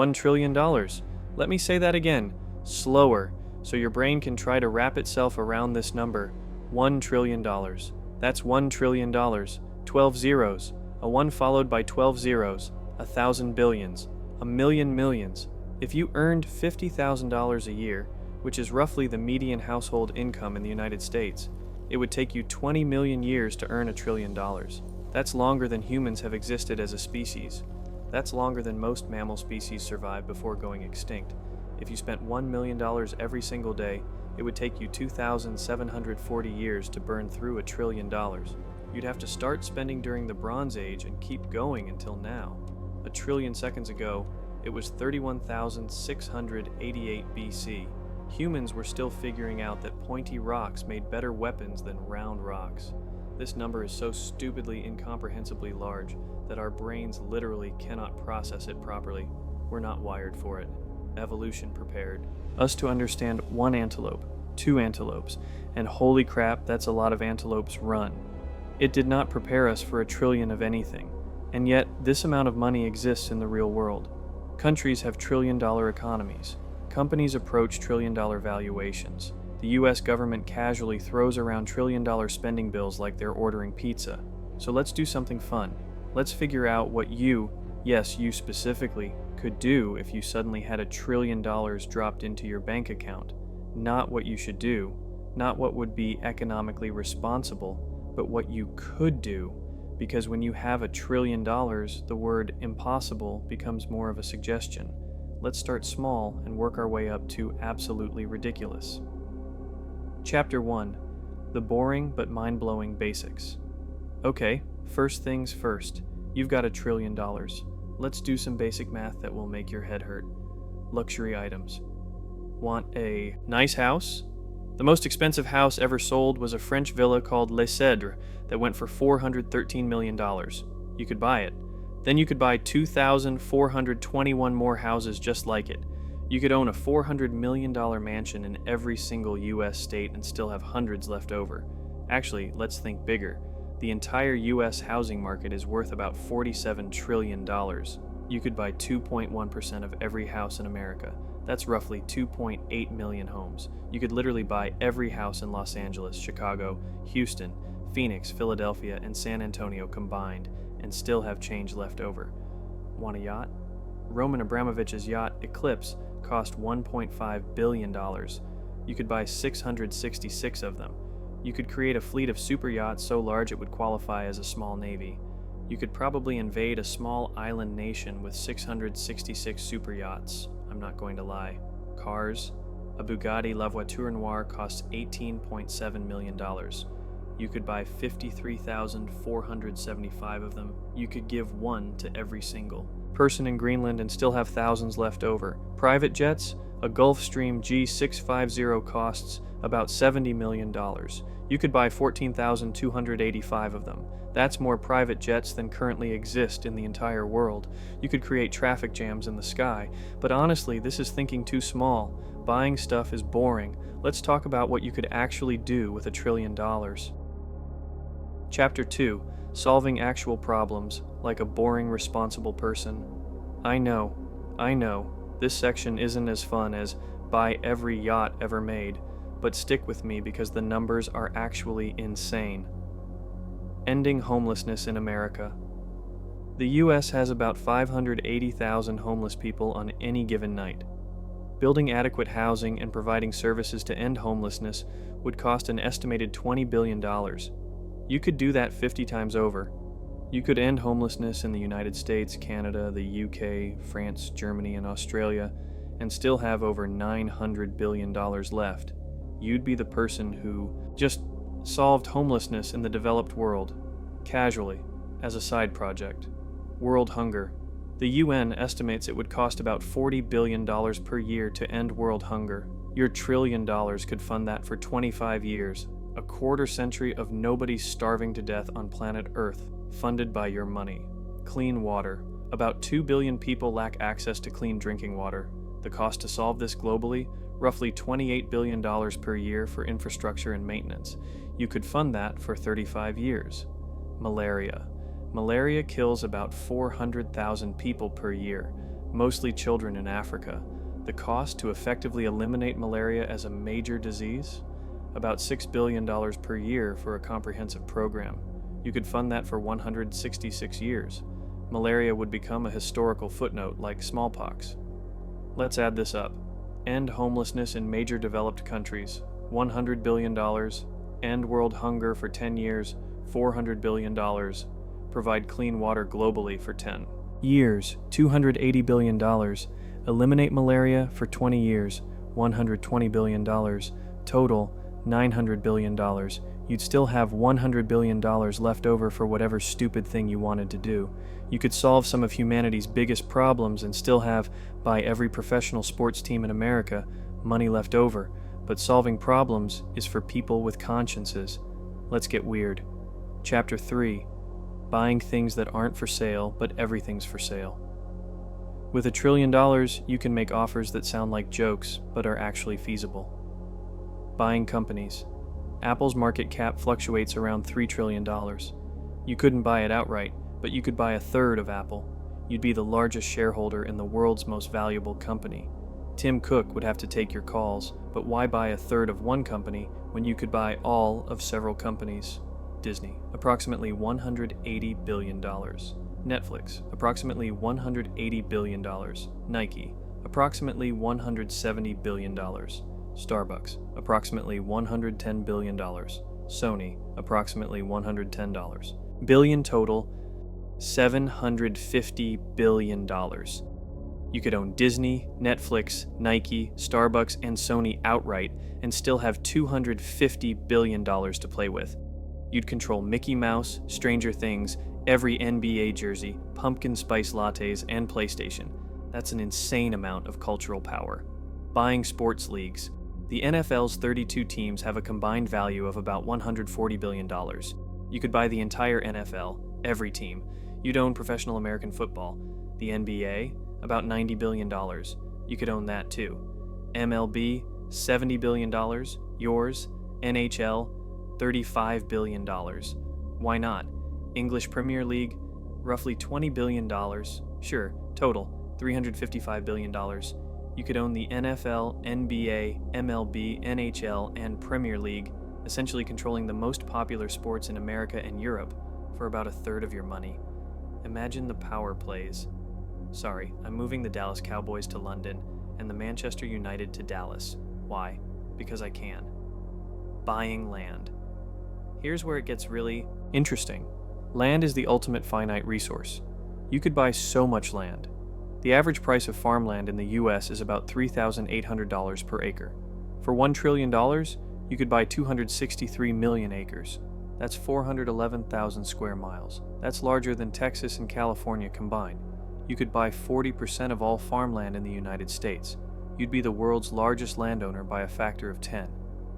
$1 trillion. Let me say that again, slower, so your brain can try to wrap itself around this number. $1 trillion. That's $1 trillion. 12 zeros. A 1 followed by 12 zeros. 1,000 billions. A million millions. If you earned $50,000 a year, which is roughly the median household income in the United States, it would take you 20 million years to earn $1 trillion. That's longer than humans have existed as a species. That's longer than most mammal species survived before going extinct. If you spent $1 million every single day, it would take you 2,740 years to burn through $1 trillion. You'd have to start spending during the Bronze Age and keep going until now. 1 trillion seconds ago, it was 31,688 BC. Humans were still figuring out that pointy rocks made better weapons than round rocks. This number is so stupidly incomprehensibly large that our brains literally cannot process it properly. We're not wired for it. Evolution prepared us to understand 1 antelope, 2 antelopes, and holy crap, that's a lot of antelopes run. It did not prepare us for 1 trillion of anything, and yet this amount of money exists in the real world. Countries have trillion-dollar economies. Companies approach trillion-dollar valuations. The US government casually throws around trillion-dollar spending bills like they're ordering pizza. So let's do something fun. Let's figure out what you, yes, you specifically, could do if you suddenly had $1 trillion dropped into your bank account. Not what you should do, not what would be economically responsible, but what you could do. Because when you have $1 trillion, the word impossible becomes more of a suggestion. Let's start small and work our way up to absolutely ridiculous. Chapter 1. The boring but mind-blowing basics. Okay, first things first. You've got $1 trillion. Let's do some basic math that will make your head hurt. Luxury items. Want a nice house? The most expensive house ever sold was a French villa called Les Cèdres that went for $413 million. You could buy it. Then you could buy 2,421 more houses just like it. You could own a $400 million mansion in every single US state and still have hundreds left over. Actually, let's think bigger. The entire US housing market is worth about $47 trillion. You could buy 2.1% of every house in America. That's roughly 2.8 million homes. You could literally buy every house in Los Angeles, Chicago, Houston, Phoenix, Philadelphia, and San Antonio combined, and still have change left over. Want a yacht? Roman Abramovich's yacht, Eclipse, cost $1.5 billion. You could buy 666 of them. You could create a fleet of super yachts so large it would qualify as a small navy. You could probably invade a small island nation with 666 super yachts. I'm not going to lie. Cars? A Bugatti La Voiture Noire costs $18.7 million. You could buy 53,475 of them. You could give one to every single person in Greenland and still have thousands left over. Private jets? A Gulfstream G650 costs about $70 million. You could buy 14,285 of them. That's more private jets than currently exist in the entire world. You could create traffic jams in the sky. But honestly, this is thinking too small. Buying stuff is boring. Let's talk about what you could actually do with $1 trillion. Chapter 2. Solving actual problems, like a boring, responsible person. I know. This section isn't as fun as buy every yacht ever made, but stick with me because the numbers are actually insane. Ending homelessness in America. The US has about 580,000 homeless people on any given night. Building adequate housing and providing services to end homelessness would cost an estimated $20 billion. You could do that 50 times over. You could end homelessness in the United States, Canada, the UK, France, Germany, and Australia, and still have over $900 billion left. You'd be the person who just solved homelessness in the developed world, casually, as a side project. World hunger. The UN estimates it would cost about $40 billion per year to end world hunger. Your $1 trillion could fund that for 25 years, a quarter century of nobody starving to death on planet Earth, funded by your money. Clean water. About 2 billion people lack access to clean drinking water. The cost to solve this globally? Roughly $28 billion per year for infrastructure and maintenance. You could fund that for 35 years. Malaria. Malaria kills about 400,000 people per year. mostly children in Africa. The cost to effectively eliminate malaria as a major disease? About $6 billion per year for a comprehensive program. You could fund that for 166 years. Malaria would become a historical footnote like smallpox. Let's add this up. End homelessness in major developed countries, $100 billion. End world hunger for 10 years, $400 billion. Provide clean water globally for 10 years, $280 billion. Eliminate malaria for 20 years, $120 billion. Total, $900 billion. You'd still have $100 billion left over for whatever stupid thing you wanted to do. You could solve some of humanity's biggest problems and still have, by every professional sports team in America, money left over. But solving problems is for people with consciences. Let's get weird. Chapter 3. Buying things that aren't for sale, but everything's for sale. With $1 trillion, you can make offers that sound like jokes, but are actually feasible. Buying companies. Apple's market cap fluctuates around $3 trillion. You couldn't buy it outright, but you could buy a third of Apple. You'd be the largest shareholder in the world's most valuable company. Tim Cook would have to take your calls, but why buy a third of one company when you could buy all of several companies? Disney, approximately $180 billion. Netflix, approximately $180 billion. Nike, approximately $170 billion. Starbucks, approximately $110 billion. Sony, approximately $110 billion total, $750 billion. You could own Disney, Netflix, Nike, Starbucks, and Sony outright and still have $250 billion to play with. You'd control Mickey Mouse, Stranger Things, every NBA jersey, pumpkin spice lattes, and PlayStation. That's an insane amount of cultural power. Buying sports leagues. The NFL's 32 teams have a combined value of about $140 billion. You could buy the entire NFL, every team. You'd own professional American football. The NBA, about $90 billion. You could own that too. MLB, $70 billion. Yours, NHL, $35 billion. Why not? English Premier League, roughly $20 billion. Sure, total, $355 billion. You could own the NFL, NBA, MLB, NHL, and Premier League, essentially controlling the most popular sports in America and Europe for about a third of your money. Imagine the power plays. Sorry, I'm moving the Dallas Cowboys to London and the Manchester United to Dallas. Why? Because I can. Buying land. Here's where it gets really interesting. Land is the ultimate finite resource. You could buy so much land. The average price of farmland in the US is about $3,800 per acre. For $1 trillion, you could buy 263 million acres. That's 411,000 square miles. That's larger than Texas and California combined. You could buy 40% of all farmland in the United States. You'd be the world's largest landowner by a factor of 10.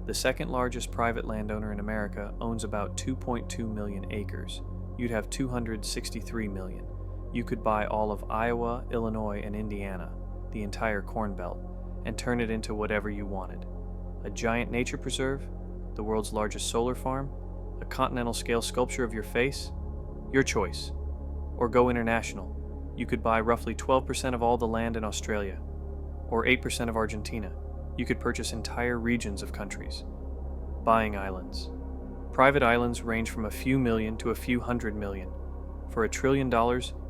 The second largest private landowner in America owns about 2.2 million acres. You'd have 263 million. You could buy all of Iowa, Illinois, and Indiana, the entire Corn Belt, and turn it into whatever you wanted. A giant nature preserve, the world's largest solar farm, a continental scale sculpture of your face, your choice. Or go international. You could buy roughly 12% of all the land in Australia, or 8% of Argentina. You could purchase entire regions of countries. Buying islands. Private islands range from a few million to a few hundred million. For $1 trillion,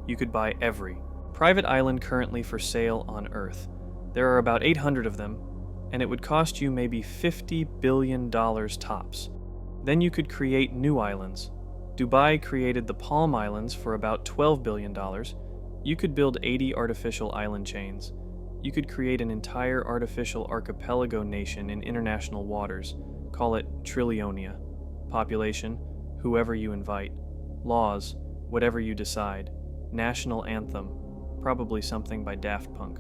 you could buy every private island currently for sale on Earth. There are about 800 of them, and it would cost you maybe $50 billion tops. Then you could create new islands. Dubai created the Palm Islands for about $12 billion. You could build 80 artificial island chains. You could create an entire artificial archipelago nation in international waters. Call it Trillionia. Population, whoever you invite. Laws, whatever you decide. National anthem, probably something by Daft Punk.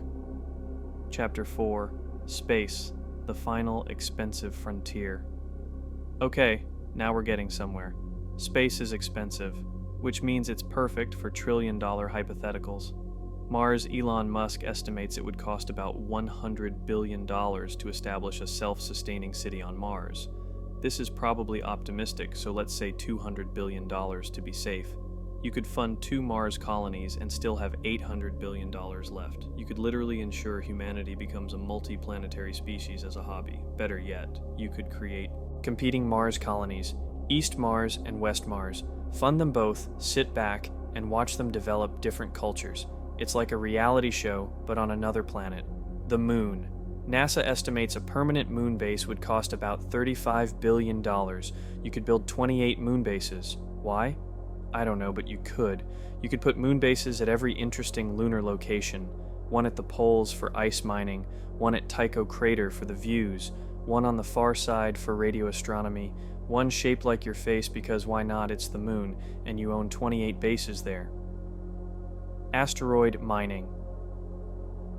Chapter 4. Space, the final expensive frontier. Okay, now we're getting somewhere. Space is expensive, which means it's perfect for trillion-dollar hypotheticals. Mars, Elon Musk estimates it would cost about $100 billion to establish a self-sustaining city on Mars. This is probably optimistic, so let's say $200 billion to be safe. You could fund 2 Mars colonies and still have $800 billion left. You could literally ensure humanity becomes a multi-planetary species as a hobby. Better yet, you could create competing Mars colonies, East Mars and West Mars. Fund them both, sit back, and watch them develop different cultures. It's like a reality show, but on another planet. The Moon. NASA estimates a permanent moon base would cost about $35 billion. You could build 28 moon bases. Why? I don't know, but you could. You could put moon bases at every interesting lunar location. One at the poles for ice mining, one at Tycho Crater for the views, one on the far side for radio astronomy, one shaped like your face because why not, it's the moon, and you own 28 bases there. Asteroid mining.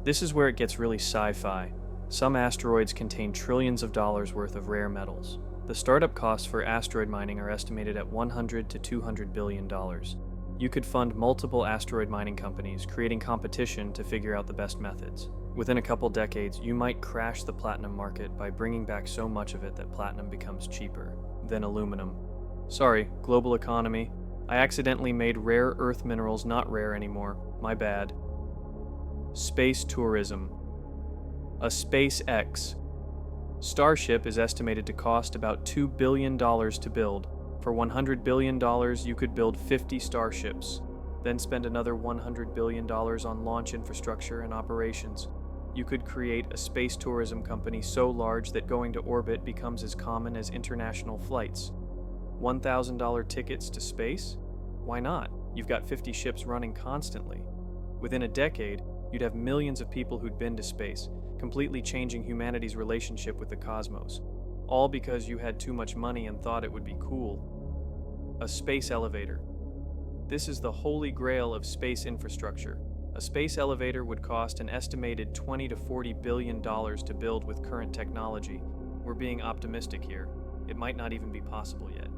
This is where it gets really sci-fi. Some asteroids contain trillions of dollars worth of rare metals. The startup costs for asteroid mining are estimated at $100 to $200 billion. You could fund multiple asteroid mining companies, creating competition to figure out the best methods. Within a couple decades, you might crash the platinum market by bringing back so much of it that platinum becomes cheaper than aluminum. Sorry, global economy. I accidentally made rare earth minerals not rare anymore. My bad. Space tourism. A SpaceX Starship is estimated to cost about $2 billion to build. For $100 billion, you could build 50 starships, then spend another $100 billion on launch infrastructure and operations. You could create a space tourism company so large that going to orbit becomes as common as international flights. $1,000 tickets to space? Why not? You've got 50 ships running constantly. Within a decade, you'd have millions of people who'd been to space, completely changing humanity's relationship with the cosmos. All because you had too much money and thought it would be cool. A space elevator. This is the holy grail of space infrastructure. A space elevator would cost an estimated $20 to $40 billion to build with current technology. We're being optimistic here. It might not even be possible yet.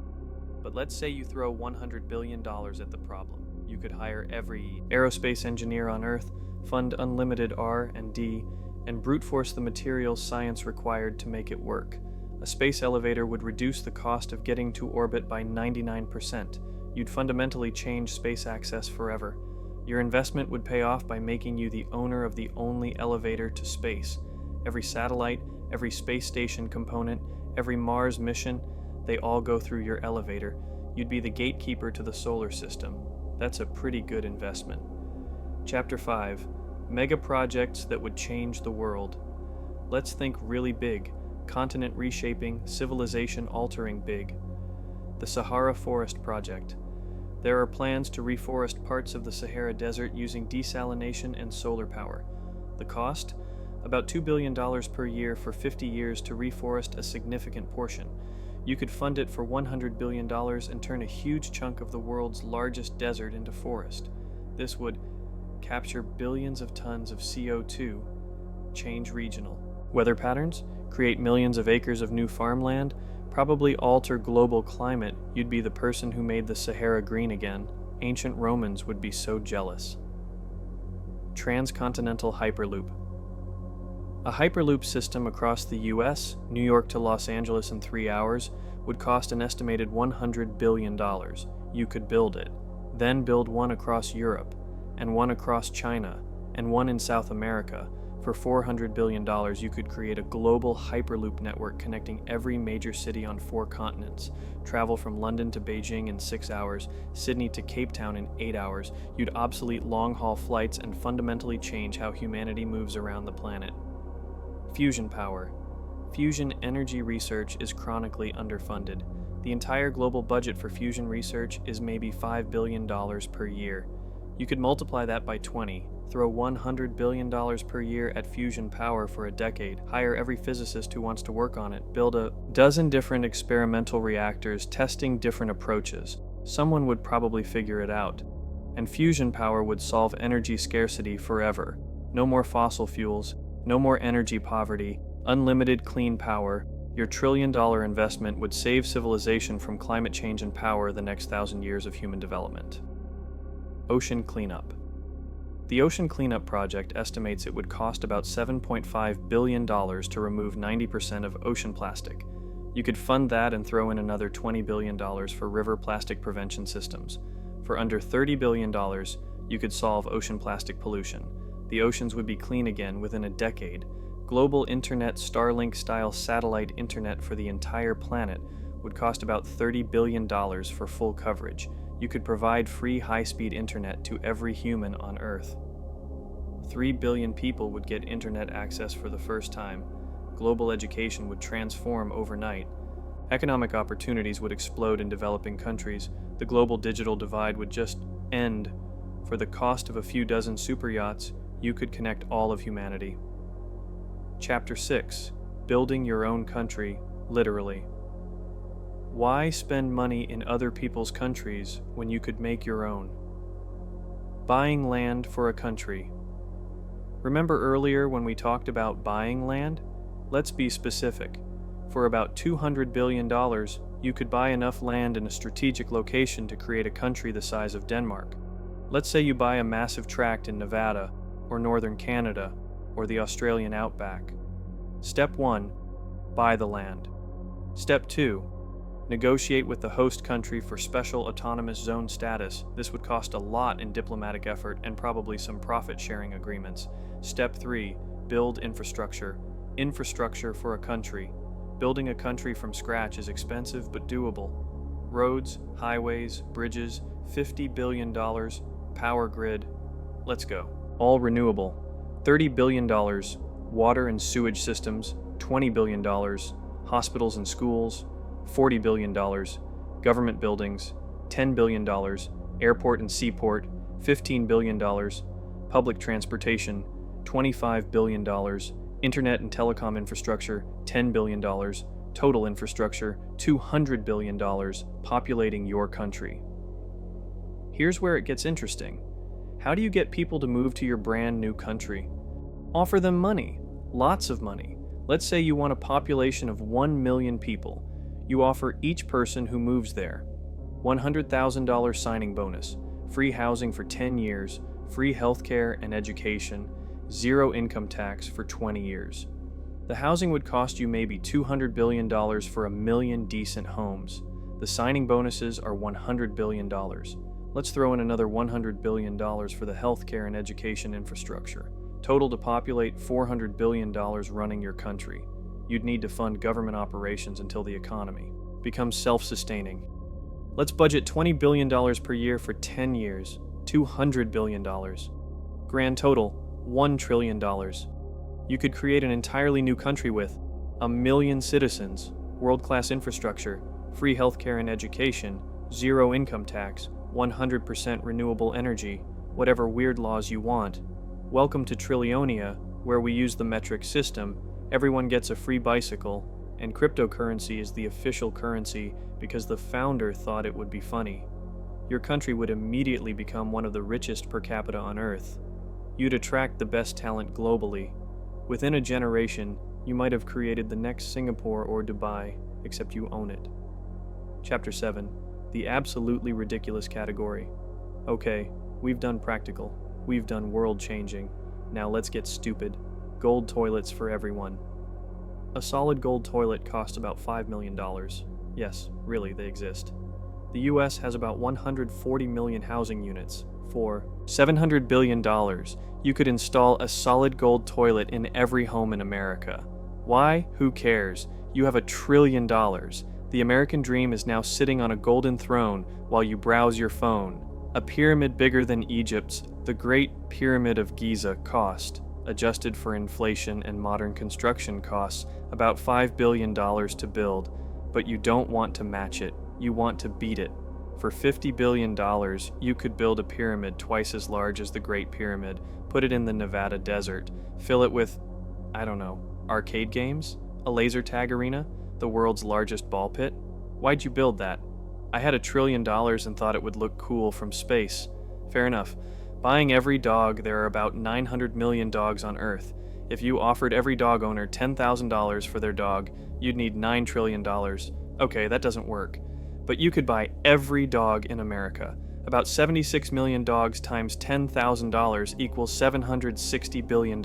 But let's say you throw $100 billion at the problem. You could hire every aerospace engineer on Earth, fund unlimited R&D, and brute force the materials science required to make it work. A space elevator would reduce the cost of getting to orbit by 99%. You'd fundamentally change space access forever. Your investment would pay off by making you the owner of the only elevator to space. Every satellite, every space station component, every Mars mission, they all go through your elevator. You'd be the gatekeeper to the solar system. That's a pretty good investment. Chapter 5. Mega projects that would change the world. Let's think really big. Continent reshaping, civilization altering big. The Sahara Forest Project. There are plans to reforest parts of the Sahara Desert using desalination and solar power. The cost? About $2 billion per year for 50 years to reforest a significant portion. You could fund it for $100 billion and turn a huge chunk of the world's largest desert into forest. This would capture billions of tons of CO2, change regional weather patterns, create millions of acres of new farmland, probably alter global climate. You'd be the person who made the Sahara green again. Ancient Romans would be so jealous. Transcontinental Hyperloop. A Hyperloop system across the US, New York to Los Angeles in 3 hours, would cost an estimated $100 billion. You could build it, then build one across Europe, and one across China, and one in South America. For $400 billion, you could create a global Hyperloop network connecting every major city on 4 continents, travel from London to Beijing in 6 hours, Sydney to Cape Town in 8 hours. You'd obsolete long-haul flights and fundamentally change how humanity moves around the planet. Fusion power. Fusion energy research is chronically underfunded. The entire global budget for fusion research is maybe $5 billion per year. You could multiply that by 20, throw $100 billion per year at fusion power for a decade, hire every physicist who wants to work on it, build a dozen different experimental reactors testing different approaches. Someone would probably figure it out. And fusion power would solve energy scarcity forever. No more fossil fuels, no more energy poverty, unlimited clean power. Your $1 trillion investment would save civilization from climate change and power the next 1,000 years of human development. Ocean cleanup. The Ocean Cleanup Project estimates it would cost about $7.5 billion to remove 90% of ocean plastic. You could fund that and throw in another $20 billion for river plastic prevention systems. For under $30 billion, you could solve ocean plastic pollution. The oceans would be clean again within a decade. Global internet, Starlink-style satellite internet for the entire planet would cost about $30 billion for full coverage. You could provide free high-speed internet to every human on Earth. 3 billion people would get internet access for the first time. Global education would transform overnight. Economic opportunities would explode in developing countries. The global digital divide would just end. For the cost of a few dozen super yachts, you could connect all of humanity. Chapter 6. Building your own country, literally. Why spend money in other people's countries when you could make your own? Buying land for a country. Remember earlier when we talked about buying land? Let's be specific. For about $200 billion, you could buy enough land in a strategic location to create a country the size of Denmark. Let's say you buy a massive tract in Nevada, or northern Canada, or the Australian outback. Step 1. Buy the land. Step 2. Negotiate with the host country for special autonomous zone status. This would cost a lot in diplomatic effort and probably some profit-sharing agreements. Step 3. Build infrastructure. Infrastructure for a country. Building a country from scratch is expensive but doable. Roads, highways, bridges, $50 billion, power grid. Let's go. All renewable. $30 billion. Water and sewage systems, $20 billion. Hospitals and schools, $40 billion. Government buildings, $10 billion. Airport and seaport, $15 billion. Public transportation, $25 billion. Internet and telecom infrastructure, $10 billion. Total infrastructure, $200 billion, populating your country. Here's where it gets interesting. How do you get people to move to your brand new country? Offer them money. Lots of money. Let's say you want a population of 1 million people. You offer each person who moves there $100,000 signing bonus, free housing for 10 years, free healthcare and education, zero income tax for 20 years. The housing would cost you maybe $200 billion for 1 million decent homes. The signing bonuses are $100 billion. Let's throw in another $100 billion for the healthcare and education infrastructure. Total to populate $400 billion running your country. You'd need to fund government operations until the economy becomes self-sustaining. Let's budget $20 billion per year for 10 years, $200 billion. Grand total, $1 trillion. You could create an entirely new country with 1 million citizens, world-class infrastructure, free healthcare and education, zero income tax, 100% renewable energy, whatever weird laws you want. Welcome to Trillionia, where we use the metric system. Everyone gets a free bicycle, and cryptocurrency is the official currency because the founder thought it would be funny. Your country would immediately become one of the richest per capita on Earth. You'd attract the best talent globally. Within a generation, you might have created the next Singapore or Dubai, except you own it. Chapter 7. The absolutely ridiculous category. Okay, we've done practical. We've done world-changing. Now let's get stupid. Gold toilets for everyone. A solid gold toilet costs about $5 million. Yes, really, they exist. The US has about 140 million housing units. For $700 billion, you could install a solid gold toilet in every home in America. Why? Who cares? You have $1 trillion. The American dream is now sitting on a golden throne while you browse your phone. A pyramid bigger than Egypt's, the Great Pyramid of Giza, cost, adjusted for inflation and modern construction costs, about $5 billion to build. But you don't want to match it. You want to beat it. For $50 billion, you could build a pyramid twice as large as the Great Pyramid, put it in the Nevada desert, fill it with, I don't know, arcade games? A laser tag arena? The world's largest ball pit? Why'd you build that? I had $1 trillion and thought it would look cool from space. Fair enough. Buying every dog, there are about 900 million dogs on Earth. If you offered every dog owner $10,000 for their dog, you'd need $9 trillion. Okay, that doesn't work. But you could buy every dog in America. About 76 million dogs times $10,000 equals $760 billion.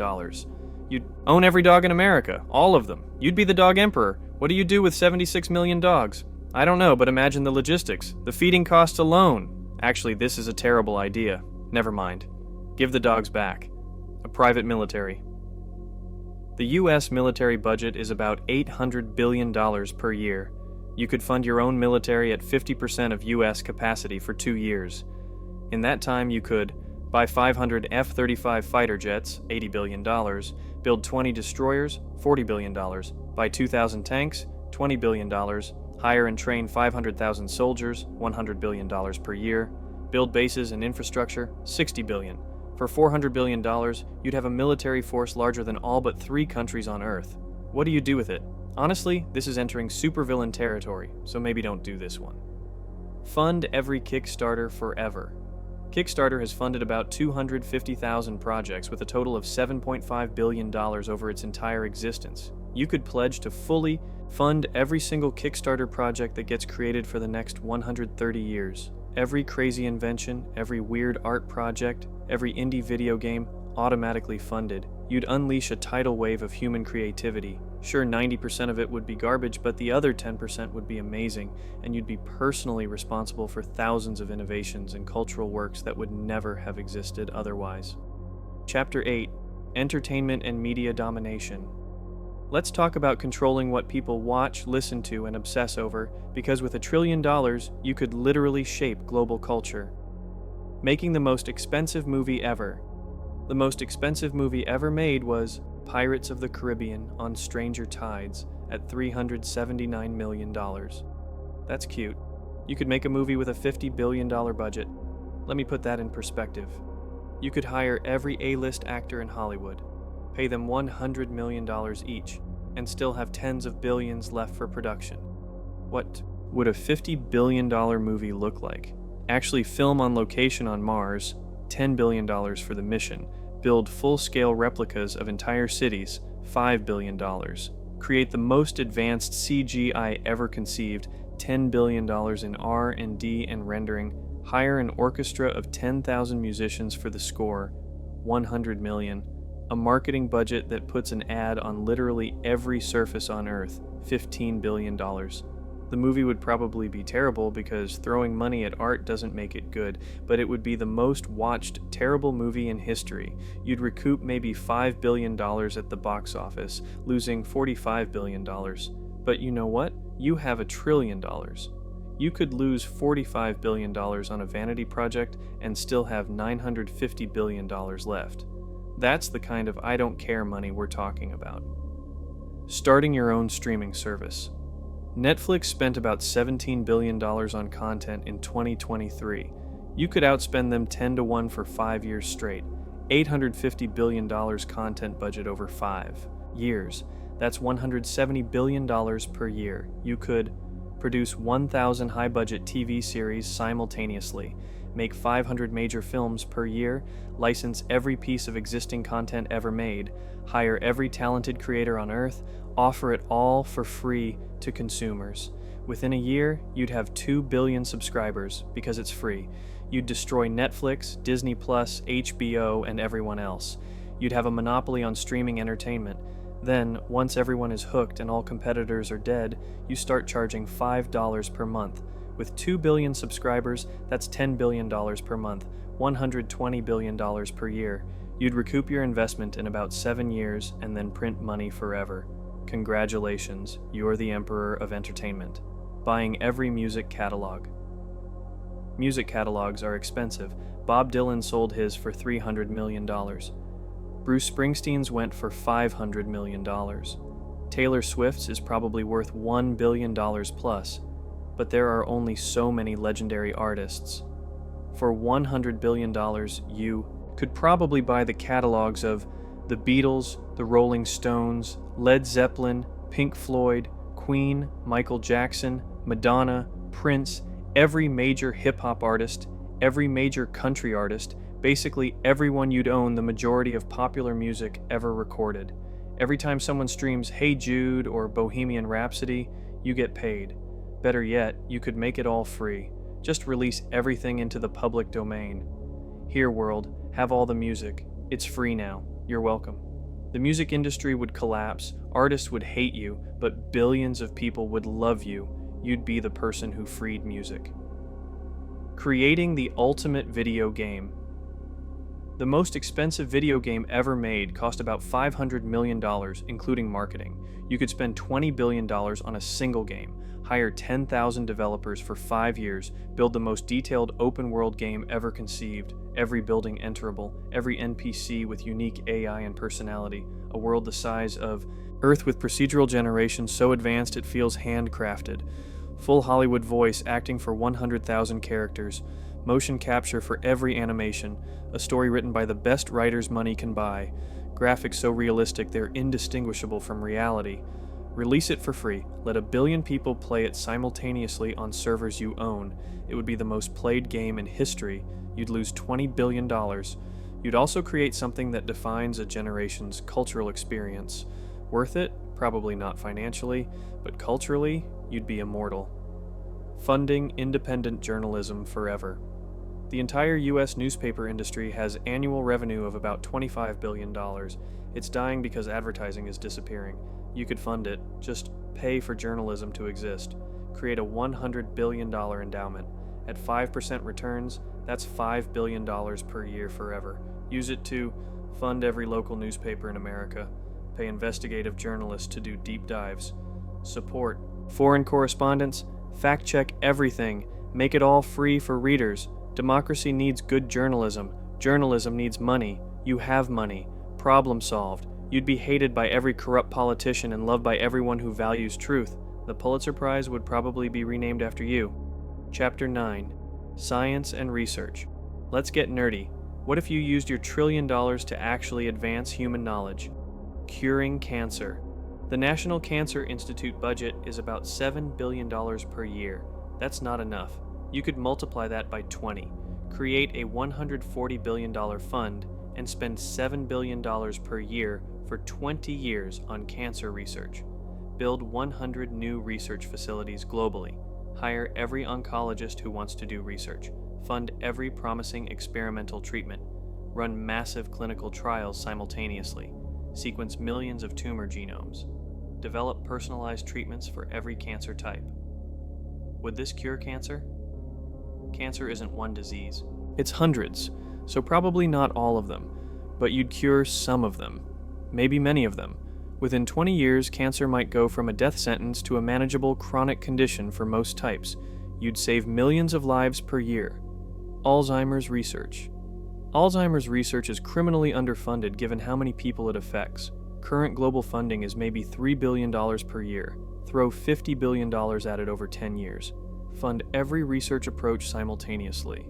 You'd own every dog in America, all of them. You'd be the dog emperor. What do you do with 76 million dogs? I don't know, but imagine the logistics. The feeding costs alone. Actually, this is a terrible idea. Never mind. Give the dogs back. A private military. The US military budget is about $800 billion per year. You could fund your own military at 50% of US capacity for 2 years. In that time, you could buy 500 F-35 fighter jets, $80 billion, build 20 destroyers, $40 billion, buy 2,000 tanks, $20 billion, hire and train 500,000 soldiers, $100 billion per year, build bases and infrastructure, $60 billion. For $400 billion, you'd have a military force larger than all but 3 countries on Earth. What do you do with it? Honestly, this is entering supervillain territory, so maybe don't do this one. Fund every Kickstarter forever. Kickstarter has funded about 250,000 projects with a total of $7.5 billion over its entire existence. You could pledge to fully fund every single Kickstarter project that gets created for the next 130 years. Every crazy invention, every weird art project, every indie video game, automatically funded. You'd unleash a tidal wave of human creativity. Sure, 90% of it would be garbage, but the other 10% would be amazing, and you'd be personally responsible for thousands of innovations and cultural works that would never have existed otherwise. Chapter 8: Entertainment and Media Domination. Let's talk about controlling what people watch, listen to, and obsess over, because with $1 trillion, you could literally shape global culture. Making the most expensive movie ever. The most expensive movie ever made was Pirates of the Caribbean on Stranger Tides at $379 million. That's cute. You could make a movie with a $50 billion budget. Let me put that in perspective. You could hire every A-list actor in Hollywood, pay them $100 million each, and still have tens of billions left for production. What would a $50 billion movie look like? Actually film on location on Mars, $10 billion for the mission. Build full-scale replicas of entire cities, $5 billion. Create the most advanced CGI ever conceived, $10 billion in R&D and rendering. Hire an orchestra of 10,000 musicians for the score, $100 million. A marketing budget that puts an ad on literally every surface on Earth, $15 billion. The movie would probably be terrible because throwing money at art doesn't make it good, but it would be the most watched terrible movie in history. You'd recoup maybe $5 billion at the box office, losing $45 billion. But you know what? You have $1 trillion. You could lose $45 billion on a vanity project and still have $950 billion left. That's the kind of I don't care money we're talking about. Starting your own streaming service. Netflix spent about $17 billion on content in 2023. You could outspend them 10-1 for 5 years straight. $850 billion content budget over 5 years. That's $170 billion per year. You could produce 1,000 high-budget TV series simultaneously, make 500 major films per year, license every piece of existing content ever made, hire every talented creator on Earth, offer it all for free to consumers. Within a year, you'd have 2 billion subscribers because it's free. You'd destroy Netflix, Disney+, HBO, and everyone else. You'd have a monopoly on streaming entertainment. Then, once everyone is hooked and all competitors are dead, you start charging $5 per month. With 2 billion subscribers, that's $10 billion per month, $120 billion per year. You'd recoup your investment in about 7 years and then print money forever. Congratulations, you're the emperor of entertainment. Buying every music catalog. Music catalogs are expensive. Bob Dylan sold his for $300 million. Bruce Springsteen's went for $500 million. Taylor Swift's is probably worth $1 billion plus, but there are only so many legendary artists. For $100 billion, you could probably buy the catalogs of the Beatles, the Rolling Stones, Led Zeppelin, Pink Floyd, Queen, Michael Jackson, Madonna, Prince, every major hip-hop artist, every major country artist, basically everyone you'd own the majority of popular music ever recorded. Every time someone streams Hey Jude or Bohemian Rhapsody, you get paid. Better yet, you could make it all free. Just release everything into the public domain. Here, world, have all the music. It's free now. You're welcome. The music industry would collapse, artists would hate you, but billions of people would love you. You'd be the person who freed music. Creating the ultimate video game. The most expensive video game ever made cost about $500 million, including marketing. You could spend $20 billion on a single game, hire 10,000 developers for 5 years, build the most detailed open-world game ever conceived, every building enterable, every NPC with unique AI and personality, a world the size of Earth with procedural generation so advanced it feels handcrafted, full Hollywood voice acting for 100,000 characters, motion capture for every animation, a story written by the best writers money can buy, graphics so realistic they're indistinguishable from reality. Release it for free. Let 1 billion people play it simultaneously on servers you own. It would be the most played game in history. You'd lose $20 billion. You'd also create something that defines a generation's cultural experience. Worth it? Probably not financially, but culturally, you'd be immortal. Funding independent journalism forever. The entire U.S. newspaper industry has annual revenue of about $25 billion. It's dying because advertising is disappearing. You could fund it. Just pay for journalism to exist. Create a $100 billion endowment. At 5% returns, that's $5 billion per year forever. Use it to fund every local newspaper in America. Pay investigative journalists to do deep dives. Support foreign correspondents. Fact-check everything. Make it all free for readers. Democracy needs good journalism. Journalism needs money. You have money. Problem solved. You'd be hated by every corrupt politician and loved by everyone who values truth. The Pulitzer Prize would probably be renamed after you. Chapter 9. Science and Research. Let's get nerdy. What if you used your $1 trillion to actually advance human knowledge? Curing cancer. The National Cancer Institute budget is about $7 billion per year. That's not enough. You could multiply that by 20. Create a $140 billion fund and spend $7 billion per year for 20 years on cancer research. Build 100 new research facilities globally. Hire every oncologist who wants to do research. Fund every promising experimental treatment. Run massive clinical trials simultaneously. Sequence millions of tumor genomes. Develop personalized treatments for every cancer type. Would this cure cancer? Cancer isn't one disease. It's hundreds, so probably not all of them, but you'd cure some of them, maybe many of them. Within 20 years, cancer might go from a death sentence to a manageable chronic condition for most types. You'd save millions of lives per year. Alzheimer's research. Alzheimer's research is criminally underfunded given how many people it affects. Current global funding is maybe $3 billion per year. Throw $50 billion at it over 10 years. Fund every research approach simultaneously.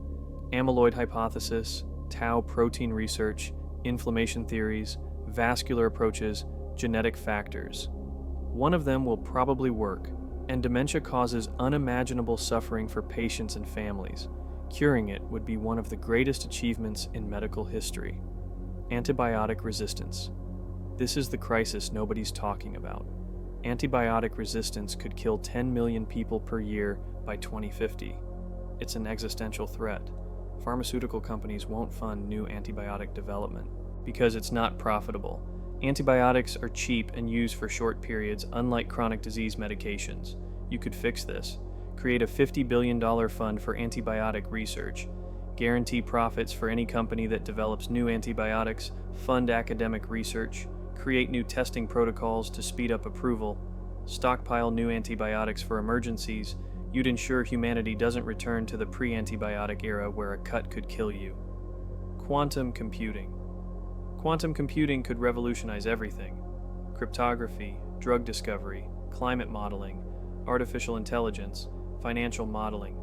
Amyloid hypothesis, tau protein research, inflammation theories, vascular approaches, genetic factors. One of them will probably work, and dementia causes unimaginable suffering for patients and families. Curing it would be one of the greatest achievements in medical history. Antibiotic resistance. This is the crisis nobody's talking about. Antibiotic resistance could kill 10 million people per year by 2050. It's an existential threat. Pharmaceutical companies won't fund new antibiotic development because it's not profitable. Antibiotics are cheap and used for short periods, unlike chronic disease medications. You could fix this. Create a $50 billion fund for antibiotic research. Guarantee profits for any company that develops new antibiotics. Fund academic research. Create new testing protocols to speed up approval. Stockpile new antibiotics for emergencies. You'd ensure humanity doesn't return to the pre-antibiotic era where a cut could kill you. Quantum computing. Quantum computing could revolutionize everything. Cryptography, drug discovery, climate modeling, artificial intelligence, financial modeling.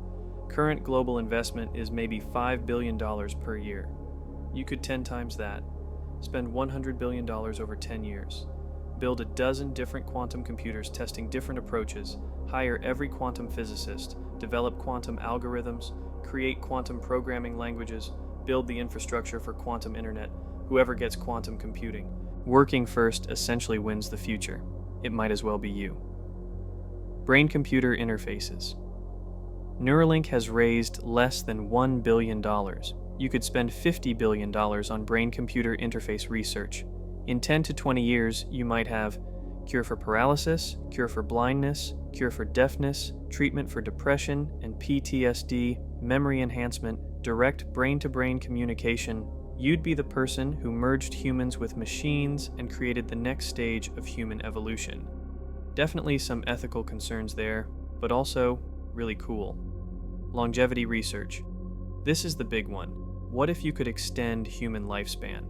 Current global investment is maybe $5 billion per year. You could 10 times that. Spend $100 billion over 10 years. Build a dozen different quantum computers testing different approaches. Hire every quantum physicist. Develop quantum algorithms. Create quantum programming languages. Build the infrastructure for quantum internet. Whoever gets quantum computing. Working first essentially wins the future. It might as well be you. Brain-computer interfaces. Neuralink has raised less than $1 billion. You could spend $50 billion on brain-computer interface research. In 10 to 20 years, you might have cure for paralysis, cure for blindness, cure for deafness, treatment for depression and PTSD, memory enhancement, direct brain-to-brain communication. You'd be the person who merged humans with machines and created the next stage of human evolution. Definitely some ethical concerns there, but also really cool. Longevity research. This is the big one. What if you could extend human lifespan?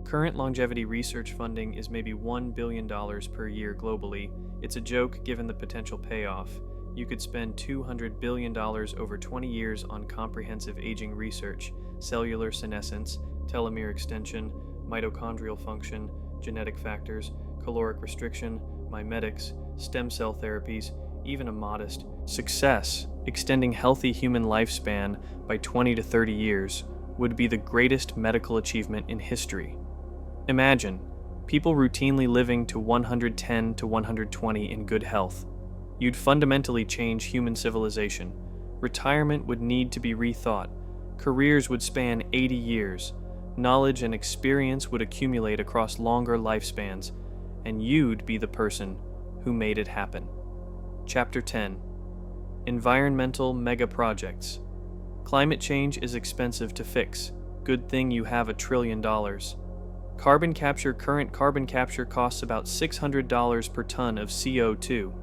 Current longevity research funding is maybe $1 billion per year globally. It's a joke given the potential payoff. You could spend $200 billion over 20 years on comprehensive aging research, cellular senescence, telomere extension, mitochondrial function, genetic factors, caloric restriction, mimetics, stem cell therapies, even a modest success, extending healthy human lifespan by 20 to 30 years, would be the greatest medical achievement in history. Imagine, people routinely living to 110 to 120 in good health. You'd fundamentally change human civilization. Retirement would need to be rethought. Careers would span 80 years. Knowledge and experience would accumulate across longer lifespans, and you'd be the person who made it happen. Chapter 10. Environmental Mega Projects. Climate change is expensive to fix. Good thing you have $1 trillion. Carbon capture. Current carbon capture costs about $600 per ton of CO2.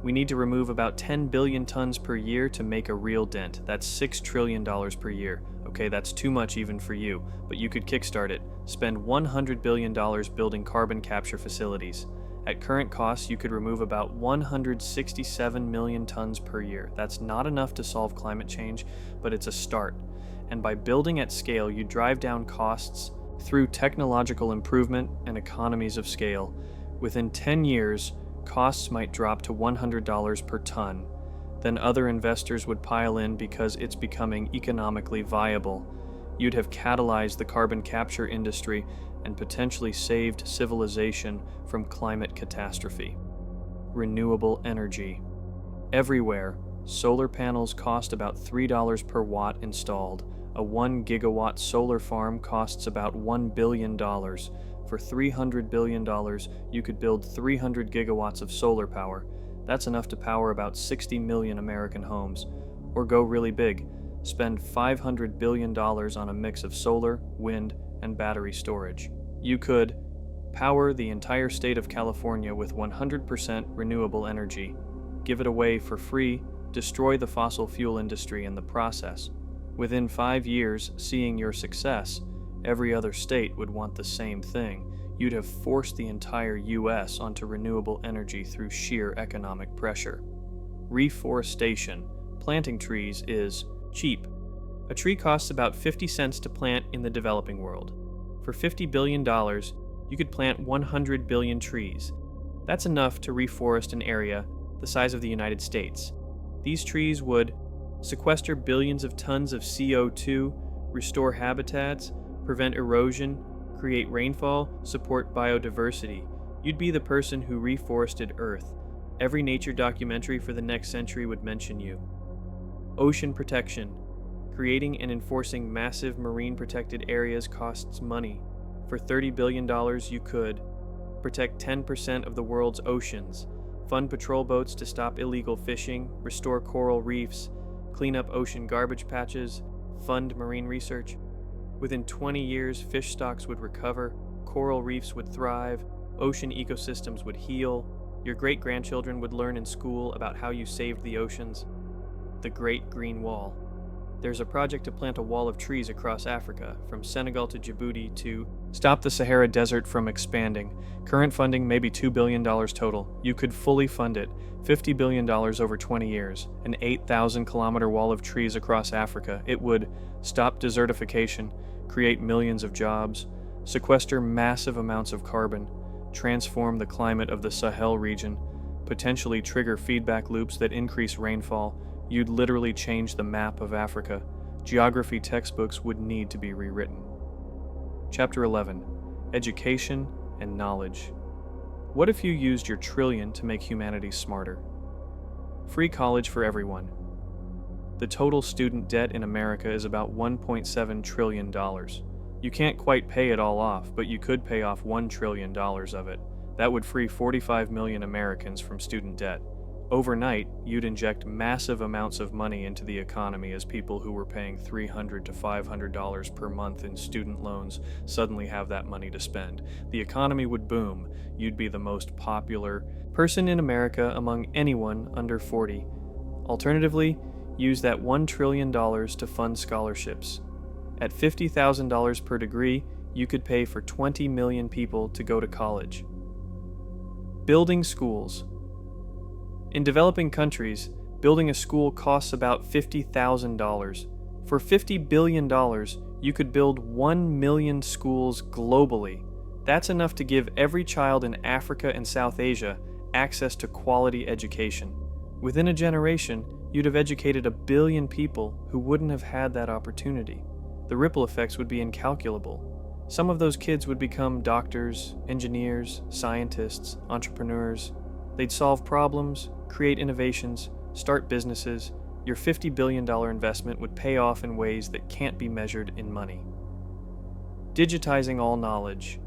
We need to remove about 10 billion tons per year to make a real dent. That's $6 trillion per year. Okay, that's too much even for you, but you could kickstart it. Spend $100 billion building carbon capture facilities. At current costs, you could remove about 167 million tons per year. That's not enough to solve climate change, but it's a start. And by building at scale, you drive down costs through technological improvement and economies of scale. Within 10 years, costs might drop to $100 per ton. Then other investors would pile in because it's becoming economically viable. You'd have catalyzed the carbon capture industry and potentially saved civilization from climate catastrophe. Renewable energy. Everywhere, solar panels cost about $3 per watt installed. A 1 gigawatt solar farm costs about $1 billion. For $300 billion, you could build 300 gigawatts of solar power. That's enough to power about 60 million American homes. Or go really big. Spend $500 billion on a mix of solar, wind, and battery storage. You could power the entire state of California with 100% renewable energy, give it away for free, destroy the fossil fuel industry in the process. Within 5 years, seeing your success, every other state would want the same thing. You'd have forced the entire US onto renewable energy through sheer economic pressure. Reforestation. Planting trees is cheap. A tree costs about 50 cents to plant in the developing world. For $50 billion, you could plant 100 billion trees. That's enough to reforest an area the size of the United States. These trees would sequester billions of tons of CO2, restore habitats, prevent erosion, create rainfall, support biodiversity. You'd be the person who reforested Earth. Every nature documentary for the next century would mention you. Ocean protection. Creating and enforcing massive marine protected areas costs money. For $30 billion, you could protect 10% of the world's oceans, fund patrol boats to stop illegal fishing, restore coral reefs, clean up ocean garbage patches, fund marine research. Within 20 years, fish stocks would recover, coral reefs would thrive, ocean ecosystems would heal, your great-grandchildren would learn in school about how you saved the oceans. The Great Green Wall. There's a project to plant a wall of trees across Africa, from Senegal to Djibouti, to stop the Sahara Desert from expanding. Current funding may be $2 billion total. You could fully fund it. $50 billion over 20 years. An 8,000-kilometer wall of trees across Africa. It would stop desertification, create millions of jobs, sequester massive amounts of carbon, transform the climate of the Sahel region, potentially trigger feedback loops that increase rainfall. You'd literally change the map of Africa. Geography textbooks would need to be rewritten. Chapter 11. Education and Knowledge. What if you used your trillion to make humanity smarter? Free college for everyone. The total student debt in America is about $1.7 trillion. You can't quite pay it all off, but you could pay off $1 trillion of it. That would free 45 million Americans from student debt. Overnight, you'd inject massive amounts of money into the economy as people who were paying $300 to $500 per month in student loans suddenly have that money to spend. The economy would boom. You'd be the most popular person in America among anyone under 40. Alternatively, use that $1 trillion to fund scholarships. At $50,000 per degree, you could pay for 20 million people to go to college. Building schools. In developing countries, building a school costs about $50,000. For $50 billion, you could build 1 million schools globally. That's enough to give every child in Africa and South Asia access to quality education. Within a generation, you'd have educated 1 billion people who wouldn't have had that opportunity. The ripple effects would be incalculable. Some of those kids would become doctors, engineers, scientists, entrepreneurs. They'd solve problems, create innovations, start businesses. Your $50 billion investment would pay off in ways that can't be measured in money. Digitizing all knowledge.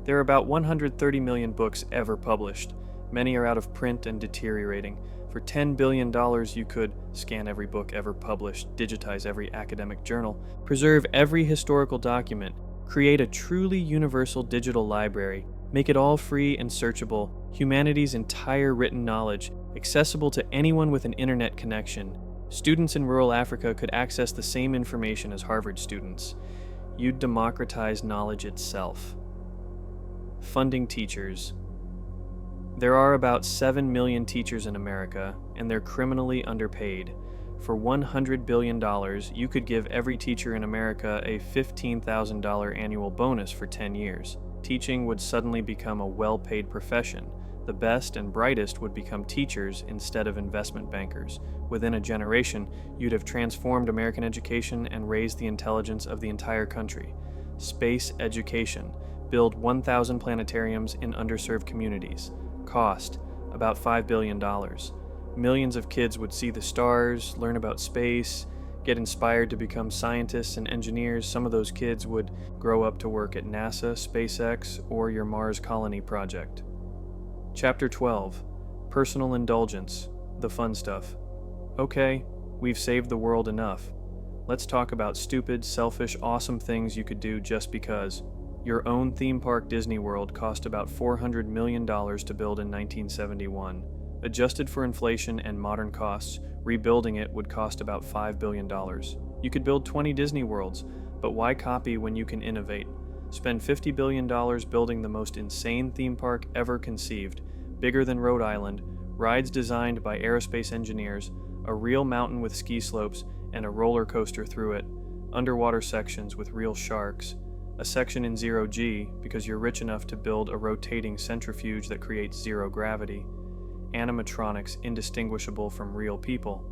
There are about 130 million books ever published. Many are out of print and deteriorating. For $10 billion, you could scan every book ever published, digitize every academic journal, preserve every historical document, create a truly universal digital library, make it all free and searchable, humanity's entire written knowledge, accessible to anyone with an internet connection. Students in rural Africa could access the same information as Harvard students. You'd democratize knowledge itself. Funding teachers. There are about 7 million teachers in America, and they're criminally underpaid. For $100 billion, you could give every teacher in America a $15,000 annual bonus for 10 years. Teaching would suddenly become a well-paid profession. The best and brightest would become teachers instead of investment bankers. Within a generation, you'd have transformed American education and raised the intelligence of the entire country. Space education. Build 1,000 planetariums in underserved communities. Cost about $5 billion. Millions of kids would see the stars, learn about space, get inspired to become scientists and engineers. Some of those kids would grow up to work at NASA, SpaceX, or your Mars colony project. Chapter 12. Personal indulgence. The fun stuff. Okay, we've saved the world enough. Let's talk about stupid, selfish, awesome things you could do just because. Your own theme park Disney World cost about $400 million to build in 1971. Adjusted for inflation and modern costs, rebuilding it would cost about $5 billion. You could build 20 Disney Worlds, but why copy when you can innovate? Spend $50 billion building the most insane theme park ever conceived, bigger than Rhode Island, rides designed by aerospace engineers, a real mountain with ski slopes and a roller coaster through it, underwater sections with real sharks, a section in zero G because you're rich enough to build a rotating centrifuge that creates zero gravity, animatronics indistinguishable from real people,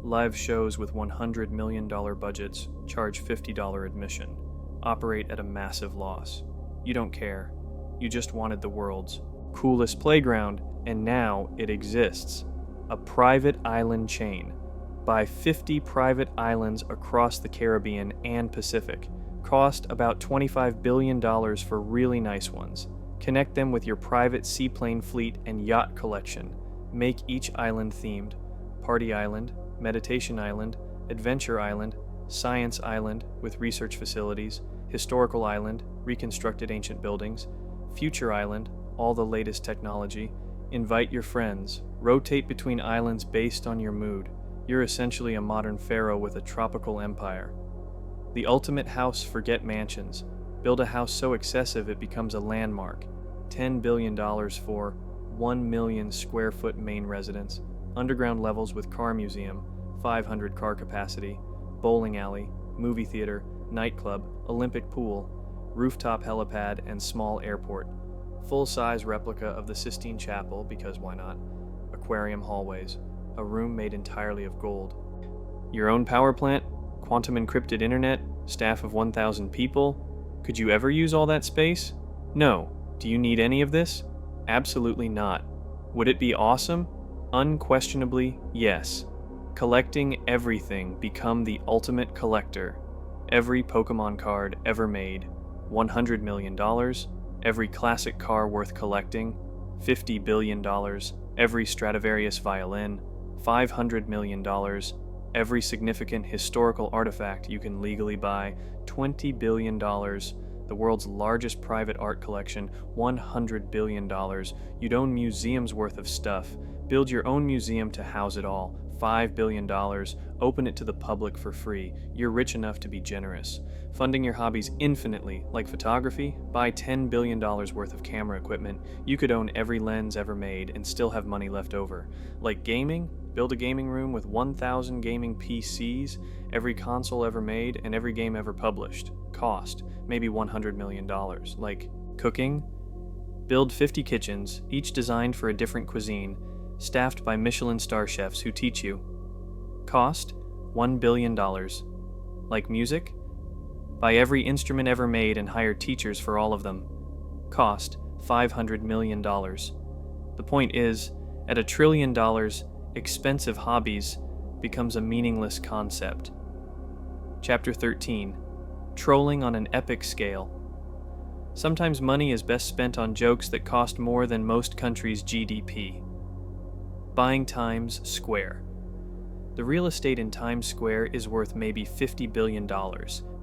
live shows with $100 million budgets, charge $50 admission, operate at a massive loss. You don't care. You just wanted the world's coolest playground, and now it exists. A private island chain. Buy 50 private islands across the Caribbean and Pacific. Cost about $25 billion for really nice ones. Connect them with your private seaplane fleet and yacht collection. Make each island themed. Party Island, Meditation Island, Adventure Island, Science Island with research facilities, Historical Island, reconstructed ancient buildings, Future Island, all the latest technology. Invite your friends. Rotate between islands based on your mood. You're essentially a modern pharaoh with a tropical empire. The ultimate house forget mansions. Build a house so excessive it becomes a landmark. $10 billion for 1 million square foot main residence, underground levels with car museum, 500 car capacity, bowling alley, movie theater, nightclub, Olympic pool, rooftop helipad, and small airport. Full-size replica of the Sistine Chapel, because why not? Aquarium hallways, a room made entirely of gold. Your own power plant, quantum encrypted internet, staff of 1,000 people. Could you ever use all that space? No. Do you need any of this? Absolutely not. Would it be awesome? Unquestionably, yes. Collecting everything, become the ultimate collector. Every Pokemon card ever made, $100 million. Every classic car worth collecting, $50 billion. Every Stradivarius violin, $500 million. Every significant historical artifact you can legally buy, $20 billion. The world's largest private art collection, $100 billion. You'd own museums worth of stuff. Build your own museum to house it all, $5 billion. Open it to the public for free. You're rich enough to be generous. Funding your hobbies infinitely, like photography, buy $10 billion worth of camera equipment. You could own every lens ever made and still have money left over. Like gaming, build a gaming room with 1,000 gaming PCs, every console ever made, and every game ever published. Cost, maybe $100 million. Like cooking, build 50 kitchens, each designed for a different cuisine, staffed by Michelin star chefs who teach you. Cost, $1 billion. Like music, buy every instrument ever made and hire teachers for all of them. Cost, $500 million. The point is, at $1 trillion, expensive hobbies becomes a meaningless concept. Chapter 13. Trolling on an epic scale. Sometimes money is best spent on jokes that cost more than most countries' GDP. Buying Times Square. The real estate in Times Square is worth maybe $50 billion.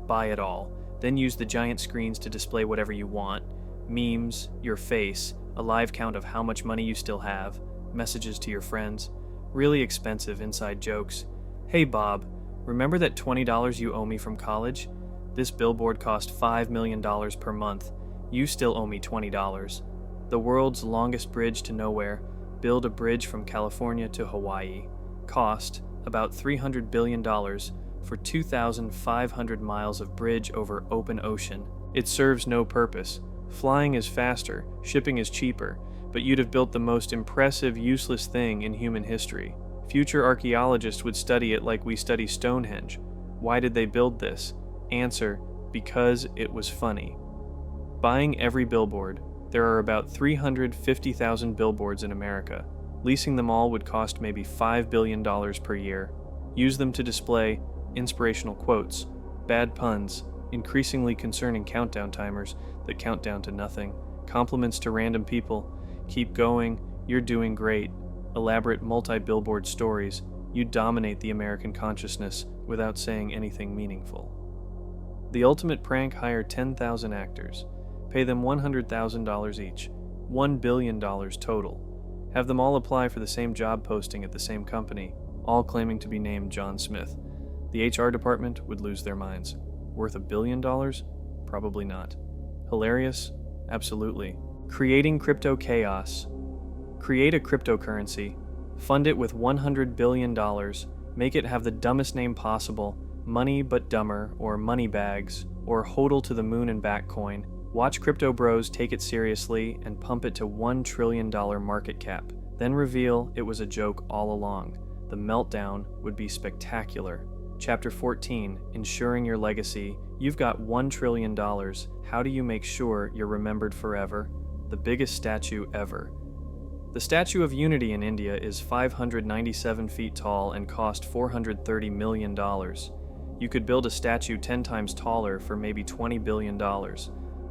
Buy it all, then use the giant screens to display whatever you want. Memes, your face, a live count of how much money you still have, messages to your friends, really expensive inside jokes. Hey Bob, remember that $20 you owe me from college? This billboard cost $5 million per month. You still owe me $20. The world's longest bridge to nowhere. Build a bridge from California to Hawaii. Cost about $300 billion for 2,500 miles of bridge over open ocean. It serves no purpose. Flying is faster, shipping is cheaper, but you'd have built the most impressive, useless thing in human history. Future archaeologists would study it like we study Stonehenge. Why did they build this? Answer, because it was funny. Buying every billboard. There are about 350,000 billboards in America. Leasing them all would cost maybe $5 billion per year. Use them to display inspirational quotes, bad puns, increasingly concerning countdown timers that count down to nothing, compliments to random people, keep going, you're doing great, elaborate multi-billboard stories. You dominate the American consciousness without saying anything meaningful. The ultimate prank: hire 10,000 actors. Pay them $100,000 each, $1 billion total. Have them all apply for the same job posting at the same company, all claiming to be named John Smith. The HR department would lose their minds. Worth $1 billion? Probably not. Hilarious? Absolutely. Creating crypto chaos. Create a cryptocurrency. Fund it with $100 billion. Make it have the dumbest name possible, Money But Dumber, or Money Bags, or Hodl to the Moon and Back coin. Watch crypto bros take it seriously and pump it to $1 trillion market cap. Then reveal it was a joke all along. The meltdown would be spectacular. Chapter 14. Ensuring your legacy. You've got $1 trillion. How do you make sure you're remembered forever? The biggest statue ever. The Statue of Unity in India is 597 feet tall and cost $430 million. You could build a statue 10 times taller for maybe $20 billion.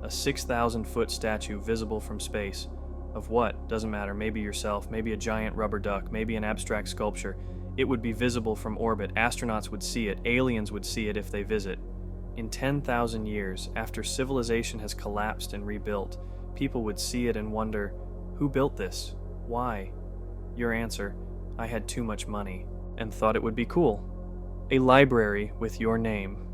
A 6,000-foot statue visible from space. Of what? Doesn't matter. Maybe yourself, maybe a giant rubber duck, maybe an abstract sculpture. It would be visible from orbit. Astronauts would see it. Aliens would see it if they visit. In 10,000 years, after civilization has collapsed and rebuilt, people would see it and wonder, who built this? Why? Your answer, I had too much money and thought it would be cool. A library with your name.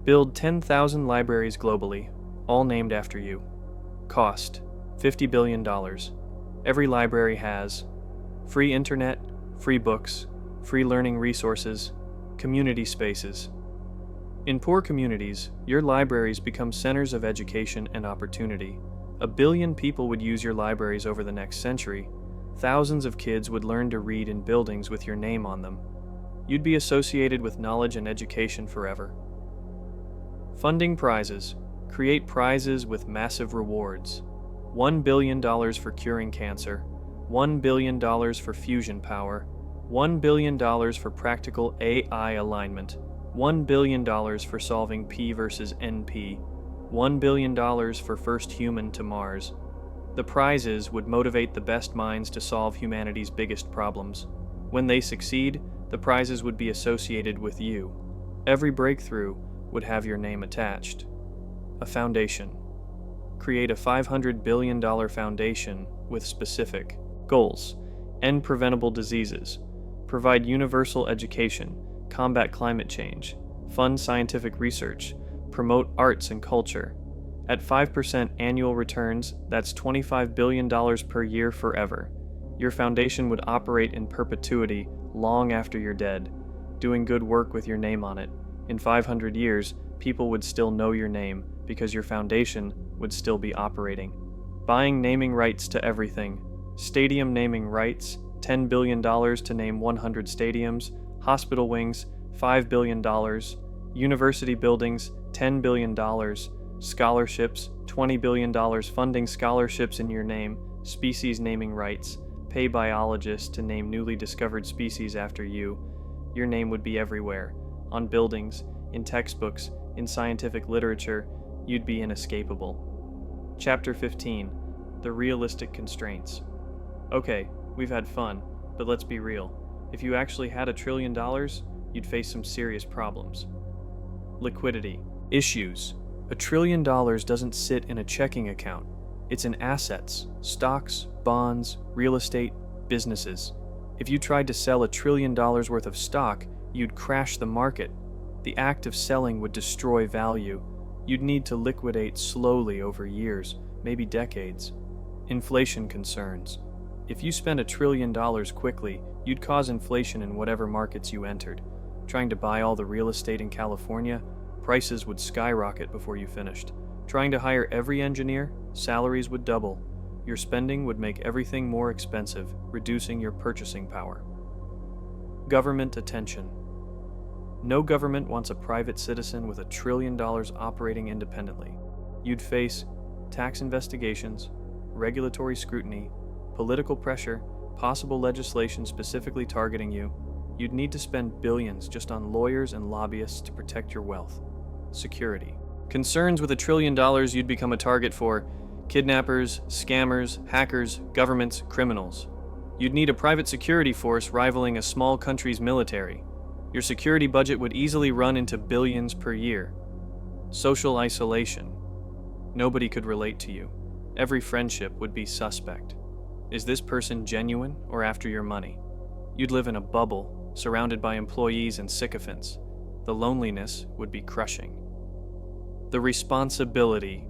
Build 10,000 libraries globally, all named after you. Cost, $50 billion. Every library has free internet, free books, free learning resources, community spaces. In poor communities, your libraries become centers of education and opportunity. 1 billion people would use your libraries over the next century. Thousands of kids would learn to read in buildings with your name on them. You'd be associated with knowledge and education forever. Funding prizes. Create prizes with massive rewards. $1 billion for curing cancer, $1 billion for fusion power, $1 billion for practical AI alignment, $1 billion for solving P versus NP, $1 billion for first human to Mars. The prizes would motivate the best minds to solve humanity's biggest problems. When they succeed, the prizes would be associated with you. Every breakthrough would have your name attached. A foundation. Create a $500 billion foundation with specific goals. End preventable diseases. Provide universal education. Combat climate change. Fund scientific research. Promote arts and culture. At 5% annual returns, that's $25 billion per year forever. Your foundation would operate in perpetuity long after you're dead, doing good work with your name on it. In 500 years, people would still know your name because your foundation would still be operating. Buying naming rights to everything. Stadium naming rights, $10 billion to name 100 stadiums. Hospital wings, $5 billion. University buildings, $10 billion. Scholarships, $20 billion funding scholarships in your name. Species naming rights. Pay biologists to name newly discovered species after you. Your name would be everywhere. On buildings, in textbooks, in scientific literature, you'd be inescapable. Chapter 15. The Realistic Constraints. Okay, we've had fun, but let's be real. If you actually had $1 trillion, you'd face some serious problems. Liquidity. Issues. $1 trillion doesn't sit in a checking account. It's in assets, stocks, bonds, real estate, businesses. If you tried to sell $1 trillion worth of stock, you'd crash the market. The act of selling would destroy value. You'd need to liquidate slowly over years, maybe decades. Inflation concerns. If you spent $1 trillion quickly, you'd cause inflation in whatever markets you entered. Trying to buy all the real estate in California, prices would skyrocket before you finished. Trying to hire every engineer, salaries would double. Your spending would make everything more expensive, reducing your purchasing power. Government attention. No government wants a private citizen with $1 trillion operating independently. You'd face tax investigations, regulatory scrutiny, political pressure, possible legislation specifically targeting you. You'd need to spend billions just on lawyers and lobbyists to protect your wealth. Security. Concerns with $1 trillion, you'd become a target for kidnappers, scammers, hackers, governments, criminals. You'd need a private security force rivaling a small country's military. Your security budget would easily run into billions per year. Social isolation. Nobody could relate to you. Every friendship would be suspect. Is this person genuine or after your money? You'd live in a bubble, surrounded by employees and sycophants. The loneliness would be crushing. The responsibility.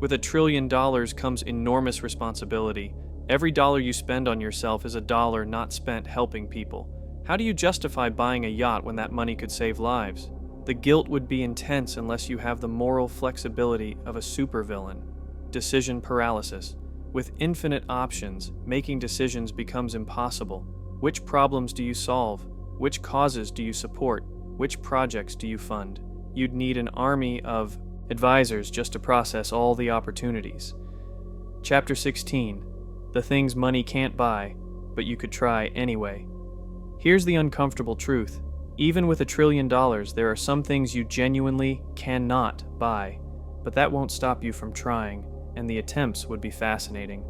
With $1 trillion comes enormous responsibility. Every dollar you spend on yourself is a dollar not spent helping people. How do you justify buying a yacht when that money could save lives? The guilt would be intense unless you have the moral flexibility of a supervillain. Decision paralysis. With infinite options, making decisions becomes impossible. Which problems do you solve? Which causes do you support? Which projects do you fund? You'd need an army of advisors just to process all the opportunities. Chapter 16. The things money can't buy, but you could try anyway. Here's the uncomfortable truth. Even with $1 trillion, there are some things you genuinely cannot buy, but that won't stop you from trying, and the attempts would be fascinating.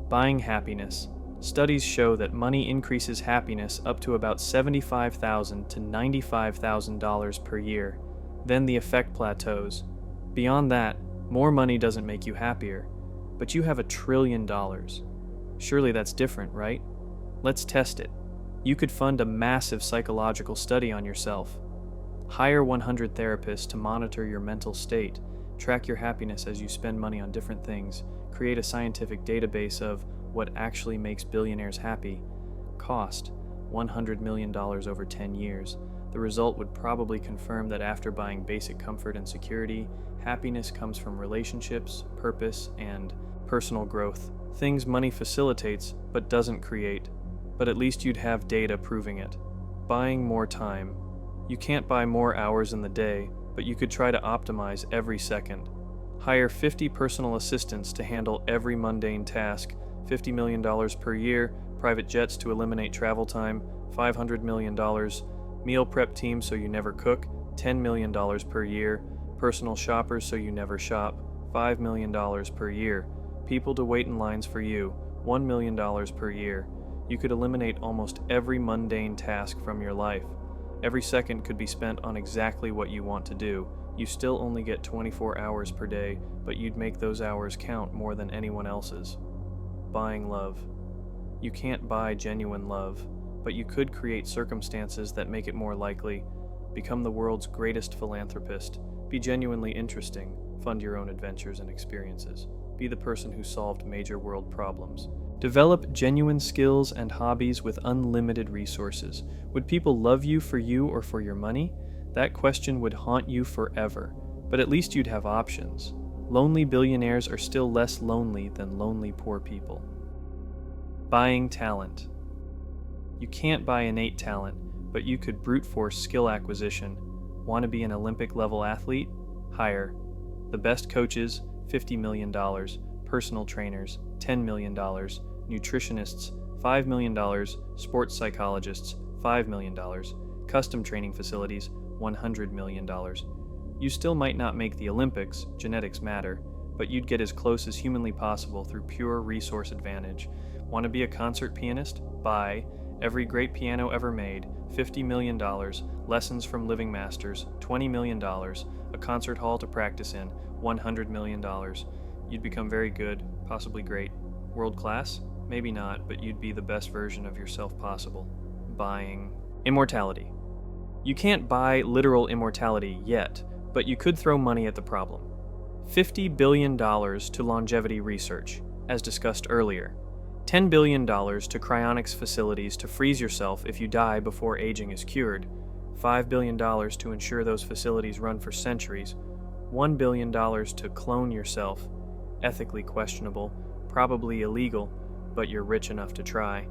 Buying happiness. Studies show that money increases happiness up to about $75,000 to $95,000 per year. Then the effect plateaus. Beyond that, more money doesn't make you happier, but you have $1 trillion. Surely that's different, right? Let's test it. You could fund a massive psychological study on yourself. Hire 100 therapists to monitor your mental state, track your happiness as you spend money on different things, create a scientific database of what actually makes billionaires happy. Cost $100 million over 10 years. The result would probably confirm that after buying basic comfort and security, happiness comes from relationships, purpose, and personal growth. Things money facilitates but doesn't create. But at least you'd have data proving it. Buying more time. You can't buy more hours in the day, but you could try to optimize every second. Hire 50 personal assistants to handle every mundane task, $50 million per year, private jets to eliminate travel time, $500 million, meal prep team so you never cook, $10 million per year, personal shoppers so you never shop, $5 million per year, People to wait in lines for you, $1 million per year. You could eliminate almost every mundane task from your life. Every second could be spent on exactly what you want to do. You still only get 24 hours per day, but you'd make those hours count more than anyone else's. Buying love. You can't buy genuine love, but you could create circumstances that make it more likely. Become the world's greatest philanthropist. Be genuinely interesting. Fund your own adventures and experiences. Be the person who solved major world problems. Develop genuine skills and hobbies with unlimited resources. Would people love you or for your money? That question would haunt you forever, but at least you'd have options. Lonely billionaires are still less lonely than lonely poor people. Buying talent. You can't buy innate talent, but you could brute force skill acquisition. Want to be an Olympic-level athlete? Hire. The best coaches, $50 million. Personal trainers, $10 million. Nutritionists, $5 million. Sports psychologists, $5 million. Custom training facilities, $100 million. You still might not make the Olympics, genetics matter, but you'd get as close as humanly possible through pure resource advantage. Want to be a concert pianist? Buy. Every great piano ever made, $50 million. Lessons from living masters, $20 million. A concert hall to practice in, $100 million. You'd become very good, possibly great. World class? Maybe not, but you'd be the best version of yourself possible. Buying immortality. You can't buy literal immortality yet, but you could throw money at the problem. $50 billion to longevity research, as discussed earlier. $10 billion to cryonics facilities to freeze yourself if you die before aging is cured. $5 billion to ensure those facilities run for centuries. $1 billion to clone yourself. Ethically questionable, probably illegal, but you're rich enough to try.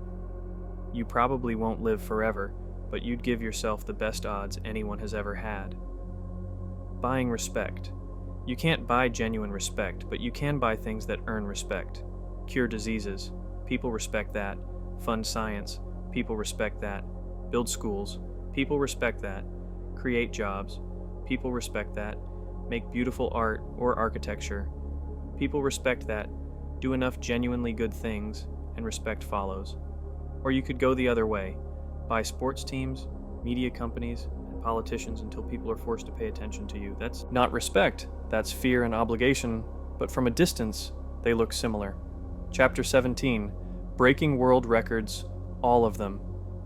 You probably won't live forever, but you'd give yourself the best odds anyone has ever had. Buying respect. You can't buy genuine respect, but you can buy things that earn respect. Cure diseases. People respect that. Fund science. People respect that. Build schools. People respect that. Create jobs. People respect that. Make beautiful art or architecture. People respect that. Do enough genuinely good things, and respect follows. Or you could go the other way. Buy sports teams, media companies, and politicians until people are forced to pay attention to you. That's not respect. That's fear and obligation, but from a distance, they look similar. Chapter 17, Breaking World Records, all of them.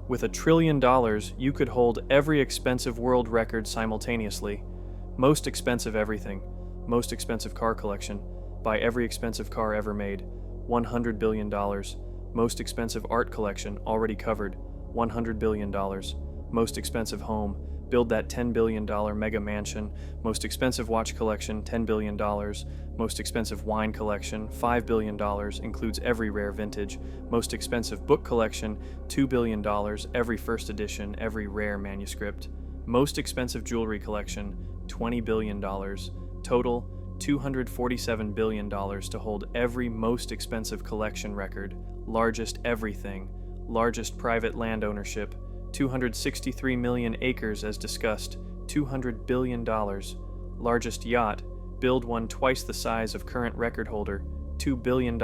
With $1 trillion, you could hold every expensive world record simultaneously. Most expensive everything. Most expensive car collection. Buy every expensive car ever made. $100 billion. Most expensive art collection, already covered. $100 billion. Most expensive home. Build that $10 billion mega mansion. Most expensive watch collection, $10 billion. Most expensive wine collection, $5 billion, includes every rare vintage. Most expensive book collection, $2 billion, every first edition, every rare manuscript. Most expensive jewelry collection, $20 billion. Total, $247 billion to hold every most expensive collection record. Largest everything. Largest private land ownership, 263 million acres as discussed, $200 billion. Largest yacht, build one twice the size of current record holder, $2 billion.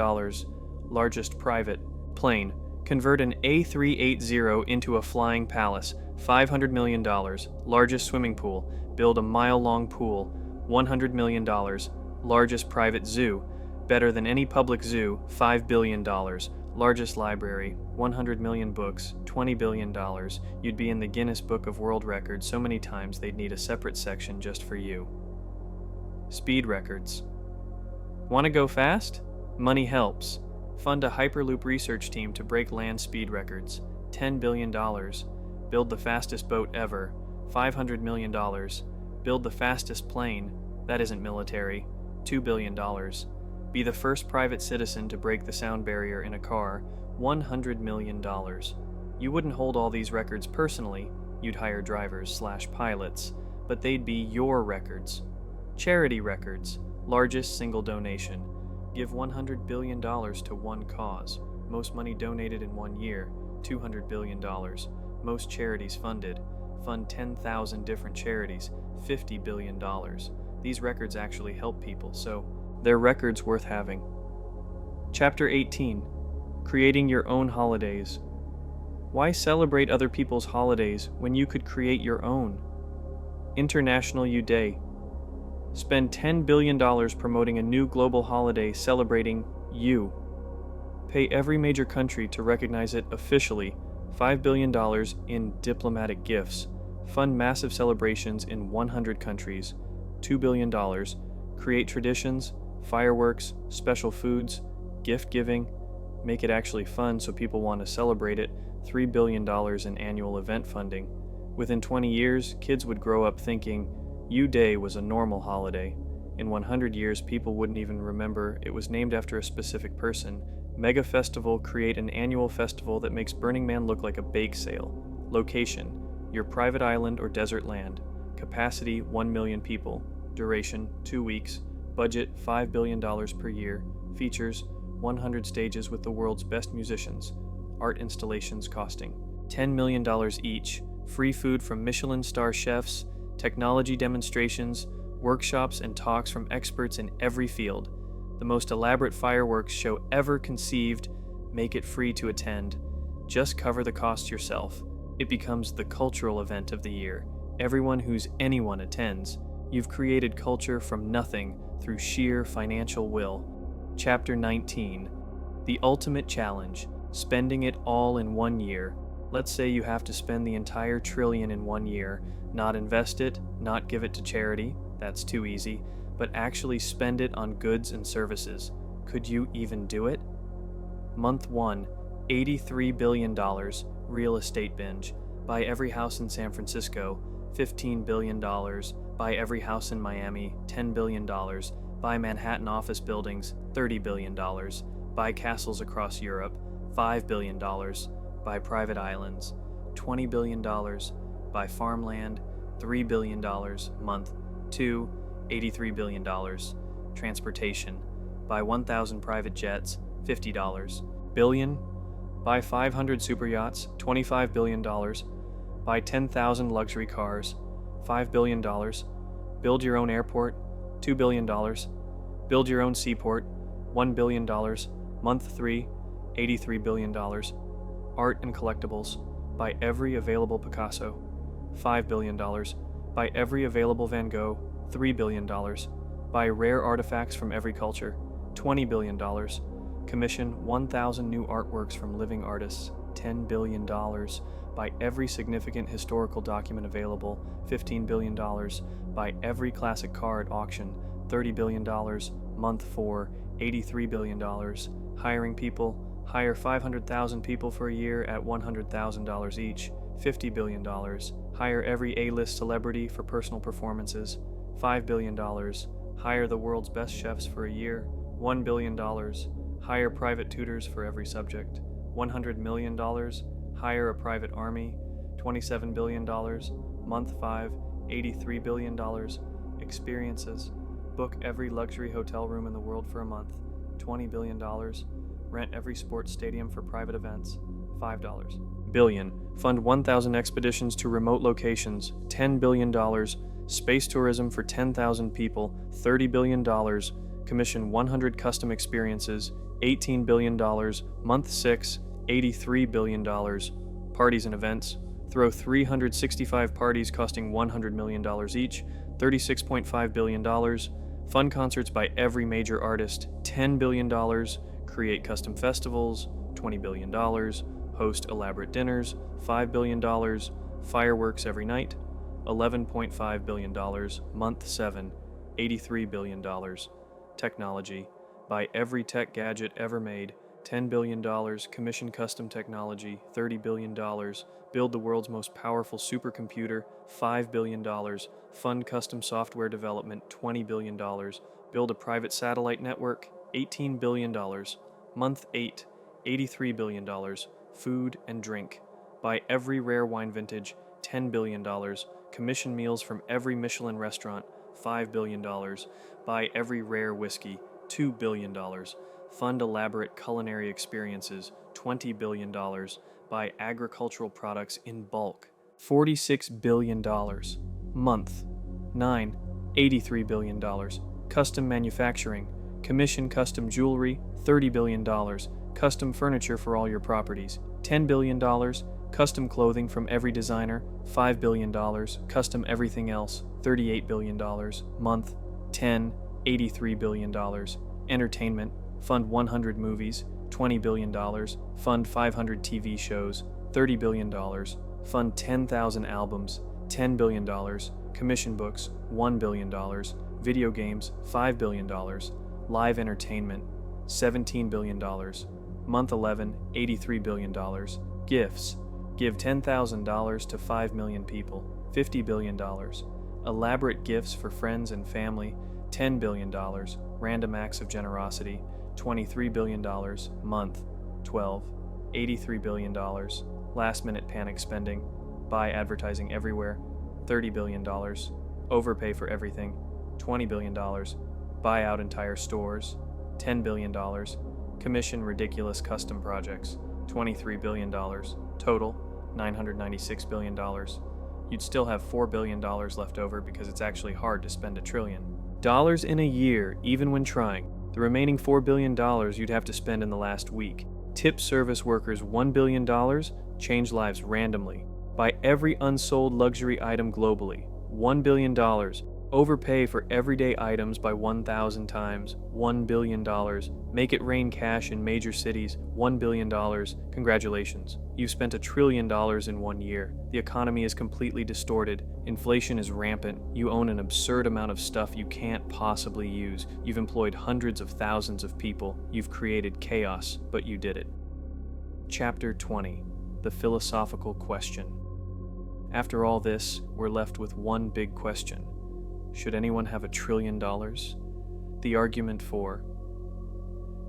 Largest private plane, convert an A380 into a flying palace, $500 million. Largest swimming pool, build a mile-long pool, $100 million. Largest private zoo, better than any public zoo, $5 billion. Largest library, 100 million books, $20 billion. You'd be in the Guinness Book of World Records so many times they'd need a separate section just for you. Speed records. Want to go fast? Money helps. Fund a Hyperloop research team to break land speed records. $10 billion. Build the fastest boat ever. $500 million. Build the fastest plane. That isn't military. $2 billion. Be the first private citizen to break the sound barrier in a car, $100 million. You wouldn't hold all these records personally, you'd hire drivers/pilots, but they'd be your records. Charity records, largest single donation. Give $100 billion to one cause. Most money donated in 1 year, $200 billion. Most charities funded. Fund 10,000 different charities, $50 billion. These records actually help people, so they're records worth having. Chapter 18. Creating Your Own Holidays. Why celebrate other people's holidays when you could create your own? International U Day. Spend $10 billion promoting a new global holiday celebrating you. Pay every major country to recognize it officially, $5 billion in diplomatic gifts. Fund massive celebrations in 100 countries, $2 billion. Create traditions, fireworks, special foods, gift giving. Make it actually fun so people want to celebrate it, $3 billion in annual event funding. Within 20 years, kids would grow up thinking U-Day was a normal holiday. In 100 years, people wouldn't even remember it was named after a specific person. Mega Festival. Create an annual festival that makes Burning Man look like a bake sale. Location: your private island or desert land. Capacity: 1 million people. Duration: 2 weeks. Budget: $5 billion per year. Features: 100 stages with the world's best musicians. Art installations costing $10 million each. Free food from Michelin star chefs. Technology demonstrations, workshops, and talks from experts in every field. The most elaborate fireworks show ever conceived. Make it free to attend. Just cover the cost yourself. It becomes the cultural event of the year. Anyone attends. You've created culture from nothing through sheer financial will. Chapter 19. The Ultimate Challenge. Spending it all in 1 year. Let's say you have to spend the entire trillion in 1 year. Not invest it, not give it to charity, that's too easy, but actually spend it on goods and services. Could you even do it? Month 1, $83 billion, real estate binge. Buy every house in San Francisco, $15 billion. Buy every house in Miami, $10 billion. Buy Manhattan office buildings, $30 billion. Buy castles across Europe, $5 billion. Buy private islands, $20 billion. Buy farmland, $3 billion. Month 2, $83 billion. Transportation. Buy 1,000 private jets, $50 billion. Buy 500 super yachts, $25 billion. Buy 10,000 luxury cars, $5 billion. Build your own airport, $2 billion. Build your own seaport, $1 billion. Month 3, $83 billion. Art and collectibles. Buy every available Picasso, $5 billion. Buy every available Van Gogh, $3 billion. Buy rare artifacts from every culture, $20 billion. Commission 1,000 new artworks from living artists, $10 billion. Buy every significant historical document available, $15 billion. Buy every classic car at auction, $30 billion. Month 4, $83 billion. Hiring people. Hire 500,000 people for a year at $100,000 each, $50 billion. Hire every A-list celebrity for personal performances, $5 billion. Hire the world's best chefs for a year, $1 billion. Hire private tutors for every subject, $100 million. Hire a private army, $27 billion. Month 5, $83 billion. Experiences. Book every luxury hotel room in the world for a month, $20 billion. Rent every sports stadium for private events, $5 billion. Fund 1,000 expeditions to remote locations, $10 billion. Space tourism for 10,000 people, $30 billion. Commission 100 custom experiences, $18 billion. Month 6, $83 billion. Parties and events. Throw 365 parties costing $100 million each, $36.5 billion. Fund concerts by every major artist, $10 billion. Create custom festivals, $20 billion. Host elaborate dinners, $5 billion. Fireworks every night, $11.5 billion. Month 7, $83 billion. Technology. Buy every tech gadget ever made, $10 billion. Commission custom technology, $30 billion. Build the world's most powerful supercomputer, $5 billion. Fund custom software development, $20 billion. Build a private satellite network, $18 billion. Month 8, $83 billion. Food and drink. Buy every rare wine vintage, $10 billion. Commission meals from every Michelin restaurant, $5 billion. Buy every rare whiskey, $2 billion. Fund elaborate culinary experiences, $20 billion. Buy agricultural products in bulk, $46 billion. Month 9, $83 billion. Custom manufacturing. Commission custom jewelry, $30 billion. Custom furniture for all your properties, $10 billion. Custom clothing from every designer, $5 billion. Custom everything else, $38 billion. Month, 10, $83 billion. Entertainment, fund 100 movies, $20 billion. Fund 500 TV shows, $30 billion. Fund 10,000 albums, $10 billion. Commission books, $1 billion. Video games, $5 billion. Live entertainment, $17 billion. Month 11, $83 billion. Gifts, give $10,000 to 5 million people, $50 billion. Elaborate gifts for friends and family, $10 billion. Random acts of generosity, $23 billion. Month 12, $83 billion. Last minute panic spending, buy advertising everywhere, $30 billion. Overpay for everything, $20 billion. Buy out entire stores, $10 billion. Commission ridiculous custom projects, $23 billion. Total, $996 billion. You'd still have $4 billion left over because it's actually hard to spend $1 trillion. Dollars in a year, even when trying. The remaining $4 billion you'd have to spend in the last week. Tip service workers $1 billion, change lives randomly. Buy every unsold luxury item globally, $1 billion. Overpay for everyday items by 1,000 times, $1 billion. Make it rain cash in major cities, $1 billion. Congratulations, you've spent $1 trillion in 1 year. The economy is completely distorted. Inflation is rampant. You own an absurd amount of stuff you can't possibly use. You've employed hundreds of thousands of people. You've created chaos, but you did it. Chapter 20. The philosophical question. After all this, we're left with one big question. Should anyone have $1 trillion? The argument for.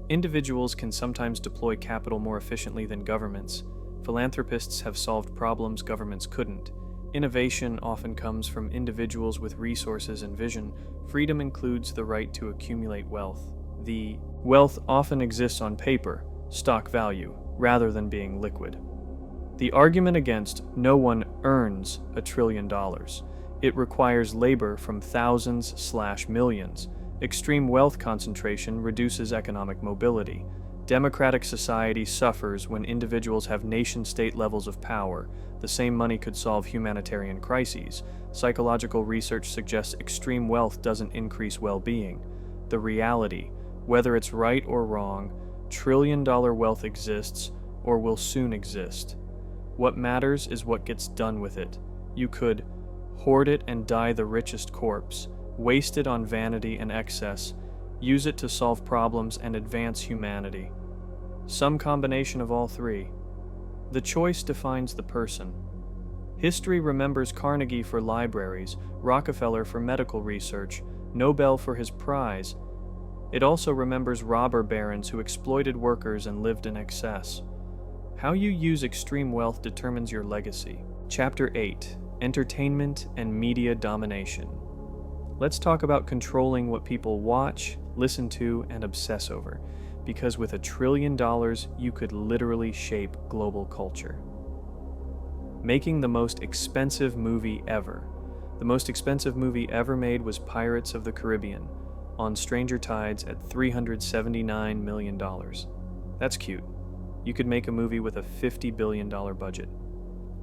Individuals can sometimes deploy capital more efficiently than governments. Philanthropists have solved problems governments couldn't. Innovation often comes from individuals with resources and vision. Freedom includes the right to accumulate wealth. The wealth often exists on paper, stock value, rather than being liquid. The argument against no one earns $1 trillion. It requires labor from thousands/millions. Extreme wealth concentration reduces economic mobility. Democratic society suffers when individuals have nation-state levels of power. The same money could solve humanitarian crises. Psychological research suggests extreme wealth doesn't increase well-being. The reality, whether it's right or wrong, trillion-dollar wealth exists or will soon exist. What matters is what gets done with it. You could hoard it and die the richest corpse, waste it on vanity and excess, use it to solve problems and advance humanity. Some combination of all three. The choice defines the person. History remembers Carnegie for libraries, Rockefeller for medical research, Nobel for his prize. It also remembers robber barons who exploited workers and lived in excess. How you use extreme wealth determines your legacy. Chapter 8. Entertainment and Media Domination. Let's talk about controlling what people watch, listen to, and obsess over, because with $1 trillion, you could literally shape global culture. Making the most expensive movie ever. The most expensive movie ever made was Pirates of the Caribbean, on Stranger Tides at $379 million. That's cute. You could make a movie with a $50 billion budget.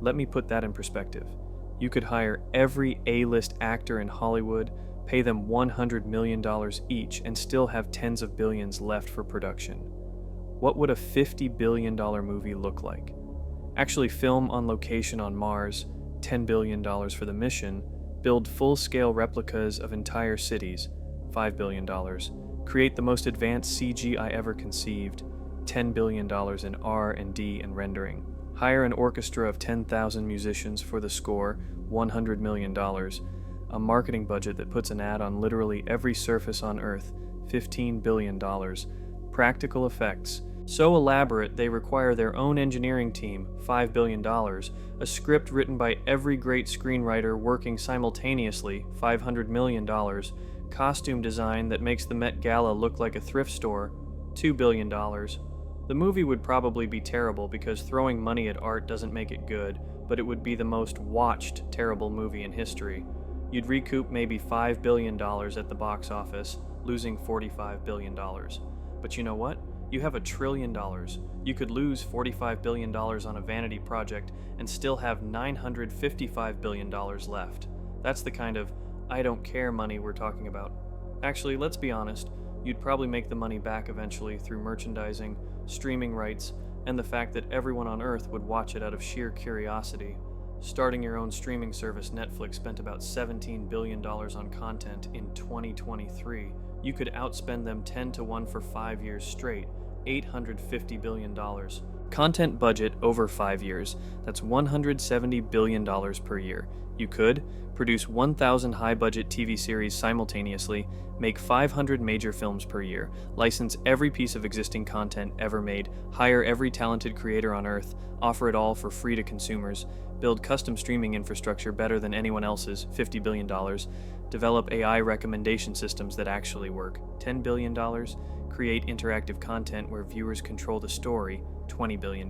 Let me put that in perspective. You could hire every A-list actor in Hollywood, pay them $100 million each, and still have tens of billions left for production. What would a $50 billion movie look like? Actually film on location on Mars, $10 billion for the mission, build full-scale replicas of entire cities, $5 billion, create the most advanced CGI ever conceived, $10 billion in R&D and rendering, hire an orchestra of 10,000 musicians for the score, $100 million, a marketing budget that puts an ad on literally every surface on Earth, $15 billion, practical effects, so elaborate they require their own engineering team, $5 billion, a script written by every great screenwriter working simultaneously, $500 million, costume design that makes the Met Gala look like a thrift store, $2 billion. The movie would probably be terrible because throwing money at art doesn't make it good, but it would be the most watched terrible movie in history. You'd recoup maybe $5 billion at the box office, losing $45 billion. But you know what? You have $1 trillion. You could lose $45 billion on a vanity project and still have $955 billion left. That's the kind of I don't care money we're talking about. Actually, let's be honest, you'd probably make the money back eventually through merchandising, streaming rights, and the fact that everyone on Earth would watch it out of sheer curiosity. Starting your own streaming service, Netflix spent about $17 billion on content in 2023. You could outspend them 10 to 1 for 5 years straight, $850 billion. Content budget over 5 years, that's $170 billion per year. You could produce 1,000 high-budget TV series simultaneously, make 500 major films per year, license every piece of existing content ever made, hire every talented creator on Earth, offer it all for free to consumers, build custom streaming infrastructure better than anyone else's, $50 billion, develop AI recommendation systems that actually work, $10 billion, create interactive content where viewers control the story, $20 billion.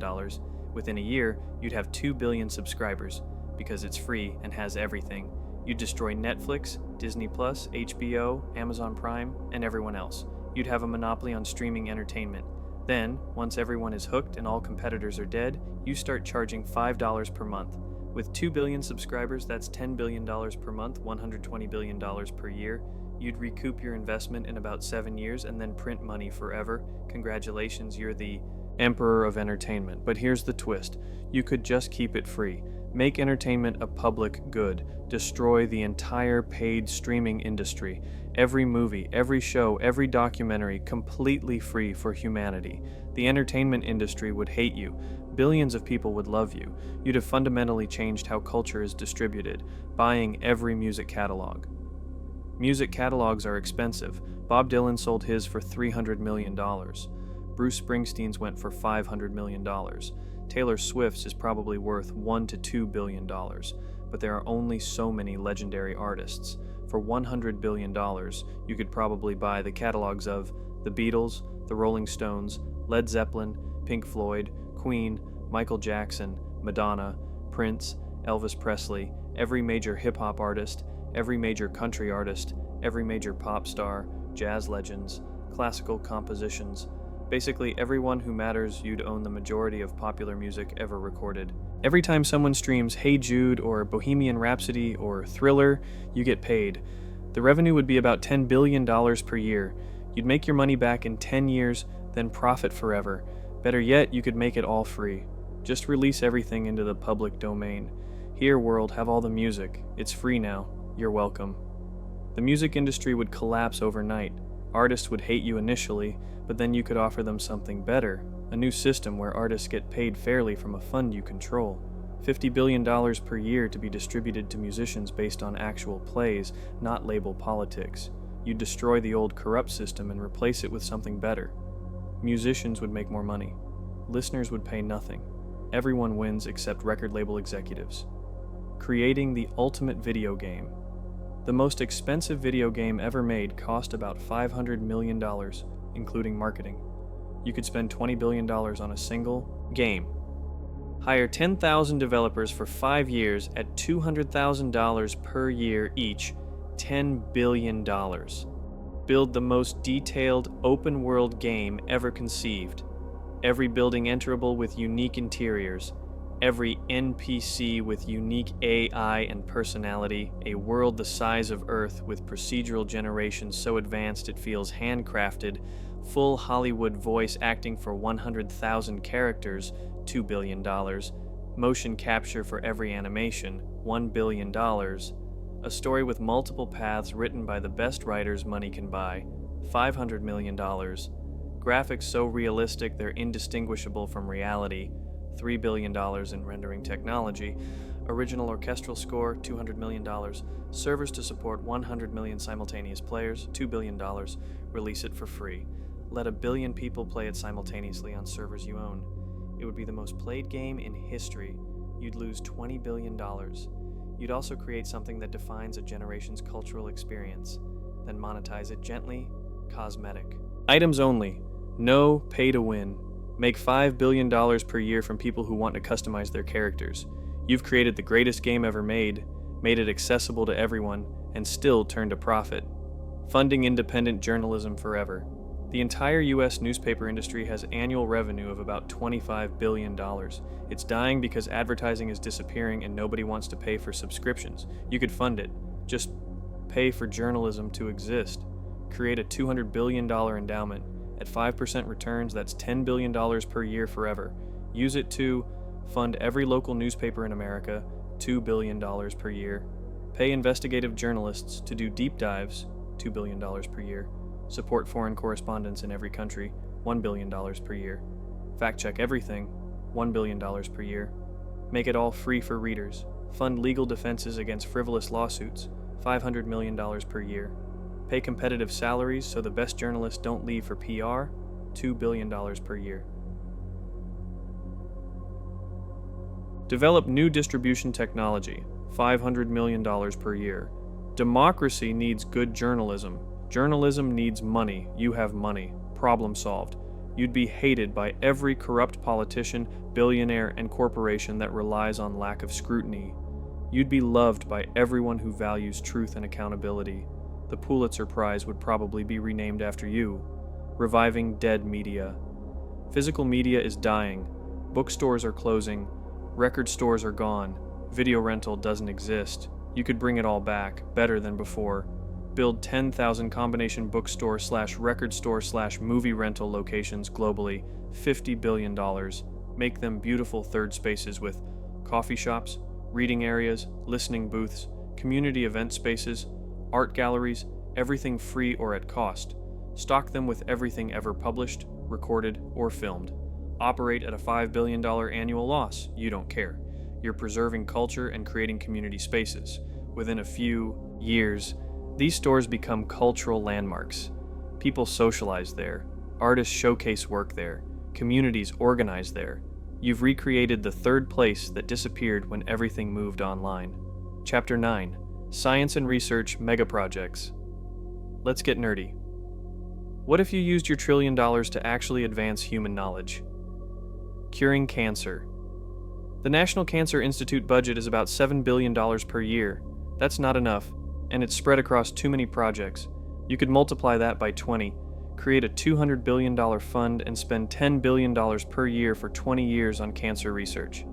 Within a year, you'd have 2 billion subscribers, because it's free and has everything. You'd destroy Netflix, Disney+, HBO, Amazon Prime, and everyone else. You'd have a monopoly on streaming entertainment. Then, once everyone is hooked and all competitors are dead, you start charging $5 per month. With 2 billion subscribers, that's $10 billion per month, $120 billion per year. You'd recoup your investment in about 7 years and then print money forever. Congratulations, you're the emperor of entertainment. But here's the twist. You could just keep it free. Make entertainment a public good. Destroy the entire paid streaming industry. Every movie, every show, every documentary completely free for humanity. The entertainment industry would hate you. Billions of people would love you. You'd have fundamentally changed how culture is distributed, buying every music catalog. Music catalogs are expensive. Bob Dylan sold his for $300 million. Bruce Springsteen's went for $500 million. Taylor Swift's is probably worth $1 to $2 billion, but there are only so many legendary artists. For $100 billion, you could probably buy the catalogs of the Beatles, the Rolling Stones, Led Zeppelin, Pink Floyd, Queen, Michael Jackson, Madonna, Prince, Elvis Presley, every major hip-hop artist, every major country artist, every major pop star, jazz legends, classical compositions. Basically, everyone who matters, you'd own the majority of popular music ever recorded. Every time someone streams Hey Jude or Bohemian Rhapsody or Thriller, you get paid. The revenue would be about $10 billion per year. You'd make your money back in 10 years, then profit forever. Better yet, you could make it all free. Just release everything into the public domain. Here, world, have all the music. It's free now. You're welcome. The music industry would collapse overnight. Artists would hate you initially, but then you could offer them something better, a new system where artists get paid fairly from a fund you control. $50 billion per year to be distributed to musicians based on actual plays, not label politics. You'd destroy the old corrupt system and replace it with something better. Musicians would make more money. Listeners would pay nothing. Everyone wins except record label executives. Creating the ultimate video game. The most expensive video game ever made cost about $500 million, including marketing. You could spend $20 billion on a single game. Hire 10,000 developers for 5 years at $200,000 per year each, $10 billion. Build the most detailed open-world game ever conceived. Every building enterable with unique interiors. Every NPC with unique AI and personality, a world the size of Earth with procedural generation so advanced it feels handcrafted, full Hollywood voice acting for 100,000 characters, $2 billion, motion capture for every animation, $1 billion, a story with multiple paths written by the best writers money can buy, $500 million, graphics so realistic they're indistinguishable from reality, $3 billion in rendering technology, original orchestral score, $200 million, servers to support 100 million simultaneous players, $2 billion, release it for free. Let 1 billion people play it simultaneously on servers you own. It would be the most played game in history. You'd lose $20 billion. You'd also create something that defines a generation's cultural experience, then monetize it gently, cosmetic. Items only, no pay to win. Make $5 billion per year from people who want to customize their characters. You've created the greatest game ever made it accessible to everyone, and still turned a profit. Funding independent journalism forever. The entire U.S. newspaper industry has annual revenue of about $25 billion. It's dying because advertising is disappearing and nobody wants to pay for subscriptions. You could fund it. Just pay for journalism to exist. Create a $200 billion endowment. At 5% returns, that's $10 billion per year forever. Use it to fund every local newspaper in America, $2 billion per year. Pay investigative journalists to do deep dives, $2 billion per year. Support foreign correspondents in every country, $1 billion per year. Fact check everything, $1 billion per year. Make it all free for readers. Fund legal defenses against frivolous lawsuits, $500 million per year. Pay competitive salaries so the best journalists don't leave for PR, $2 billion per year. Develop new distribution technology, $500 million per year. Democracy needs good journalism. Journalism needs money. You have money. Problem solved. You'd be hated by every corrupt politician, billionaire, and corporation that relies on lack of scrutiny. You'd be loved by everyone who values truth and accountability. The Pulitzer Prize would probably be renamed after you. Reviving dead media. Physical media is dying. Bookstores are closing. Record stores are gone. Video rental doesn't exist. You could bring it all back, better than before. Build 10,000 combination bookstore/record store/movie rental locations globally, $50 billion. Make them beautiful third spaces with coffee shops, reading areas, listening booths, community event spaces, art galleries, everything free or at cost. Stock them with everything ever published, recorded, or filmed. Operate at a $5 billion annual loss. You don't care. You're preserving culture and creating community spaces. Within a few years, these stores become cultural landmarks. People socialize there. Artists showcase work there. Communities organize there. You've recreated the third place that disappeared when everything moved online. Chapter 9. Science and Research Megaprojects. Let's get nerdy. What if you used your $1 trillion to actually advance human knowledge? Curing cancer. The National Cancer Institute budget is about $7 billion per year. That's not enough, and it's spread across too many projects. You could multiply that by 20, create a $200 billion fund, and spend $10 billion per year for 20 years on cancer research.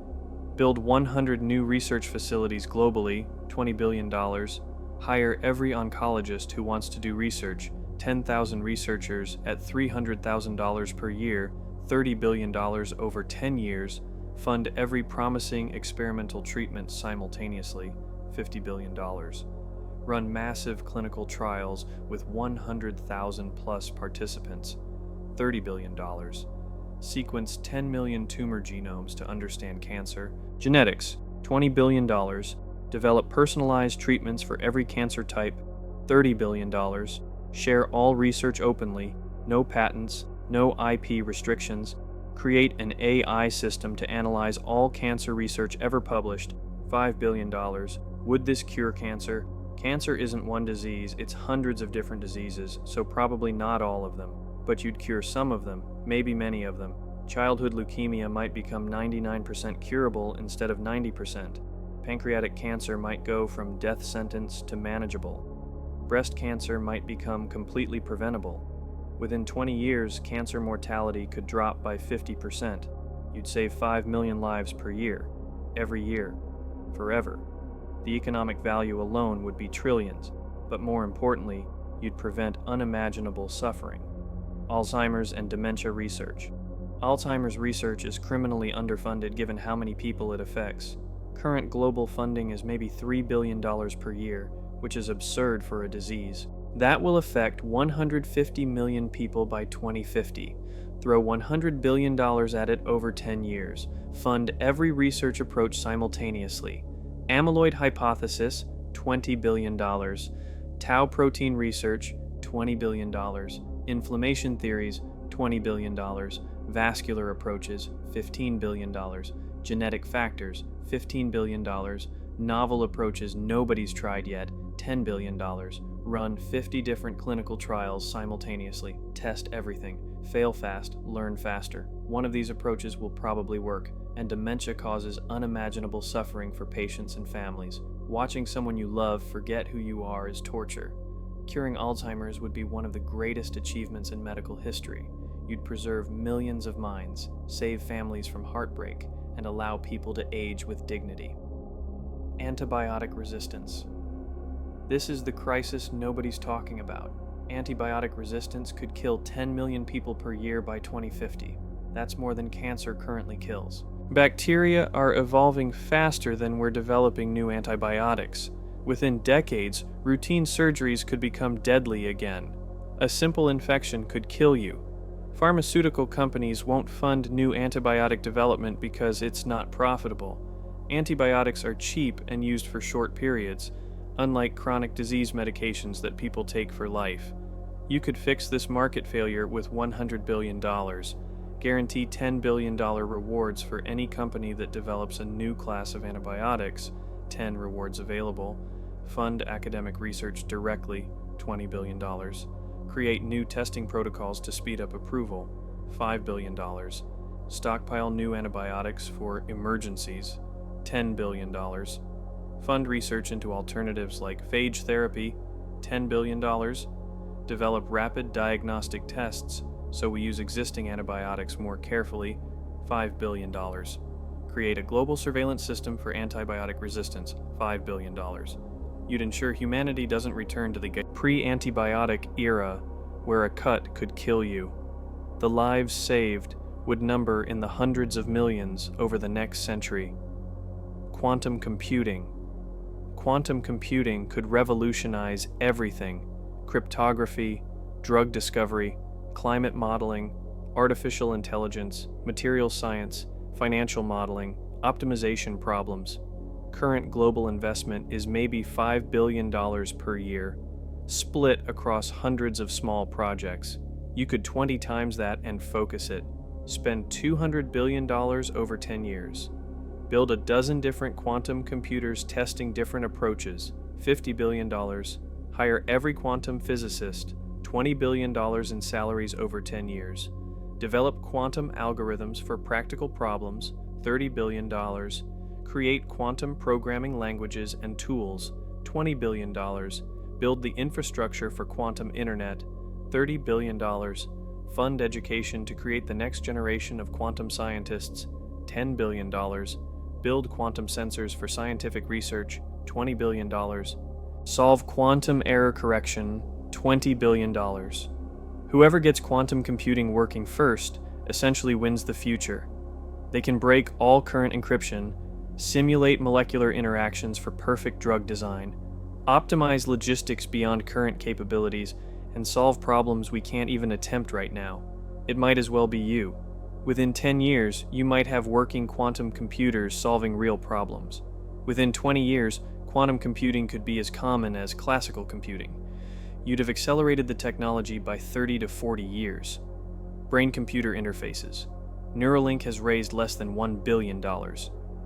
Build 100 new research facilities globally, $20 billion. Hire every oncologist who wants to do research, 10,000 researchers at $300,000 per year, $30 billion over 10 years. Fund every promising experimental treatment simultaneously, $50 billion. Run massive clinical trials with 100,000 plus participants, $30 billion. Sequence 10 million tumor genomes to understand cancer. Genetics, $20 billion. Develop personalized treatments for every cancer type, $30 billion. Share all research openly, no patents, no IP restrictions. Create an AI system to analyze all cancer research ever published, $5 billion. Would this cure cancer? Cancer isn't one disease, it's hundreds of different diseases, so probably not all of them. But you'd cure some of them, maybe many of them. Childhood leukemia might become 99% curable instead of 90%. Pancreatic cancer might go from death sentence to manageable. Breast cancer might become completely preventable. Within 20 years, cancer mortality could drop by 50%. You'd save 5 million lives per year, every year, forever. The economic value alone would be trillions, but more importantly, you'd prevent unimaginable suffering. Alzheimer's and dementia research. Alzheimer's research is criminally underfunded given how many people it affects. Current global funding is maybe $3 billion per year, which is absurd for a disease. That will affect 150 million people by 2050. Throw $100 billion at it over 10 years. Fund every research approach simultaneously. Amyloid hypothesis, $20 billion. Tau protein research, $20 billion. Inflammation theories, $20 billion. Vascular approaches, $15 billion. Genetic factors, $15 billion. Novel approaches nobody's tried yet, $10 billion. Run 50 different clinical trials simultaneously. Test everything. Fail fast, learn faster. One of these approaches will probably work, and dementia causes unimaginable suffering for patients and families. Watching someone you love forget who you are is torture. Curing Alzheimer's would be one of the greatest achievements in medical history. You'd preserve millions of minds, save families from heartbreak, and allow people to age with dignity. Antibiotic resistance. This is the crisis nobody's talking about. Antibiotic resistance could kill 10 million people per year by 2050. That's more than cancer currently kills. Bacteria are evolving faster than we're developing new antibiotics. Within decades, routine surgeries could become deadly again. A simple infection could kill you. Pharmaceutical companies won't fund new antibiotic development because it's not profitable. Antibiotics are cheap and used for short periods, unlike chronic disease medications that people take for life. You could fix this market failure with $100 billion. Guarantee $10 billion rewards for any company that develops a new class of antibiotics, 10 rewards available. Fund academic research directly, $20 billion. Create new testing protocols to speed up approval, $5 billion. Stockpile new antibiotics for emergencies, $10 billion. Fund research into alternatives like phage therapy, $10 billion. Develop rapid diagnostic tests so we use existing antibiotics more carefully, $5 billion. Create a global surveillance system for antibiotic resistance, $5 billion. You'd ensure humanity doesn't return to the pre-antibiotic era where a cut could kill you. The lives saved would number in the hundreds of millions over the next century. Quantum computing. Quantum computing could revolutionize everything: cryptography, drug discovery, climate modeling, artificial intelligence, material science, financial modeling, optimization problems. Current global investment is maybe $5 billion per year, split across hundreds of small projects. You could 20 times that and focus it. Spend $200 billion over 10 years. Build a dozen different quantum computers testing different approaches, $50 billion. Hire every quantum physicist, $20 billion in salaries over 10 years. Develop quantum algorithms for practical problems, $30 billion. Create quantum programming languages and tools, $20 billion. Build the infrastructure for quantum internet, $30 billion. Fund education to create the next generation of quantum scientists, $10 billion. Build quantum sensors for scientific research, $20 billion. Solve quantum error correction, $20 billion. Whoever gets quantum computing working first essentially wins the future. They can break all current encryption, simulate molecular interactions for perfect drug design, optimize logistics beyond current capabilities, and solve problems we can't even attempt right now. It might as well be you. Within 10 years, you might have working quantum computers solving real problems. Within 20 years, quantum computing could be as common as classical computing. You'd have accelerated the technology by 30 to 40 years. Brain-computer interfaces. Neuralink has raised less than $1 billion.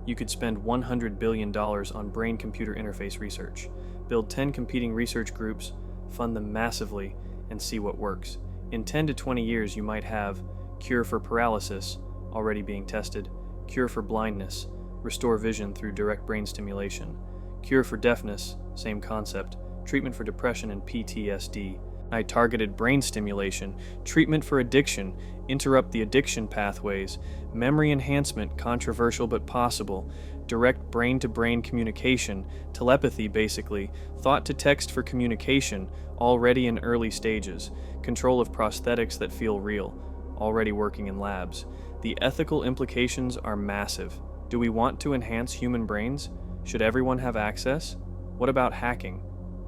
You could spend $100 billion on brain-computer interface research. Build 10 competing research groups, fund them massively, and see what works. In 10 to 20 years, you might have cure for paralysis, already being tested, cure for blindness, restore vision through direct brain stimulation, cure for deafness, same concept, treatment for depression and PTSD, targeted brain stimulation, treatment for addiction, interrupt the addiction pathways, memory enhancement, controversial but possible, direct brain-to-brain communication, telepathy basically, thought-to-text for communication, already in early stages, control of prosthetics that feel real, already working in labs. The ethical implications are massive. Do we want to enhance human brains? Should everyone have access? What about hacking?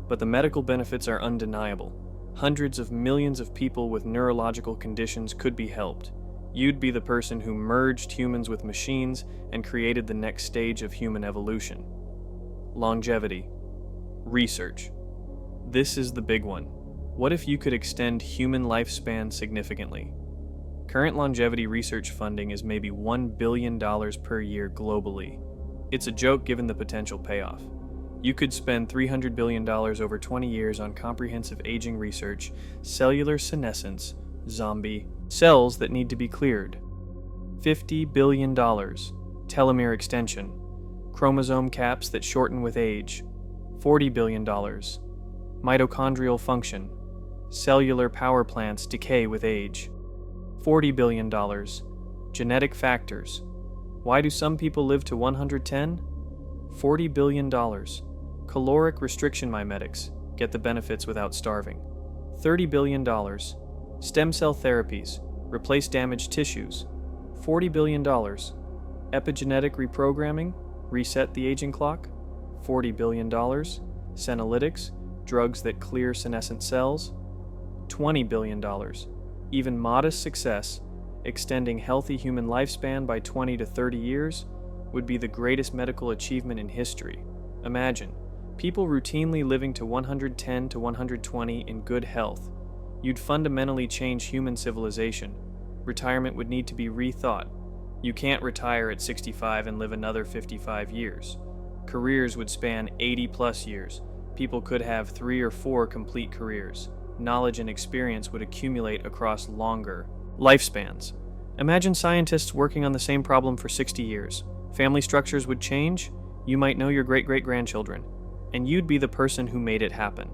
But the medical benefits are undeniable. Hundreds of millions of people with neurological conditions could be helped. You'd be the person who merged humans with machines and created the next stage of human evolution. Longevity. Research. This is the big one. What if you could extend human lifespan significantly? Current longevity research funding is maybe $1 billion per year globally. It's a joke given the potential payoff. You could spend $300 billion over 20 years on comprehensive aging research, cellular senescence, zombie, cells that need to be cleared. $50 billion, telomere extension, chromosome caps that shorten with age. $40 billion, Mitochondrial function. Cellular power plants decay with age. $40 billion. Genetic factors. Why do some people live to 110? $40 billion. Caloric restriction mimetics. Get the benefits without starving. $30 billion. Stem cell therapies. Replace damaged tissues. $40 billion. Epigenetic reprogramming. Reset the aging clock. $40 billion. Senolytics. Drugs that clear senescent cells. $20 billion. Even modest success, extending healthy human lifespan by 20 to 30 years, would be the greatest medical achievement in history. Imagine, people routinely living to 110 to 120 in good health. You'd fundamentally change human civilization. Retirement would need to be rethought. You can't retire at 65 and live another 55 years. Careers would span 80 plus years. People could have 3 or 4 complete careers. Knowledge and experience would accumulate across longer lifespans. Imagine scientists working on the same problem for 60 years. Family structures would change. You might know your great-great-grandchildren, and you'd be the person who made it happen.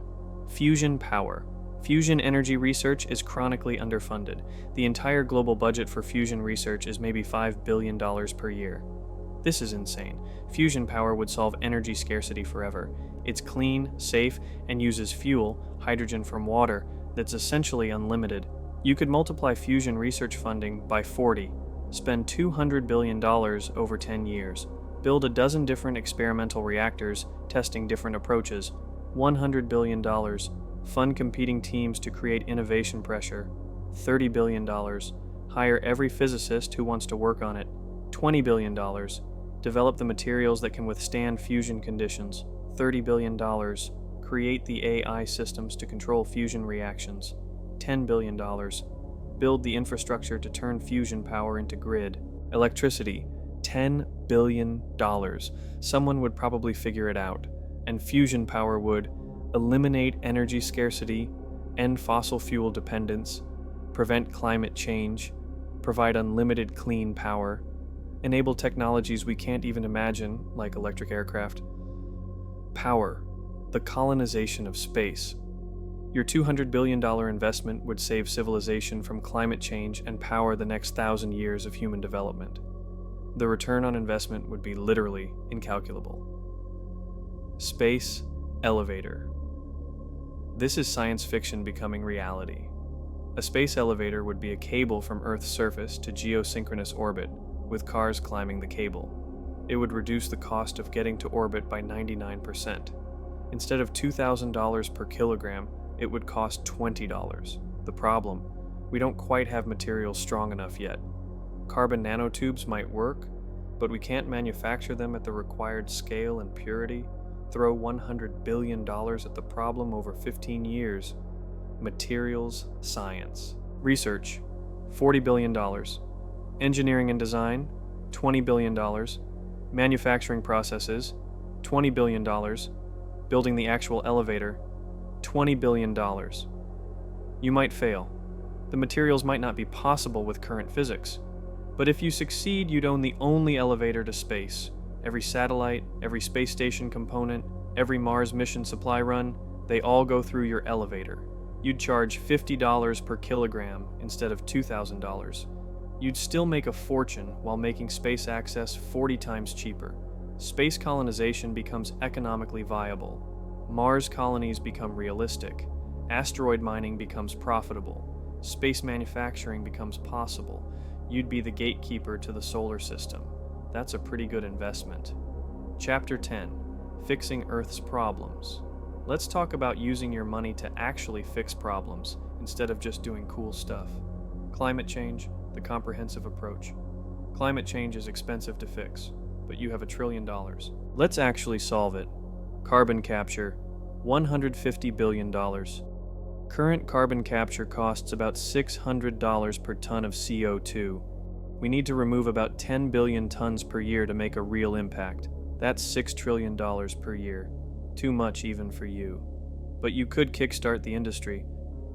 Fusion power. Fusion energy research is chronically underfunded. The entire global budget for fusion research is maybe $5 billion per year. This is insane. Fusion power would solve energy scarcity forever. It's clean, safe, and uses fuel, hydrogen from water, that's essentially unlimited. You could multiply fusion research funding by 40, spend $200 billion over 10 years, build a dozen different experimental reactors testing different approaches, $100 billion, fund competing teams to create innovation pressure, $30 billion, hire every physicist who wants to work on it, $20 billion, develop the materials that can withstand fusion conditions, $30 billion, create the AI systems to control fusion reactions, $10 billion, build the infrastructure to turn fusion power into grid, electricity, $10 billion. Someone would probably figure it out, and fusion power would eliminate energy scarcity, end fossil fuel dependence, prevent climate change, provide unlimited clean power, enable technologies we can't even imagine, like electric aircraft. Power, the colonization of space. Your $200 billion investment would save civilization from climate change and power the next 1,000 years of human development. The return on investment would be literally incalculable. Space elevator. This is science fiction becoming reality. A space elevator would be a cable from Earth's surface to geosynchronous orbit, with cars climbing the cable. It would reduce the cost of getting to orbit by 99%. Instead of $2,000 per kilogram, it would cost $20. The problem, we don't quite have materials strong enough yet. Carbon nanotubes might work, but we can't manufacture them at the required scale and purity. Throw $100 billion at the problem over 15 years. Materials science. Research, $40 billion. Engineering and design, $20 billion. Manufacturing processes, $20 billion. Building the actual elevator, $20 billion. You might fail. The materials might not be possible with current physics. But if you succeed, you'd own the only elevator to space. Every satellite, every space station component, every Mars mission supply run, they all go through your elevator. You'd charge $50 per kilogram instead of $2,000. You'd still make a fortune while making space access 40 times cheaper. Space colonization becomes economically viable. Mars colonies become realistic. Asteroid mining becomes profitable. Space manufacturing becomes possible. You'd be the gatekeeper to the solar system. That's a pretty good investment. Chapter 10. Fixing Earth's Problems. Let's talk about using your money to actually fix problems instead of just doing cool stuff. Climate change, the comprehensive approach. Climate change is expensive to fix, but you have $1 trillion. Let's actually solve it. Carbon capture, $150 billion. Current carbon capture costs about $600 per ton of CO2. We need to remove about 10 billion tons per year to make a real impact. That's $6 trillion per year. Too much even for you. But you could kickstart the industry.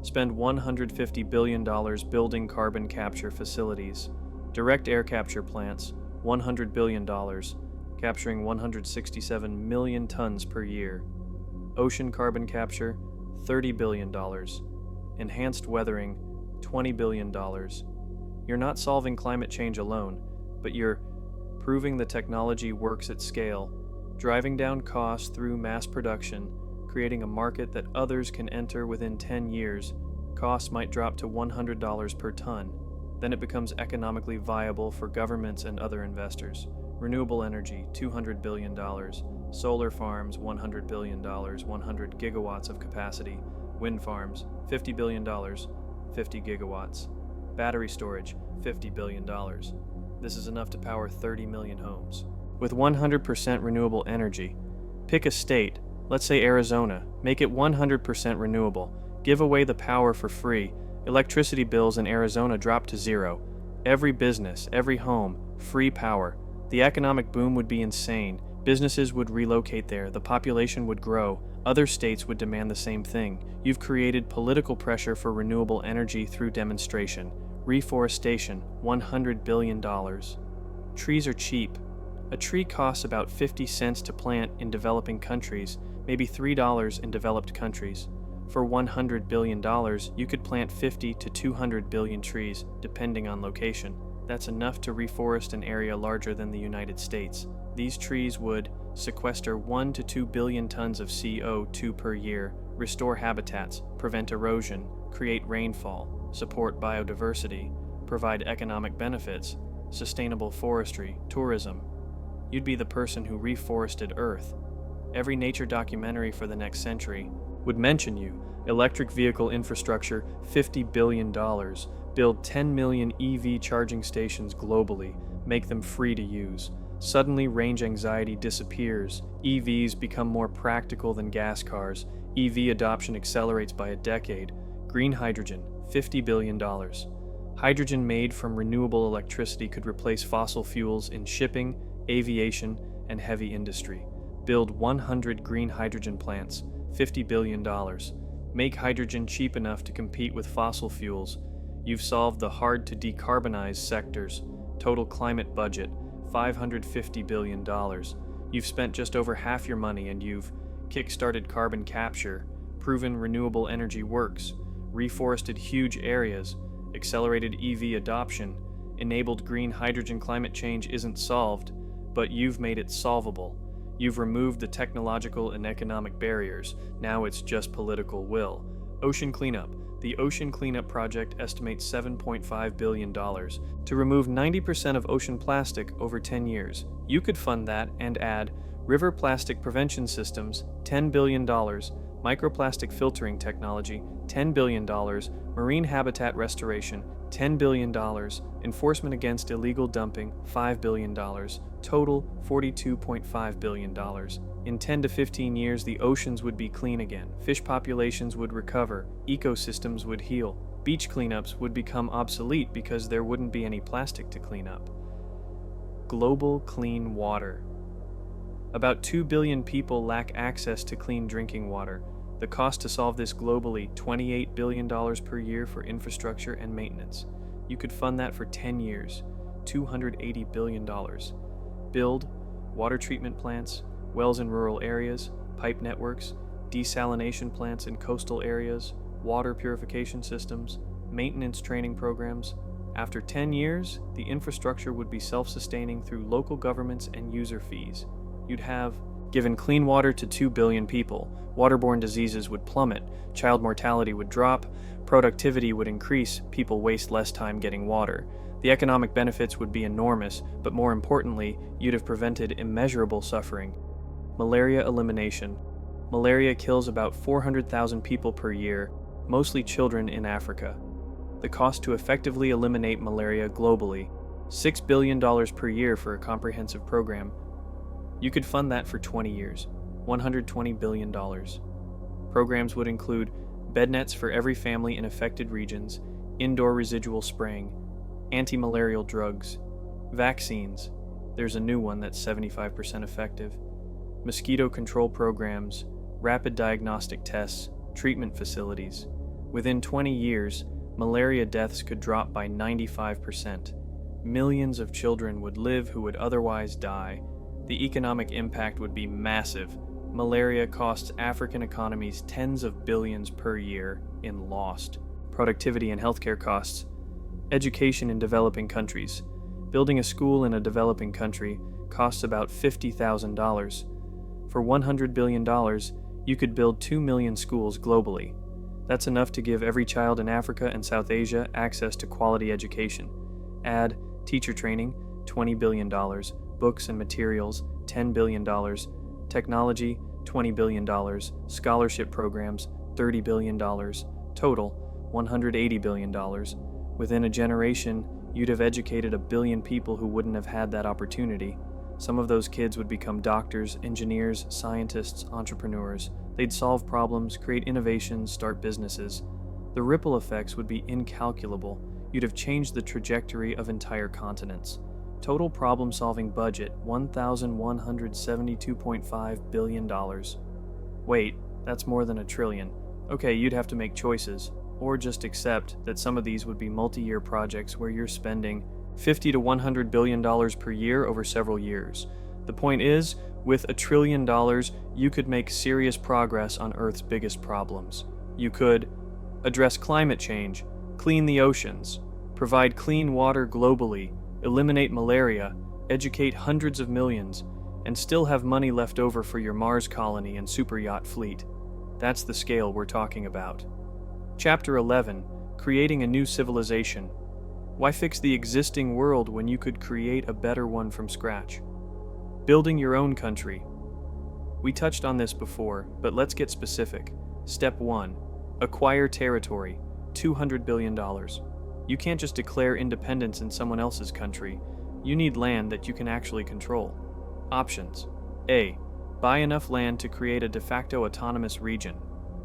Spend $150 billion building carbon capture facilities. Direct air capture plants, $100 billion, capturing 167 million tons per year. Ocean carbon capture, $30 billion. Enhanced weathering, $20 billion. You're not solving climate change alone, but you're proving the technology works at scale, driving down costs through mass production, creating a market that others can enter within 10 years. Costs might drop to $100 per ton. Then it becomes economically viable for governments and other investors. Renewable energy, $200 billion. Solar farms, $100 billion, 100 gigawatts of capacity. Wind farms, $50 billion, 50 gigawatts. Battery storage, $50 billion. This is enough to power 30 million homes. With 100% renewable energy, pick a state, let's say Arizona, make it 100% renewable. Give away the power for free. Electricity bills in Arizona drop to zero. Every business, every home, free power. The economic boom would be insane. Businesses would relocate there, the population would grow, other states would demand the same thing. You've created political pressure for renewable energy through demonstration. Reforestation, $100 billion. Trees are cheap. A tree costs about 50 cents to plant in developing countries, maybe $3 in developed countries. For $100 billion, you could plant 50 to 200 billion trees, depending on location. That's enough to reforest an area larger than the United States. These trees would sequester 1 to 2 billion tons of CO2 per year, restore habitats, prevent erosion, create rainfall, support biodiversity, provide economic benefits, sustainable forestry, tourism. You'd be the person who reforested Earth. Every nature documentary for the next century would mention you. Electric vehicle infrastructure, $50 billion. Build 10 million EV charging stations globally, make them free to use. Suddenly, range anxiety disappears. EVs become more practical than gas cars. EV adoption accelerates by a decade. Green hydrogen, $50 billion. Hydrogen made from renewable electricity could replace fossil fuels in shipping, aviation, and heavy industry. Build 100 green hydrogen plants, $50 billion. Make hydrogen cheap enough to compete with fossil fuels. You've solved the hard-to-decarbonize sectors. Total climate budget, $550 billion. You've spent just over half your money and you've kick-started carbon capture, proven renewable energy works, reforested huge areas, accelerated EV adoption, enabled green hydrogen. Climate change isn't solved, but you've made it solvable. You've removed the technological and economic barriers. Now it's just political will. Ocean cleanup. The Ocean Cleanup Project estimates $7.5 billion to remove 90% of ocean plastic over 10 years. You could fund that and add river plastic prevention systems, $10 billion, microplastic filtering technology, $10 billion, marine habitat restoration, $10 billion, enforcement against illegal dumping, $5 billion, total $42.5 billion. In 10 to 15 years, the oceans would be clean again, fish populations would recover, ecosystems would heal, beach cleanups would become obsolete because there wouldn't be any plastic to clean up. Global clean water. About 2 billion people lack access to clean drinking water. The cost to solve this globally, $28 billion per year for infrastructure and maintenance. You could fund that for 10 years, $280 billion. Build water treatment plants, wells in rural areas, pipe networks, desalination plants in coastal areas, water purification systems, maintenance training programs. After 10 years, the infrastructure would be self-sustaining through local governments and user fees. You'd have given clean water to 2 billion people. Waterborne diseases would plummet, child mortality would drop, productivity would increase, people waste less time getting water. The economic benefits would be enormous, but more importantly, you'd have prevented immeasurable suffering. Malaria elimination. Malaria kills about 400,000 people per year, mostly children in Africa. The cost to effectively eliminate malaria globally, $6 billion per year for a comprehensive program. You could fund that for 20 years, $120 billion. Programs would include bed nets for every family in affected regions, indoor residual spraying, anti-malarial drugs, vaccines. There's a new one that's 75% effective. Mosquito control programs, rapid diagnostic tests, treatment facilities. Within 20 years, malaria deaths could drop by 95%. Millions of children would live who would otherwise die. The economic impact would be massive. malaria costs African economies tens of billions per year in lost productivity and healthcare costs. Education in developing countries. Building a school in a developing country costs about $50,000. For $100 billion, you could build 2 million schools globally. That's enough to give every child in Africa and South Asia access to quality education. Add teacher training, $20 billion, books and materials, $10 billion, technology, $20 billion, scholarship programs, $30 billion, total, $180 billion. Within a generation, you'd have educated 1 billion people who wouldn't have had that opportunity. Some of those kids would become doctors, engineers, scientists, entrepreneurs. They'd solve problems, create innovations, start businesses. The ripple effects would be incalculable. You'd have changed the trajectory of entire continents. Total problem-solving budget, $1,172.5 billion. Wait, that's more than $1 trillion. Okay, you'd have to make choices, or just accept that some of these would be multi-year projects where you're spending $50 to $100 billion per year over several years. The point is, with $1 trillion, you could make serious progress on Earth's biggest problems. You could address climate change, clean the oceans, provide clean water globally, eliminate malaria, educate hundreds of millions, and still have money left over for your Mars colony and superyacht fleet. That's the scale we're talking about. Chapter 11, Creating a New Civilization. Why fix the existing world when you could create a better one from scratch? Building your own country. We touched on this before, but let's get specific. Step 1. Acquire territory. $200 billion. You can't just declare independence in someone else's country. You need land that you can actually control. Options. A. Buy enough land to create a de facto autonomous region.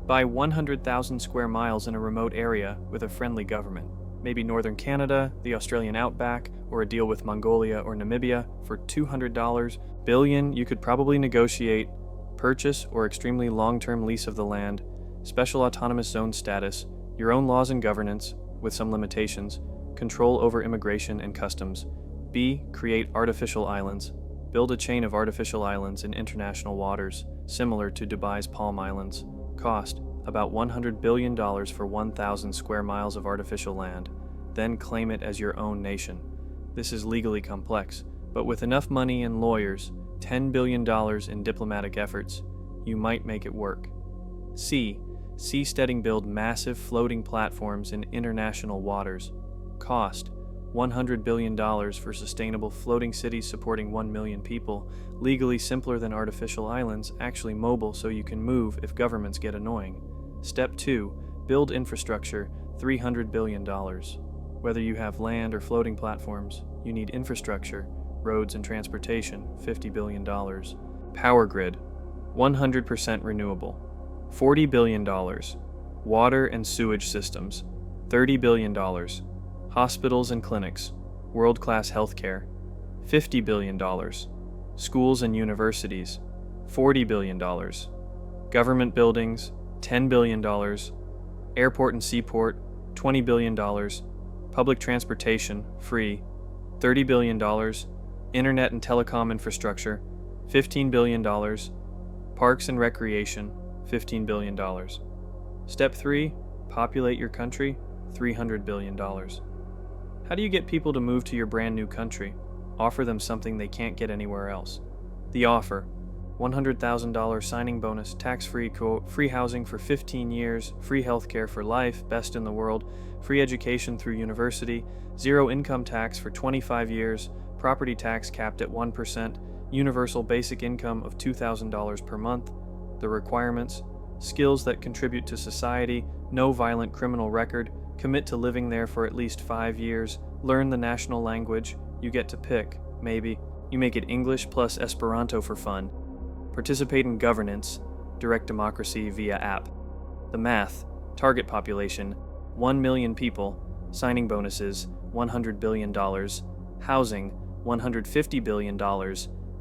Buy 100,000 square miles in a remote area with a friendly government. Maybe northern Canada, the Australian outback, or a deal with Mongolia or Namibia for $200 billion. You could probably negotiate purchase or extremely long-term lease of the land, special autonomous zone status, your own laws and governance, with some limitations, control over immigration and customs. B. Create artificial islands. Build a chain of artificial islands in international waters, similar to Dubai's Palm Islands. Cost about $100 billion for 1,000 square miles of artificial land. Then claim it as your own nation. This is legally complex, but with enough money and lawyers, $10 billion in diplomatic efforts, you might make it work. C. Seasteading build massive floating platforms in international waters. Cost $100 billion for sustainable floating cities supporting 1 million people, legally simpler than artificial islands, actually mobile so you can move if governments get annoying. Step 2. Build infrastructure, $300 billion. Whether you have land or floating platforms, you need infrastructure, roads and transportation, $50 billion. Power grid, 100% renewable, $40 billion. Water and sewage systems, $30 billion. Hospitals and clinics, world-class healthcare, $50 billion. Schools and universities, $40 billion. Government buildings, $10 billion. Airport and seaport, $20 billion. Public transportation, free, $30 billion. Internet and telecom infrastructure, $15 billion. Parks and recreation, $15 billion. Step 3. Populate your country, $300 billion. How do you get people to move to your brand new country? Offer them something they can't get anywhere else. The offer: $100,000 signing bonus, tax-free free housing for 15 years, free healthcare for life, best in the world, free education through university, zero income tax for 25 years, property tax capped at 1%, universal basic income of $2,000 per month. The requirements: skills that contribute to society, no violent criminal record, commit to living there for at least 5 years, learn the national language, you get to pick, maybe. You make it English plus Esperanto for fun. Participate in governance, direct democracy via app. The math: target population, 1 million people, signing bonuses, $100 billion, housing, $150 billion,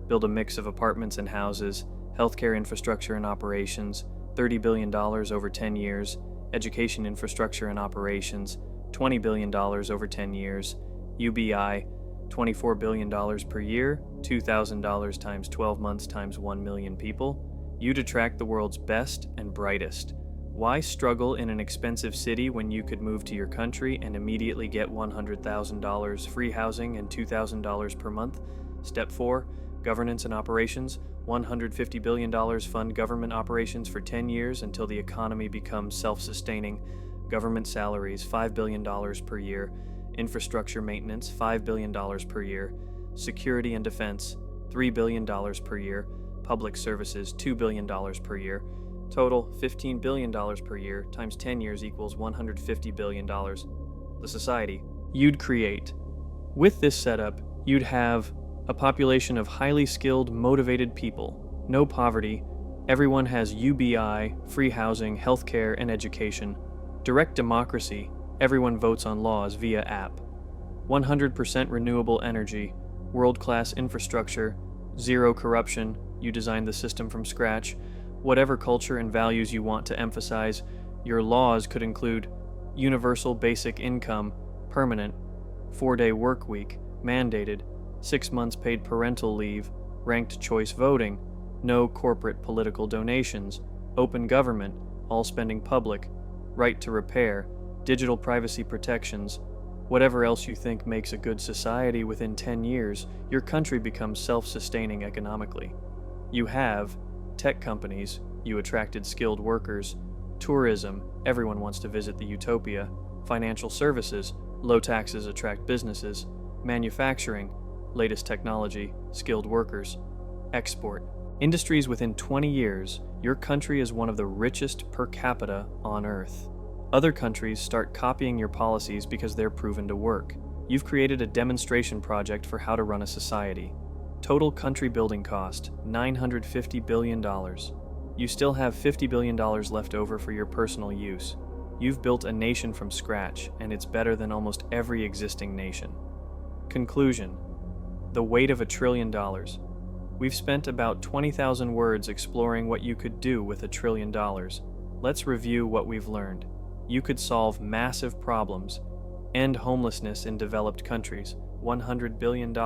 build a mix of apartments and houses, healthcare infrastructure and operations, $30 billion over 10 years, education infrastructure and operations, $20 billion over 10 years, UBI, $24 billion per year, $2,000 times 12 months times 1 million people, You'd attract the world's best and brightest. Why struggle in an expensive city when you could move to your country and immediately get $100,000 free housing and $2,000 per month? Step 4, governance and operations. $150 billion fund government operations for 10 years until the economy becomes self-sustaining. Government salaries, $5 billion per year. Infrastructure maintenance, $5 billion per year. Security and defense, $3 billion per year. Public services, $2 billion per year. Total, $15 billion per year times 10 years equals $150 billion. The society you'd create. With this setup, you'd have a population of highly skilled, motivated people, no poverty, everyone has UBI, free housing, healthcare, and education, direct democracy, everyone votes on laws via app, 100% renewable energy, world-class infrastructure, zero corruption, you designed the system from scratch, whatever culture and values you want to emphasize. Your laws could include universal basic income, permanent, 4-day work week, mandated, 6 months paid parental leave, ranked choice voting, no corporate political donations, open government, all spending public, right to repair, digital privacy protections, whatever else you think makes a good society. Within 10 years, your country becomes self-sustaining economically. You have tech companies, you attracted skilled workers, tourism, everyone wants to visit the utopia, financial services, low taxes attract businesses, manufacturing, latest technology, skilled workers, export. Industries. Within 20 years, your country is one of the richest per capita on Earth. Other countries start copying your policies because they're proven to work. You've created a demonstration project for how to run a society. Total country building cost, $950 billion. You still have $50 billion left over for your personal use. You've built a nation from scratch, and it's better than almost every existing nation. Conclusion. The weight of $1 trillion. We've spent about 20,000 words exploring what you could do with $1 trillion. Let's review what we've learned. You could solve massive problems, end homelessness in developed countries, $100 billion,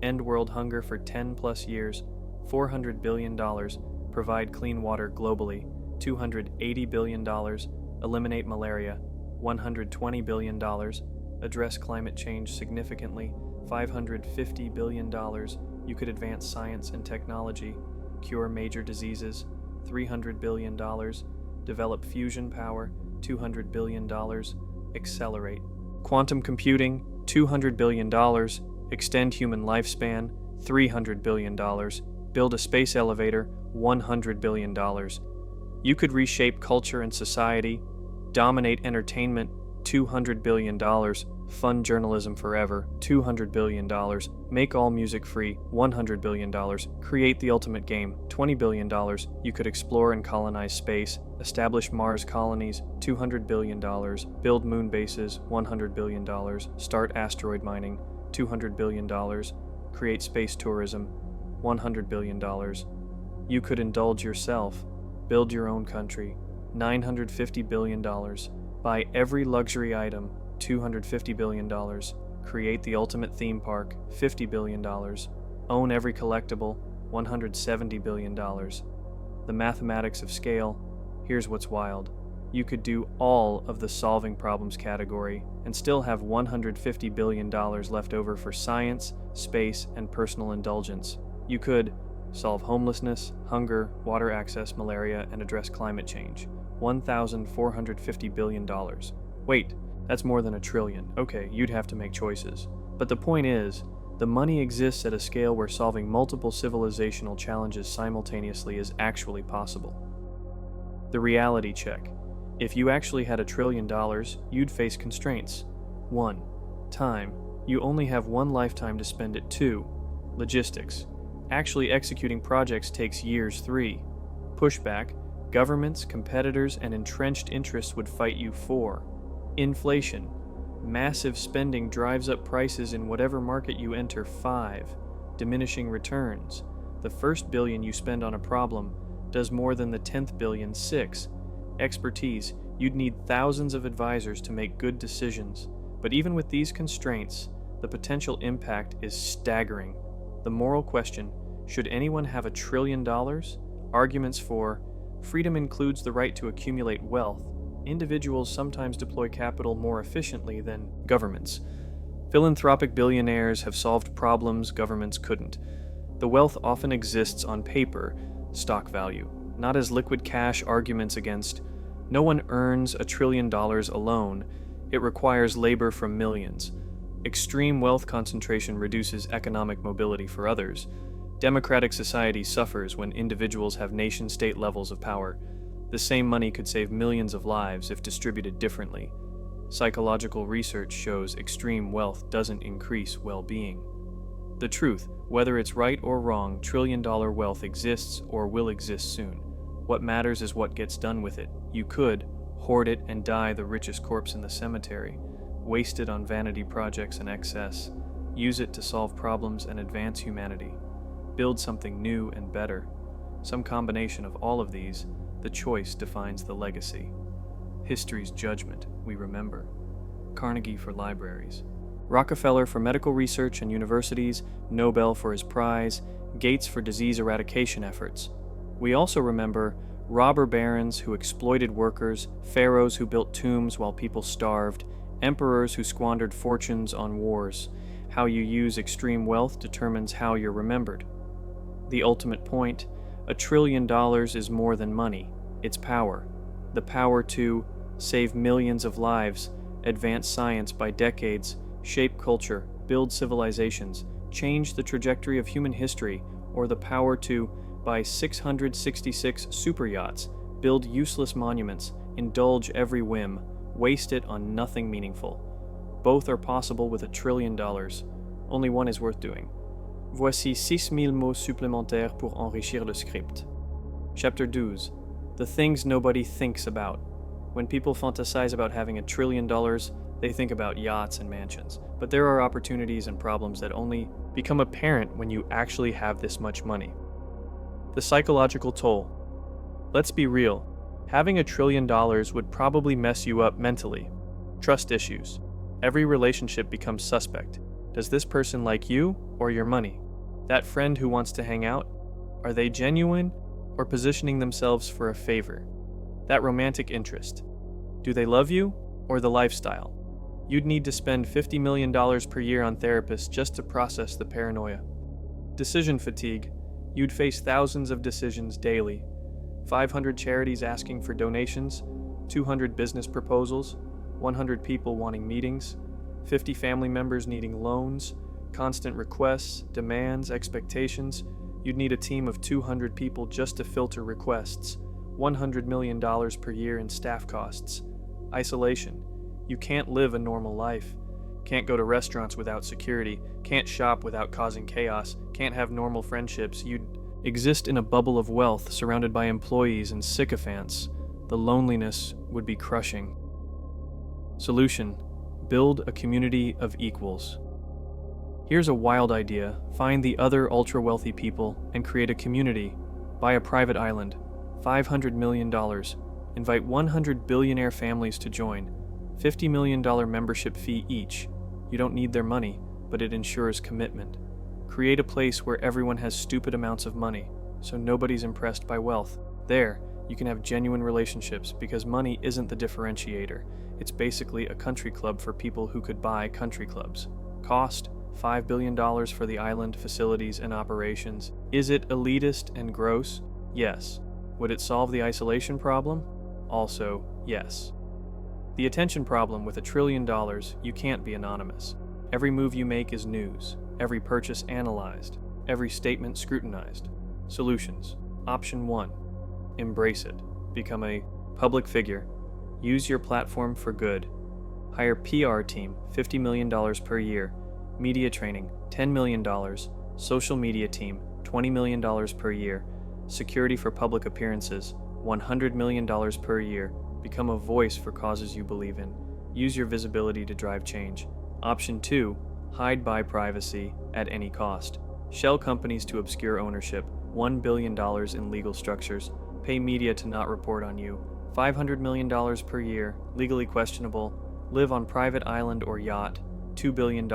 end world hunger for 10+ years, $400 billion, provide clean water globally, $280 billion, eliminate malaria, $120 billion, address climate change significantly, $550 billion, you could advance science and technology, cure major diseases, $300 billion, develop fusion power, $200 billion, accelerate. Quantum computing, $200 billion, extend human lifespan, $300 billion, build a space elevator, $100 billion. You could reshape culture and society, dominate entertainment, $200 billion, fund journalism forever, $200 billion, make all music free, $100 billion, create the ultimate game, $20 billion, you could explore and colonize space, establish Mars colonies, $200 billion, build moon bases, $100 billion, start asteroid mining, $200 billion, create space tourism, $100 billion. You could indulge yourself, build your own country, $950 billion, buy every luxury item, $250 billion, create the ultimate theme park, $50 billion, own every collectible, $170 billion. The mathematics of scale, here's what's wild. You could do all of the solving problems category and still have $150 billion left over for science, space, and personal indulgence. You could solve homelessness, hunger, water access, malaria, and address climate change. $1,450 billion. Wait, that's more than $1 trillion. Okay, you'd have to make choices. But the point is, the money exists at a scale where solving multiple civilizational challenges simultaneously is actually possible. The reality check. If you actually had $1 trillion, you'd face constraints. 1. Time. You only have one lifetime to spend it. 2. Logistics. Actually executing projects takes years. 3. Pushback. Governments, competitors, and entrenched interests would fight you. 4. Inflation. Massive spending drives up prices in whatever market you enter. 5. Diminishing returns. The first billion you spend on a problem does more than the 10th billion. 6. Expertise. You'd need thousands of advisors to make good decisions. But even with these constraints, the potential impact is staggering. The moral question, should anyone have $1 trillion? Arguments for freedom includes the right to accumulate wealth. Individuals sometimes deploy capital more efficiently than governments. Philanthropic billionaires have solved problems governments couldn't. The wealth often exists on paper, stock value, not as liquid cash. Arguments against no one earns $1 trillion alone. It requires labor from millions. Extreme wealth concentration reduces economic mobility for others. Democratic society suffers when individuals have nation-state levels of power. The same money could save millions of lives if distributed differently. Psychological research shows extreme wealth doesn't increase well-being. The truth, whether it's right or wrong, trillion-dollar wealth exists or will exist soon. What matters is what gets done with it. You could hoard it and die the richest corpse in the cemetery, waste it on vanity projects and excess, use it to solve problems and advance humanity, build something new and better. Some combination of all of these, the choice defines the legacy. History's judgment, we remember. Carnegie for libraries. Rockefeller for medical research and universities, Nobel for his prize, Gates for disease eradication efforts. We also remember robber barons who exploited workers, pharaohs who built tombs while people starved, emperors who squandered fortunes on wars. How you use extreme wealth determines how you're remembered. The ultimate point, $1 trillion is more than money. It's power. The power to save millions of lives, advance science by decades, shape culture, build civilizations, change the trajectory of human history, or the power to buy 666 super yachts, build useless monuments, indulge every whim, waste it on nothing meaningful. Both are possible with $1 trillion. Only one is worth doing. Voici 6000 mots supplémentaires pour enrichir le script. Chapter 12. The things nobody thinks about. When people fantasize about having $1 trillion, they think about yachts and mansions. But there are opportunities and problems that only become apparent when you actually have this much money. The psychological toll. Let's be real. Having $1 trillion would probably mess you up mentally. Trust issues. Every relationship becomes suspect. Does this person like you or your money? That friend who wants to hang out? Are they genuine or positioning themselves for a favor? That romantic interest. Do they love you or the lifestyle? You'd need to spend $50 million per year on therapists just to process the paranoia. Decision fatigue. You'd face thousands of decisions daily. 500 charities asking for donations, 200 business proposals, 100 people wanting meetings, 50 family members needing loans, constant requests, demands, expectations. You'd need a team of 200 people just to filter requests, $100 million per year in staff costs. Isolation. You can't live a normal life. Can't go to restaurants without security, can't shop without causing chaos, can't have normal friendships. You'd exist in a bubble of wealth surrounded by employees and sycophants. The loneliness would be crushing. Solution: build a community of equals. Here's a wild idea. Find the other ultra-wealthy people and create a community. Buy a private island. $500 million. Invite 100 billionaire families to join. $50 million membership fee each. You don't need their money, but it ensures commitment. Create a place where everyone has stupid amounts of money, so nobody's impressed by wealth. There, you can have genuine relationships because money isn't the differentiator. It's basically a country club for people who could buy country clubs. Cost: $5 billion for the island, facilities, and operations. Is it elitist and gross? Yes. Would it solve the isolation problem? Also, yes. The attention problem with $1 trillion, you can't be anonymous. Every move you make is news, every purchase analyzed, every statement scrutinized. Solutions. Option 1. Embrace it. Become a public figure. Use your platform for good. Hire PR team, $50 million per year. Media training, $10 million. Social media team, $20 million per year. Security for public appearances, $100 million per year. Become a voice for causes you believe in. Use your visibility to drive change. Option 2. Hide by privacy at any cost. Shell companies to obscure ownership, $1 billion in legal structures. Pay media to not report on you. $500 million per year, legally questionable. Live on private island or yacht, $2 billion.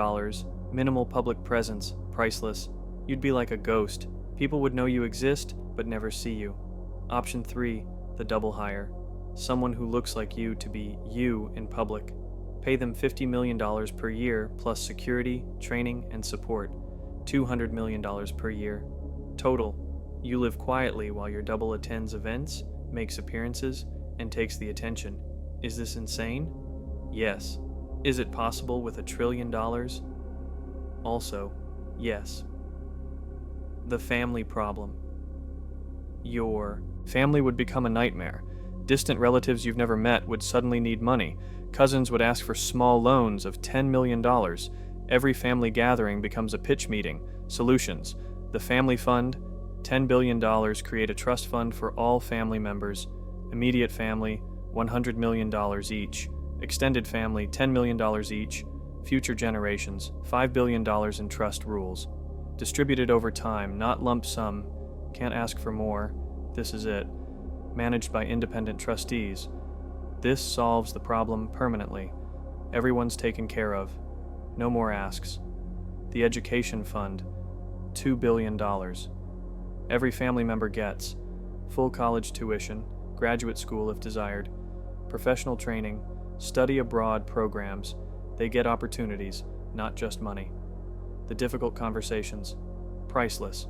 Minimal public presence, priceless. You'd be like a ghost. People would know you exist, but never see you. Option 3, the double hire. Someone who looks like you to be you in public. Pay them $50 million per year plus security, training, and support. $200 million per year. Total. You live quietly while your double attends events, makes appearances, and takes the attention. Is this insane? Yes. Is it possible with $1 trillion? Also, yes. The family problem. Your family would become a nightmare. Distant relatives you've never met would suddenly need money. Cousins would ask for small loans of $10 million. Every family gathering becomes a pitch meeting. Solutions. The family fund, $10 billion, create a trust fund for all family members. Immediate family, $100 million each. Extended family, $10 million each. Future generations, $5 billion in trust rules. Distributed over time, not lump sum. Can't ask for more. This is it. Managed by independent trustees. This solves the problem permanently. Everyone's taken care of. No more asks. The education fund, $2 billion. Every family member gets full college tuition, graduate school if desired, professional training, study abroad programs. They get opportunities, not just money. The difficult conversations, priceless.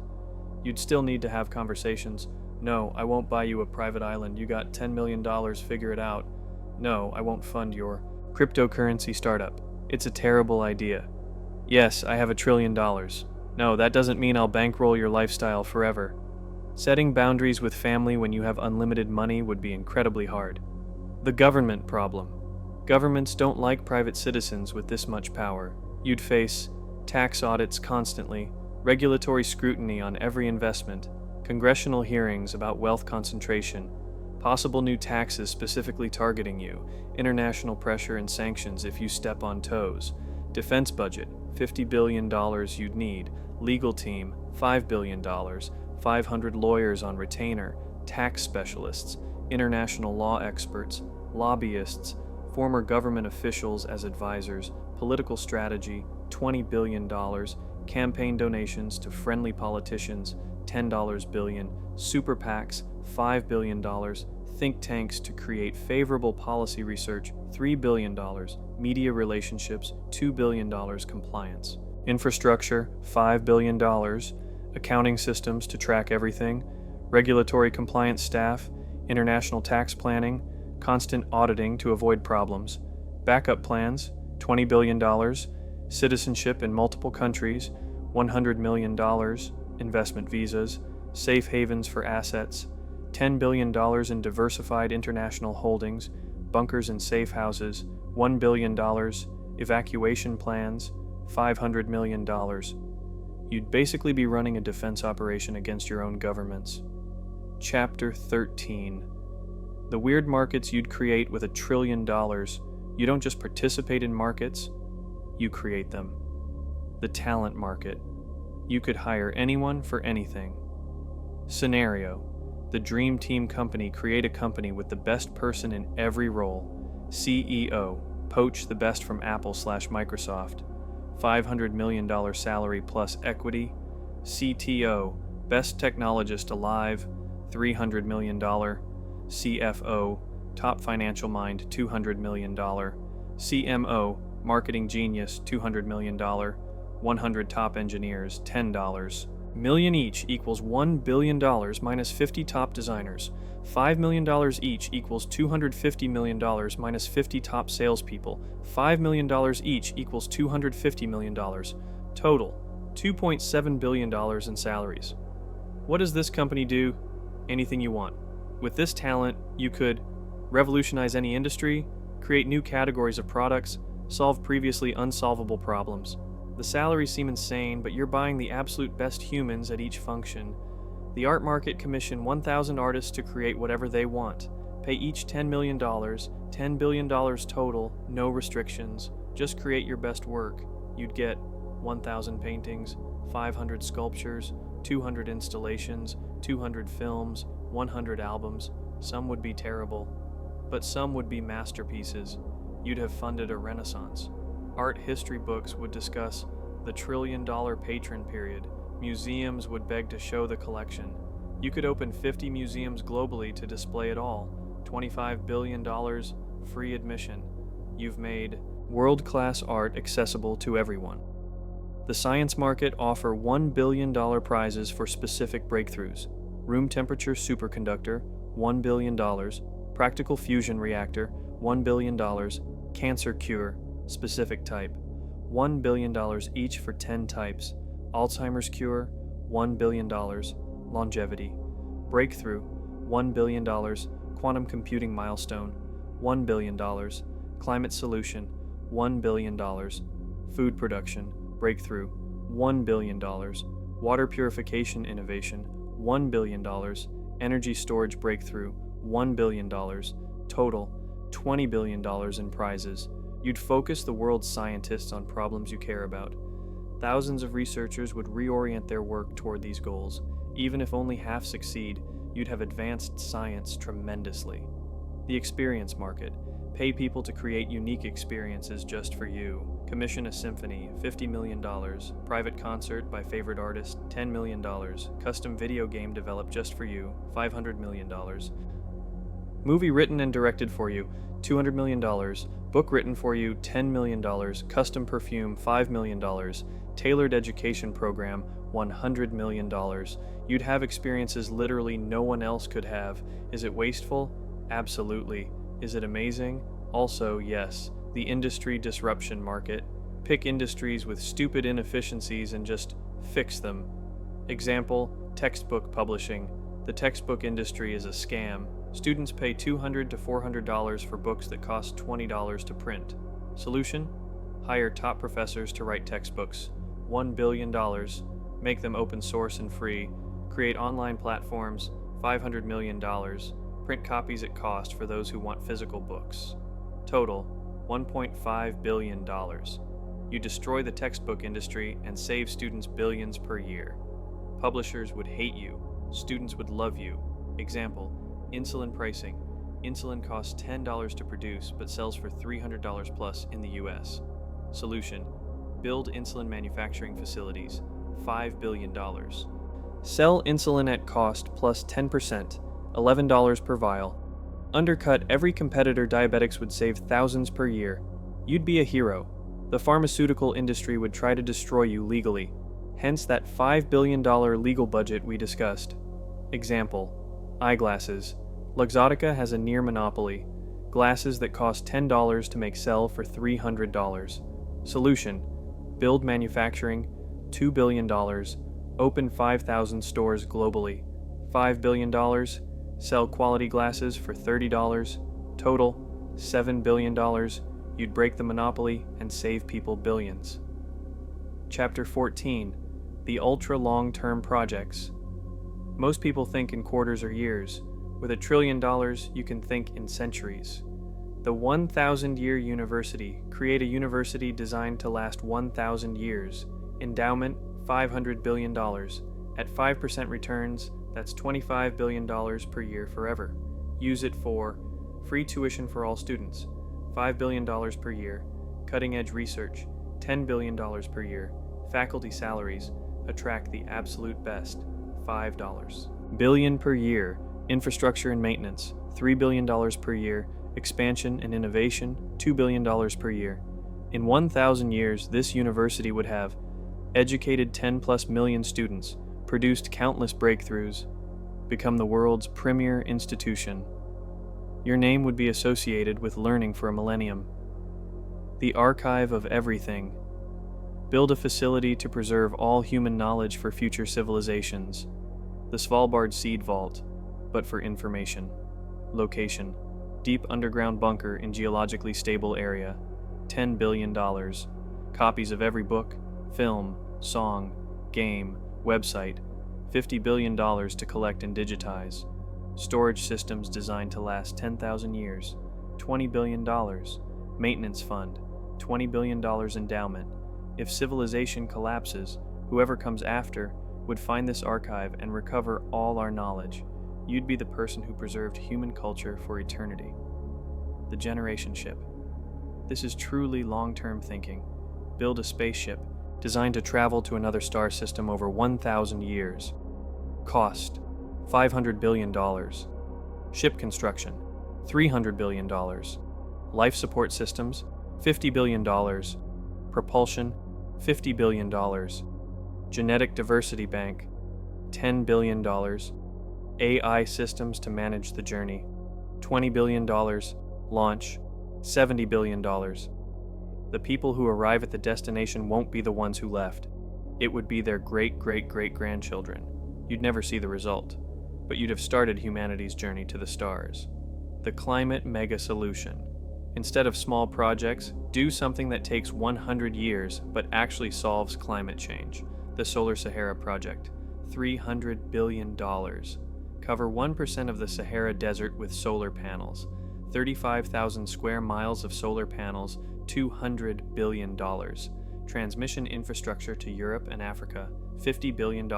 You'd still need to have conversations. No, I won't buy you a private island. You got $10 million, figure it out. No, I won't fund your cryptocurrency startup. It's a terrible idea. Yes, I have $1 trillion. No, that doesn't mean I'll bankroll your lifestyle forever. Setting boundaries with family when you have unlimited money would be incredibly hard. The government problem. Governments don't like private citizens with this much power. You'd face tax audits constantly, regulatory scrutiny on every investment, congressional hearings about wealth concentration, possible new taxes specifically targeting you, international pressure and sanctions if you step on toes, defense budget, $50 billion you'd need, legal team, $5 billion, 500 lawyers on retainer, tax specialists, international law experts, lobbyists, former government officials as advisors, political strategy, $20 billion, campaign donations to friendly politicians, $10 billion, super PACs, $5 billion, think tanks to create favorable policy research, $3 billion, media relationships, $2 billion compliance, infrastructure, $5 billion, accounting systems to track everything, regulatory compliance staff, international tax planning, constant auditing to avoid problems, backup plans, $20 billion, citizenship in multiple countries, $100 million, investment visas, safe havens for assets, $10 billion in diversified international holdings, bunkers and safe houses, $1 billion, evacuation plans, $500 million. You'd basically be running a defense operation against your own governments. Chapter 13. The weird markets you'd create with $1 trillion. You don't just participate in markets, you create them. The talent market. You could hire anyone for anything. Scenario. The Dream Team Company create a company with the best person in every role. CEO. Poach the best from Apple/Microsoft. $500 million salary plus equity. CTO. Best technologist alive. $300 million. CFO, top financial mind, $200 million. CMO, marketing genius, $200 million. 100 top engineers, $10 million each equals $1 billion minus 50 top designers. $5 million each equals $250 million minus 50 top salespeople. $5 million each equals $250 million. Total, $2.7 billion in salaries. What does this company do? Anything you want. With this talent, you could revolutionize any industry, create new categories of products, solve previously unsolvable problems. The salaries seem insane, but you're buying the absolute best humans at each function. The art market commission 1,000 artists to create whatever they want. Pay each $10 million, $10 billion total, no restrictions. Just create your best work. You'd get 1,000 paintings, 500 sculptures, 200 installations, 200 films, 100 albums. Some would be terrible, but some would be masterpieces. You'd have funded a renaissance. Art history books would discuss the $1 trillion patron period. Museums would beg to show the collection. You could open 50 museums globally to display it all. $25 billion, free admission. You've made world-class art accessible to everyone. The science market offer $1 billion prizes for specific breakthroughs. Room temperature superconductor, $1 billion. Practical fusion reactor, $1 billion. Cancer cure, specific type, $1 billion each for 10 types. Alzheimer's cure, $1 billion. Longevity. Breakthrough, $1 billion. Quantum computing milestone, $1 billion. Climate solution, $1 billion. Food production, breakthrough, $1 billion. Water purification innovation, $1 billion. Energy storage breakthrough, $1 billion. Total, $20 billion in prizes. You'd focus the world's scientists on problems you care about. Thousands of researchers would reorient their work toward these goals. Even if only half succeed, you'd have advanced science tremendously. The experience market. Pay people to create unique experiences just for you. Commission a symphony, $50 million. Private concert by favorite artist, $10 million. Custom video game developed just for you, $500 million. Movie written and directed for you, $200 million. Book written for you, $10 million. Custom perfume, $5 million. Tailored education program, $100 million. You'd have experiences literally no one else could have. Is it wasteful? Absolutely. Is it amazing? Also, yes. The industry disruption market. Pick industries with stupid inefficiencies and just fix them. Example, textbook publishing. The textbook industry is a scam. Students pay $200 to $400 for books that cost $20 to print. Solution? Hire top professors to write textbooks. $1 billion. Make them open source and free. Create online platforms. $500 million. Print copies at cost for those who want physical books. Total, $1.5 billion. You destroy the textbook industry and save students billions per year. Publishers would hate you. Students would love you. Example, insulin pricing. Insulin costs $10 to produce but sells for $300 plus in the US. Solution, build insulin manufacturing facilities. $5 billion. Sell insulin at cost plus 10%, $11 per vial. Undercut every competitor. Diabetics would save thousands per year. You'd be a hero. The pharmaceutical industry would try to destroy you legally. Hence that $5 billion legal budget we discussed. Example, eyeglasses. Luxottica has a near monopoly. Glasses that cost $10 to make sell for $300. Solution, build manufacturing, $2 billion. Open 5,000 stores globally. $5 billion. Sell quality glasses for $30. Total, $7 billion. You'd break the monopoly and save people billions. Chapter 14. The ultra long-term projects. Most people think in quarters or years. With $1 trillion, you can think in centuries. The 1,000-year university. Create a university designed to last 1,000 years. Endowment, $500 billion. At 5% returns, that's $25 billion per year forever. Use it for free tuition for all students, $5 billion per year. Cutting-edge research, $10 billion per year. Faculty salaries, attract the absolute best, $5 billion per year. Infrastructure and maintenance, $3 billion per year. Expansion and innovation, $2 billion per year. In 1,000 years, this university would have educated 10+ million students, produced countless breakthroughs, become the world's premier institution. Your name would be associated with learning for a millennium. The archive of everything. Build a facility to preserve all human knowledge for future civilizations. The Svalbard Seed Vault, but for information. Location, deep underground bunker in geologically stable area. $10 billion. Copies of every book, film, song, game, website. $50 billion to collect and digitize. Storage systems designed to last 10,000 years. $20 billion. Maintenance fund. $20 billion endowment. If civilization collapses, whoever comes after would find this archive and recover all our knowledge. You'd be the person who preserved human culture for eternity. The generation ship. This is truly long-term thinking. Build a spaceship designed to travel to another star system over 1,000 years. Cost, $500 billion. Ship construction, $300 billion. Life support systems, $50 billion. Propulsion, $50 billion. Genetic diversity bank, $10 billion. AI systems to manage the journey, $20 billion. Launch, $70 billion. The people who arrive at the destination won't be the ones who left. It would be their great-great-great-grandchildren. You'd never see the result, but you'd have started humanity's journey to the stars. The climate mega solution. Instead of small projects, do something that takes 100 years but actually solves climate change. The Solar Sahara Project, $300 billion. Cover 1% of the Sahara Desert with solar panels. 35,000 square miles of solar panels, $200 billion. Transmission infrastructure to Europe and Africa, $50 billion.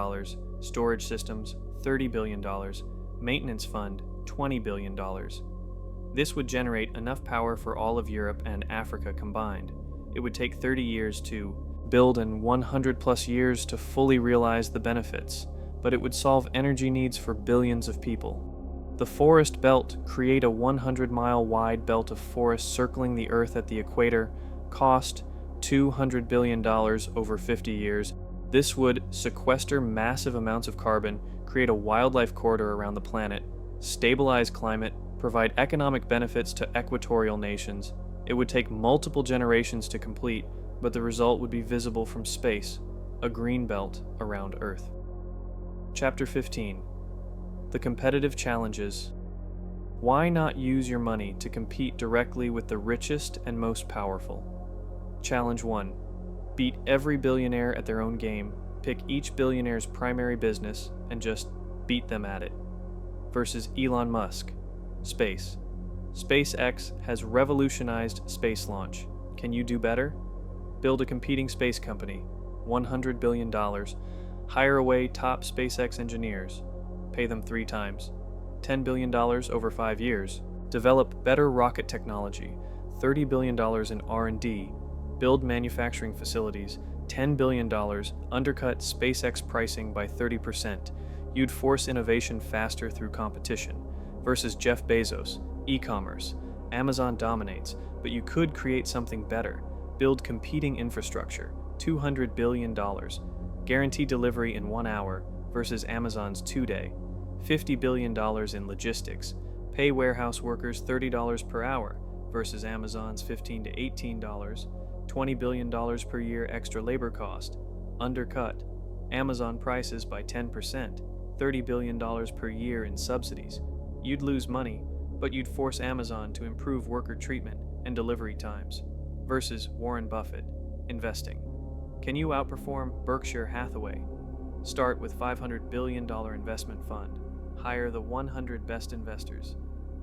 Storage systems, $30 billion. Maintenance fund, $20 billion. This would generate enough power for all of Europe and Africa combined. It would take 30 years to build and 100 plus years to fully realize the benefits, but it would solve energy needs for billions of people. The forest belt, create a 100-mile wide belt of forest circling the Earth at the equator, cost $200 billion over 50 years. This would sequester massive amounts of carbon, create a wildlife corridor around the planet, stabilize climate, provide economic benefits to equatorial nations. It would take multiple generations to complete, but the result would be visible from space, a green belt around Earth. Chapter 15. The competitive challenges. Why not use your money to compete directly with the richest and most powerful? Challenge 1. Beat every billionaire at their own game, pick each billionaire's primary business, and just beat them at it. Versus Elon Musk. Space. SpaceX has revolutionized space launch. Can you do better? Build a competing space company, $100 billion. Hire away top SpaceX engineers. Pay them 3 times. $10 billion over 5 years. Develop better rocket technology, $30 billion in R&D. Build manufacturing facilities, $10 billion. Undercut SpaceX pricing by 30%. You'd force innovation faster through competition. Versus Jeff Bezos, e-commerce. Amazon dominates, but you could create something better. Build competing infrastructure, $200 billion. Guarantee delivery in 1 hour versus Amazon's 2-day. $50 billion in logistics. Pay warehouse workers $30 per hour versus Amazon's $15 to $18. $20 billion per year extra labor cost. Undercut Amazon prices by 10%. $30 billion per year in subsidies. You'd lose money, but you'd force Amazon to improve worker treatment and delivery times. Versus Warren Buffett, investing. Can you outperform Berkshire Hathaway? Start with $500 billion investment fund. Hire the 100 best investors.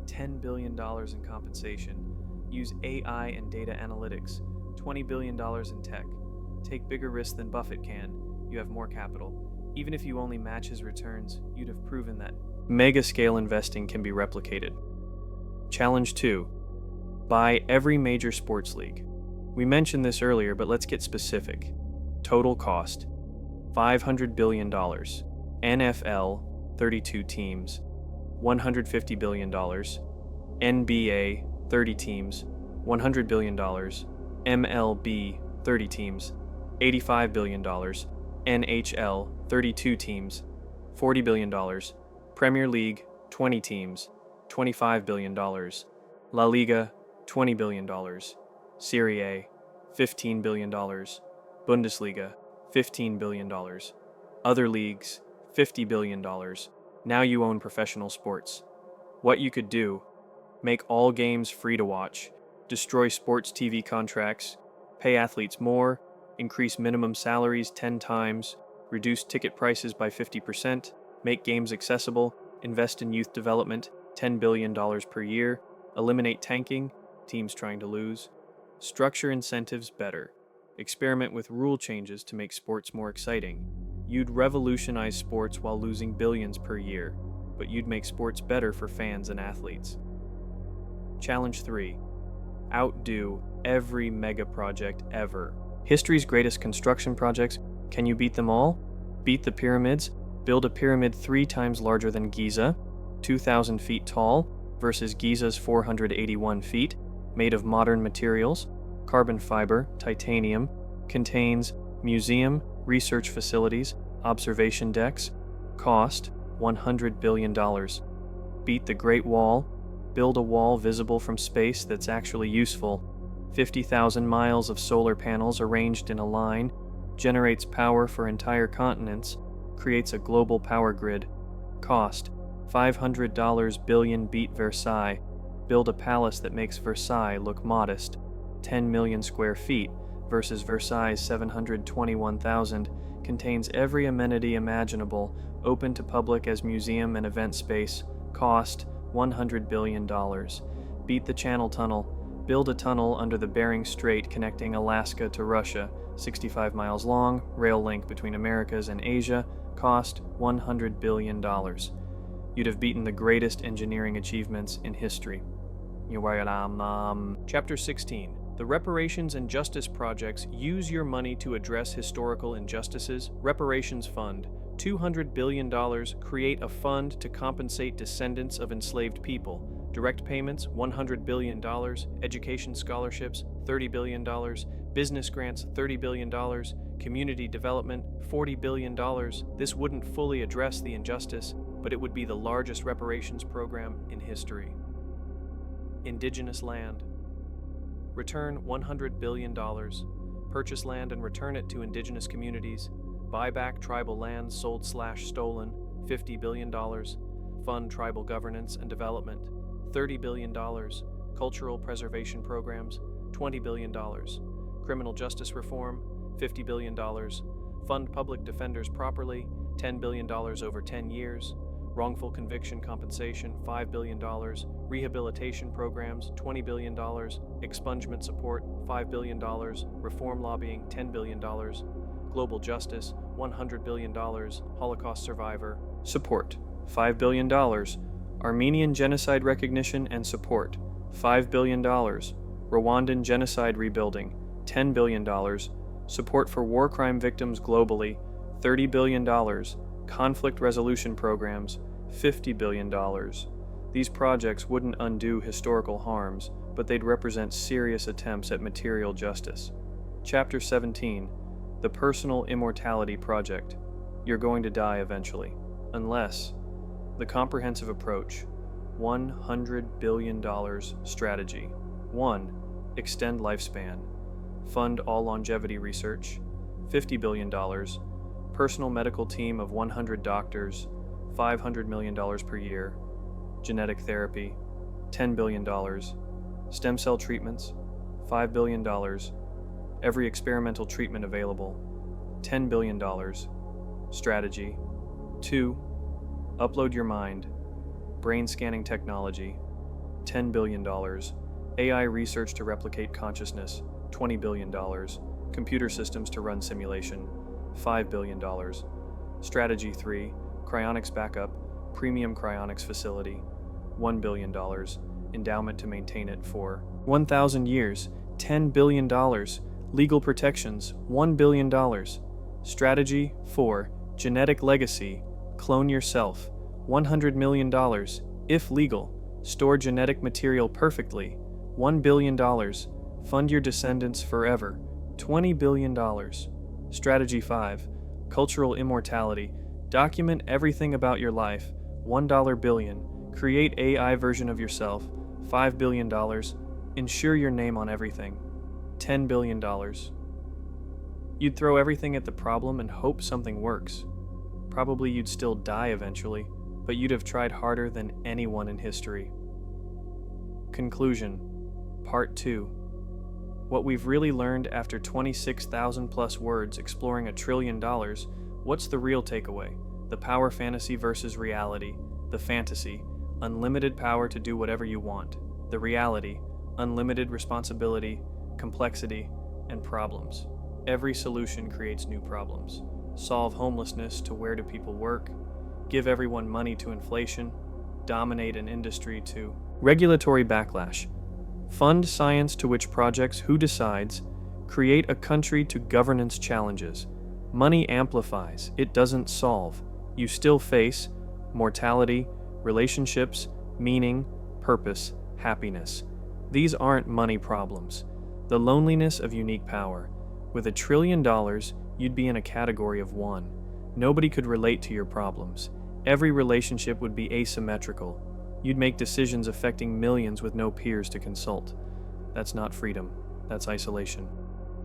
$10 billion in compensation. Use AI and data analytics. $20 billion in tech. Take bigger risks than Buffett can. You have more capital. Even if you only match his returns, you'd have proven that mega-scale investing can be replicated. Challenge 2. Buy every major sports league. We mentioned this earlier, but let's get specific. Total cost, $500 billion. NFL, 32 teams, $150 billion. NBA, 30 teams, $100 billion. MLB, 30 teams, $85 billion. NHL, 32 teams, $40 billion. Premier League, 20 teams, $25 billion. La Liga, $20 billion. Serie A, $15 billion. Bundesliga, $15 billion. Other leagues, $50 billion. Now you own professional sports. What you could do: make all games free to watch, destroy sports TV contracts, pay athletes more, increase minimum salaries 10 times, reduce ticket prices by 50%, make games accessible, invest in youth development, $10 billion per year, eliminate tanking, teams trying to lose, structure incentives better, experiment with rule changes to make sports more exciting. You'd revolutionize sports while losing billions per year, but you'd make sports better for fans and athletes. Challenge 3. Outdo every mega project ever. History's greatest construction projects, can you beat them all? Beat the pyramids? Build a pyramid 3 times larger than Giza, 2,000 feet tall, versus Giza's 481 feet, made of modern materials, carbon fiber, titanium, contains museum, research facilities, observation decks, cost $100 billion. Beat the Great Wall, build a wall visible from space that's actually useful, 50,000 miles of solar panels arranged in a line, generates power for entire continents, creates a global power grid, cost $500 billion. Beat Versailles, build a palace that makes Versailles look modest, 10 million square feet versus Versailles' 721,000, contains every amenity imaginable, open to public as museum and event space, cost $100 billion. Beat the Channel Tunnel, build a tunnel under the Bering Strait connecting Alaska to Russia, 65 miles long, rail link between Americas and Asia, cost $100 billion. You'd have beaten the greatest engineering achievements in history. Chapter 16. The Reparations and Justice Projects use your money to address historical injustices. Reparations Fund, $200 billion, create a fund to compensate descendants of enslaved people. Direct payments, $100 billion. Education scholarships, $30 billion. Business grants, $30 billion. Community development, $40 billion. This wouldn't fully address the injustice, but it would be the largest reparations program in history. Indigenous land. Return $100 billion. Purchase land and return it to indigenous communities. Buy back tribal lands sold/stolen, $50 billion. Fund tribal governance and development, $30 billion. Cultural preservation programs, $20 billion. Criminal justice reform, $50 billion. Fund public defenders properly, $10 billion over 10 years. Wrongful conviction compensation, $5 billion. Rehabilitation programs, $20 billion. Expungement support, $5 billion. Reform lobbying, $10 billion. Global justice, $100 billion. Holocaust survivor support, $5 billion. Armenian genocide recognition and support, $5 billion. Rwandan genocide rebuilding, $10 billion. Support for war crime victims globally, $30 billion. Conflict resolution programs, $50 billion. These projects wouldn't undo historical harms, but they'd represent serious attempts at material justice. Chapter 17. The Personal Immortality Project. You're going to die eventually. Unless. The comprehensive approach. $100 billion strategy. 1. Extend lifespan. Fund all longevity research. $50 billion. Personal medical team of 100 doctors, $500 million per year. Genetic therapy, $10 billion. Stem cell treatments, $5 billion. Every experimental treatment available, $10 billion. Strategy. 2. Upload your mind. Brain scanning technology, $10 billion. AI research to replicate consciousness, $20 billion. Computer systems to run simulation, $5 billion. Strategy 3. Cryonics backup, premium cryonics facility, $1 billion. Endowment to maintain it for 1,000 years, $10 billion. Legal protections, $1 billion. Strategy 4. Genetic legacy, clone yourself, $100 million. If legal, store genetic material perfectly, $1 billion. Fund your descendants forever, $20 billion. Strategy 5. Cultural immortality. Document everything about your life. $1 billion. Create AI version of yourself. $5 billion. Insure your name on everything. $10 billion. You'd throw everything at the problem and hope something works. Probably you'd still die eventually, but you'd have tried harder than anyone in history. Conclusion. Part 2. What we've really learned after 26,000 plus words exploring $1 trillion, what's the real takeaway? The power fantasy versus reality. The fantasy, unlimited power to do whatever you want. The reality, unlimited responsibility, complexity, and problems. Every solution creates new problems. Solve homelessness to where do people work, give everyone money to inflation, dominate an industry to regulatory backlash. Fund science to which projects who decides, create a country to governance challenges. Money amplifies, it doesn't solve. you still face mortality, relationships, meaning, purpose, happiness. These aren't money problems. The loneliness of unique power. With $1 trillion, you'd be in a category of one. Nobody could relate to your problems. Every relationship would be asymmetrical. You'd make decisions affecting millions with no peers to consult. That's not freedom. That's isolation.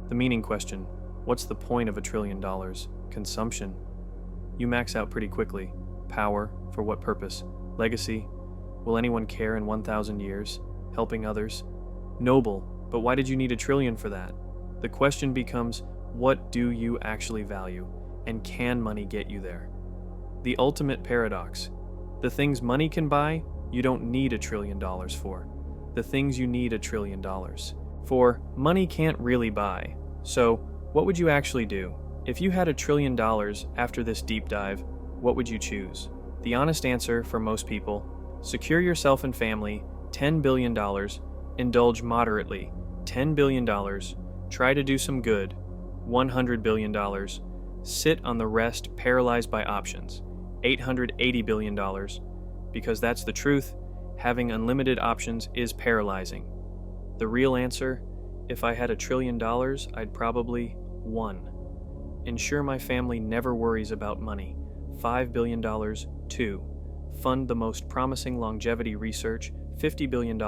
The meaning question: what's the point of $1 trillion? Consumption. You max out pretty quickly. Power, for what purpose? Legacy. Will anyone care in 1,000 years? Helping others? Noble, but why did you need $1 trillion for that? The question becomes, what do you actually value? And can money get you there? The ultimate paradox. The things money can buy, you don't need $1 trillion for. The things you need $1 trillion for, money can't really buy. So, what would you actually do? If you had $1 trillion after this deep dive, what would you choose? The honest answer for most people: secure yourself and family, $10 billion, indulge moderately, $10 billion, try to do some good, $100 billion, sit on the rest paralyzed by options, $880 billion, because that's the truth, having unlimited options is paralyzing. The real answer: if I had $1 trillion, I'd probably 1. Ensure my family never worries about money, $5 billion, 2. Fund the most promising longevity research, $50 billion,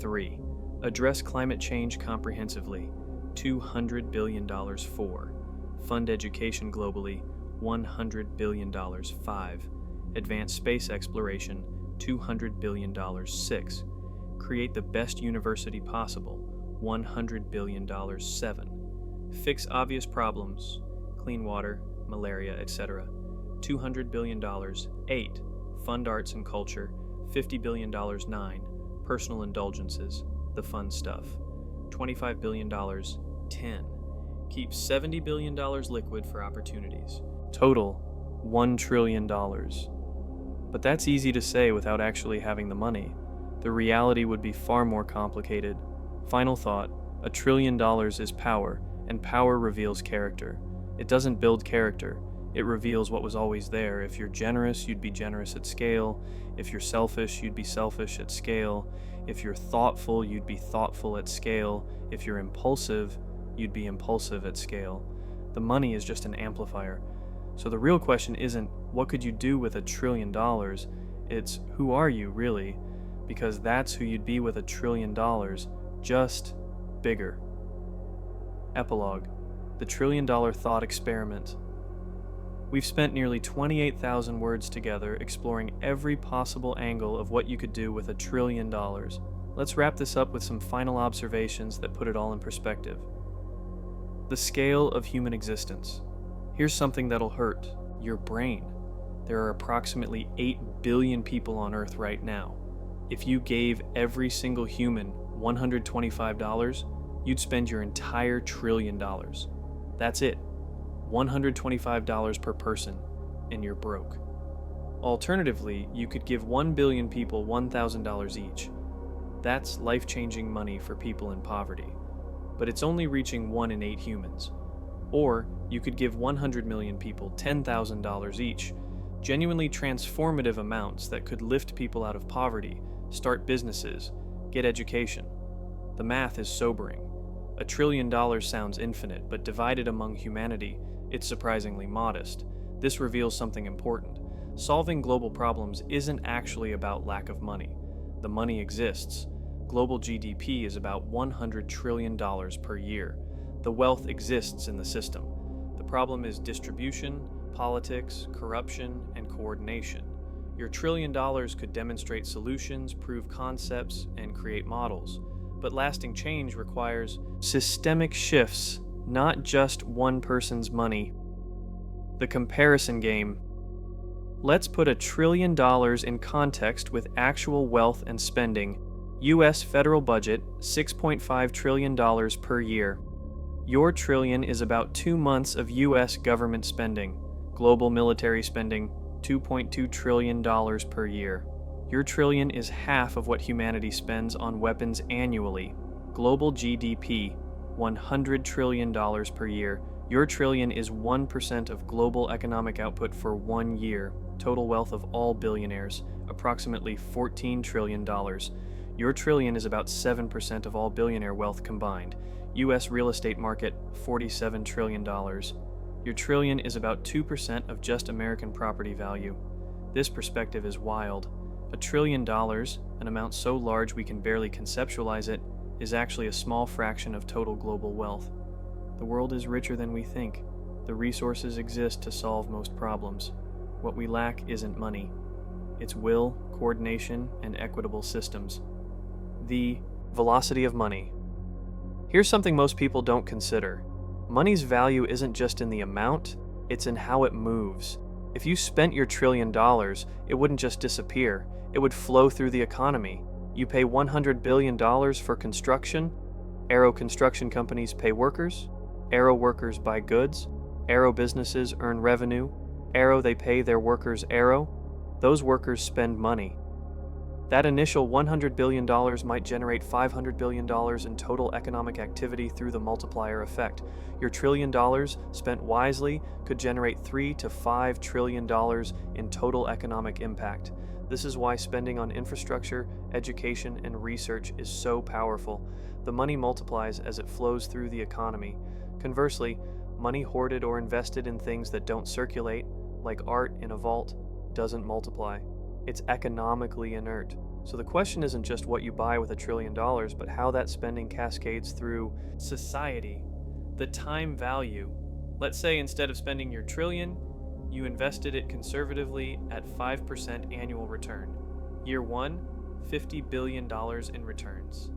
3. Address climate change comprehensively, $200 billion, 4. Fund education globally, $100 billion, 5. Advance space exploration, $200 billion, 6. Create the best university possible, $100 billion, 7. Fix obvious problems, clean water, malaria, etc., $200 billion, 8. Fund arts and culture, $50 billion, 9. Personal indulgences, the fun stuff, $25 billion, 10. Keep $70 billion liquid for opportunities. Total, $1 trillion. But that's easy to say without actually having the money. The reality would be far more complicated. Final thought: $1 trillion is power, and power reveals character. It doesn't build character. It reveals what was always there. If you're generous, you'd be generous at scale. If you're selfish, you'd be selfish at scale. If you're thoughtful, you'd be thoughtful at scale. If you're impulsive, you'd be impulsive at scale. The money is just an amplifier. So the real question isn't, what could you do with $1 trillion? It's, who are you, really? Because that's who you'd be with $1 trillion, just bigger. Epilogue: the $1 trillion thought experiment. We've spent nearly 28,000 words together exploring every possible angle of what you could do with $1 trillion. Let's wrap this up with some final observations that put it all in perspective. The scale of human existence. Here's something that'll hurt: your brain. There are approximately 8 billion people on Earth right now. If you gave every single human $125, you'd spend your entire $1 trillion. That's it. $125 per person, and you're broke. Alternatively, you could give 1 billion people $1,000 each. That's life-changing money for people in poverty. But it's only reaching 1 in 8 humans. Or you could give 100 million people $10,000 each, genuinely transformative amounts that could lift people out of poverty, start businesses, get education. The math is sobering. $1 trillion sounds infinite, but divided among humanity, it's surprisingly modest. This reveals something important. Solving global problems isn't actually about lack of money. The money exists. Global GDP is about $100 trillion per year. The wealth exists in the system. The problem is distribution, politics, corruption, and coordination. Your $1 trillion could demonstrate solutions, prove concepts, and create models. But lasting change requires systemic shifts, not just one person's money. The comparison game. Let's put $1 trillion in context with actual wealth and spending. U.S. federal budget, $6.5 trillion per year. Your trillion is about 2 months of U.S. government spending. Global military spending, $2.2 trillion per year. Your trillion is half of what humanity spends on weapons annually. Global GDP, $100 trillion per year. Your trillion is 1% of global economic output for 1 year, total wealth of all billionaires, approximately $14 trillion. Your trillion is about 7% of all billionaire wealth combined. U.S. real estate market, $47 trillion. Your trillion is about 2% of just American property value. This perspective is wild. $1 trillion, an amount so large we can barely conceptualize it, is actually a small fraction of total global wealth. The world is richer than we think. The resources exist to solve most problems. What we lack isn't money. It's will, coordination, and equitable systems. The velocity of money. Here's something most people don't consider. Money's value isn't just in the amount, it's in how it moves. If you spent your $1 trillion, it wouldn't just disappear. It would flow through the economy. You pay $100 billion for construction. Aero construction companies pay workers. Aero workers buy goods. Aero businesses earn revenue. Aero they pay their workers aero. Those workers spend money. That initial $100 billion might generate $500 billion in total economic activity through the multiplier effect. Your $1 trillion, spent wisely, could generate $3 to $5 trillion in total economic impact. This is why spending on infrastructure, education, and research is so powerful. The money multiplies as it flows through the economy. Conversely, money hoarded or invested in things that don't circulate, like art in a vault, doesn't multiply. It's economically inert. So the question isn't just what you buy with $1 trillion, but how that spending cascades through society. The time value. Let's say instead of spending your trillion, you invested it conservatively at 5% annual return. Year 1, $50 billion in returns.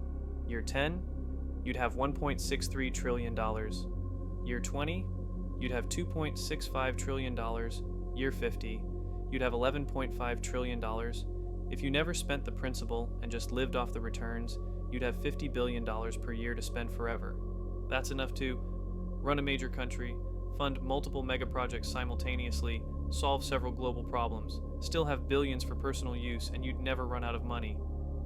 Year 10, you'd have $1.63 trillion. Year 20, you'd have $2.65 trillion. Year 50, you'd have $11.5 trillion. If you never spent the principal and just lived off the returns, you'd have $50 billion per year to spend forever. That's enough to run a major country, fund multiple mega projects simultaneously, solve several global problems, still have billions for personal use, and you'd never run out of money.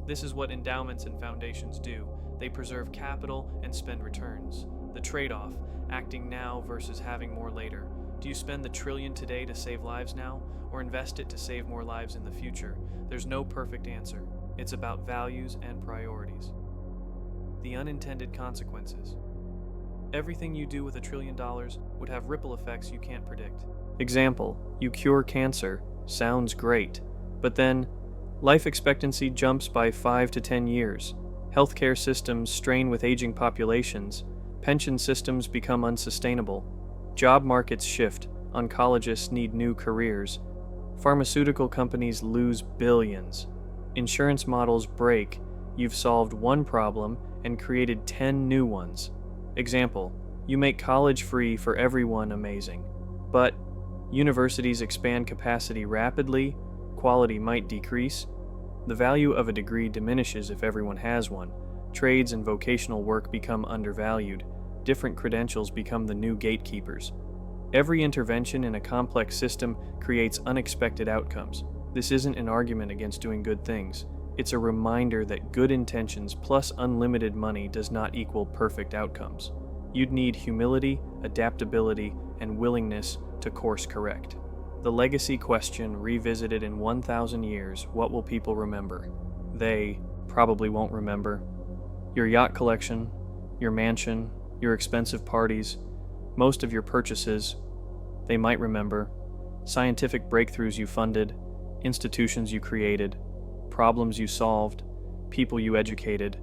This is what endowments and foundations do. They preserve capital and spend returns. The trade-off, acting now versus having more later. Do you spend the trillion today to save lives now, or invest it to save more lives in the future? There's no perfect answer. It's about values and priorities. The unintended consequences. Everything you do with $1 trillion would have ripple effects you can't predict. Example, you cure cancer. Sounds great. But then, life expectancy jumps by 5 to 10 years. Healthcare systems strain with aging populations. Pension systems become unsustainable. Job markets shift. Oncologists need new careers. Pharmaceutical companies lose billions. Insurance models break. You've solved one problem and created 10 new ones. Example, you make college free for everyone, amazing. But universities expand capacity rapidly, quality might decrease. The value of a degree diminishes if everyone has one. Trades and vocational work become undervalued. Different credentials become the new gatekeepers. Every intervention in a complex system creates unexpected outcomes. This isn't an argument against doing good things. It's a reminder that good intentions plus unlimited money does not equal perfect outcomes. You'd need humility, adaptability, and willingness to course correct. The legacy question revisited in 1,000 years, what will people remember? They probably won't remember your yacht collection, your mansion, your expensive parties, most of your purchases. They might remember scientific breakthroughs you funded, institutions you created, problems you solved, people you educated,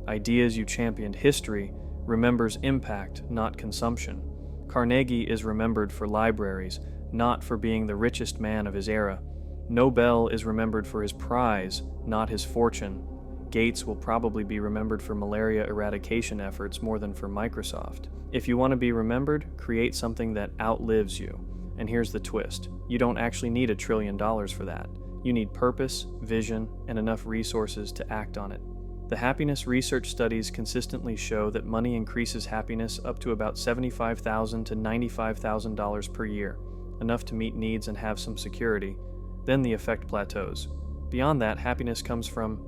ideas you championed. History remembers impact, not consumption. Carnegie is remembered for libraries, not for being the richest man of his era. Nobel is remembered for his prize, not his fortune. Gates will probably be remembered for malaria eradication efforts more than for Microsoft. If you want to be remembered, create something that outlives you. And here's the twist. You don't actually need $1 trillion for that. You need purpose, vision, and enough resources to act on it. The happiness research studies consistently show that money increases happiness up to about $75,000 to $95,000 per year, enough to meet needs and have some security. Then the effect plateaus. Beyond that, happiness comes from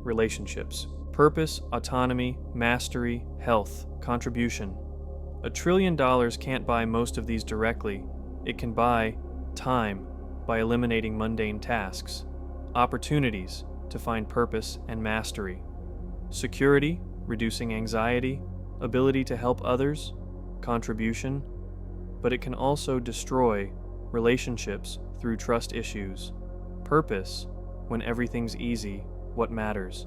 relationships, purpose, autonomy, mastery, health, contribution. $1 trillion can't buy most of these directly. It can buy time by eliminating mundane tasks, opportunities to find purpose and mastery, security, reducing anxiety, ability to help others, contribution, but it can also destroy relationships through trust issues, purpose when everything's easy, what matters,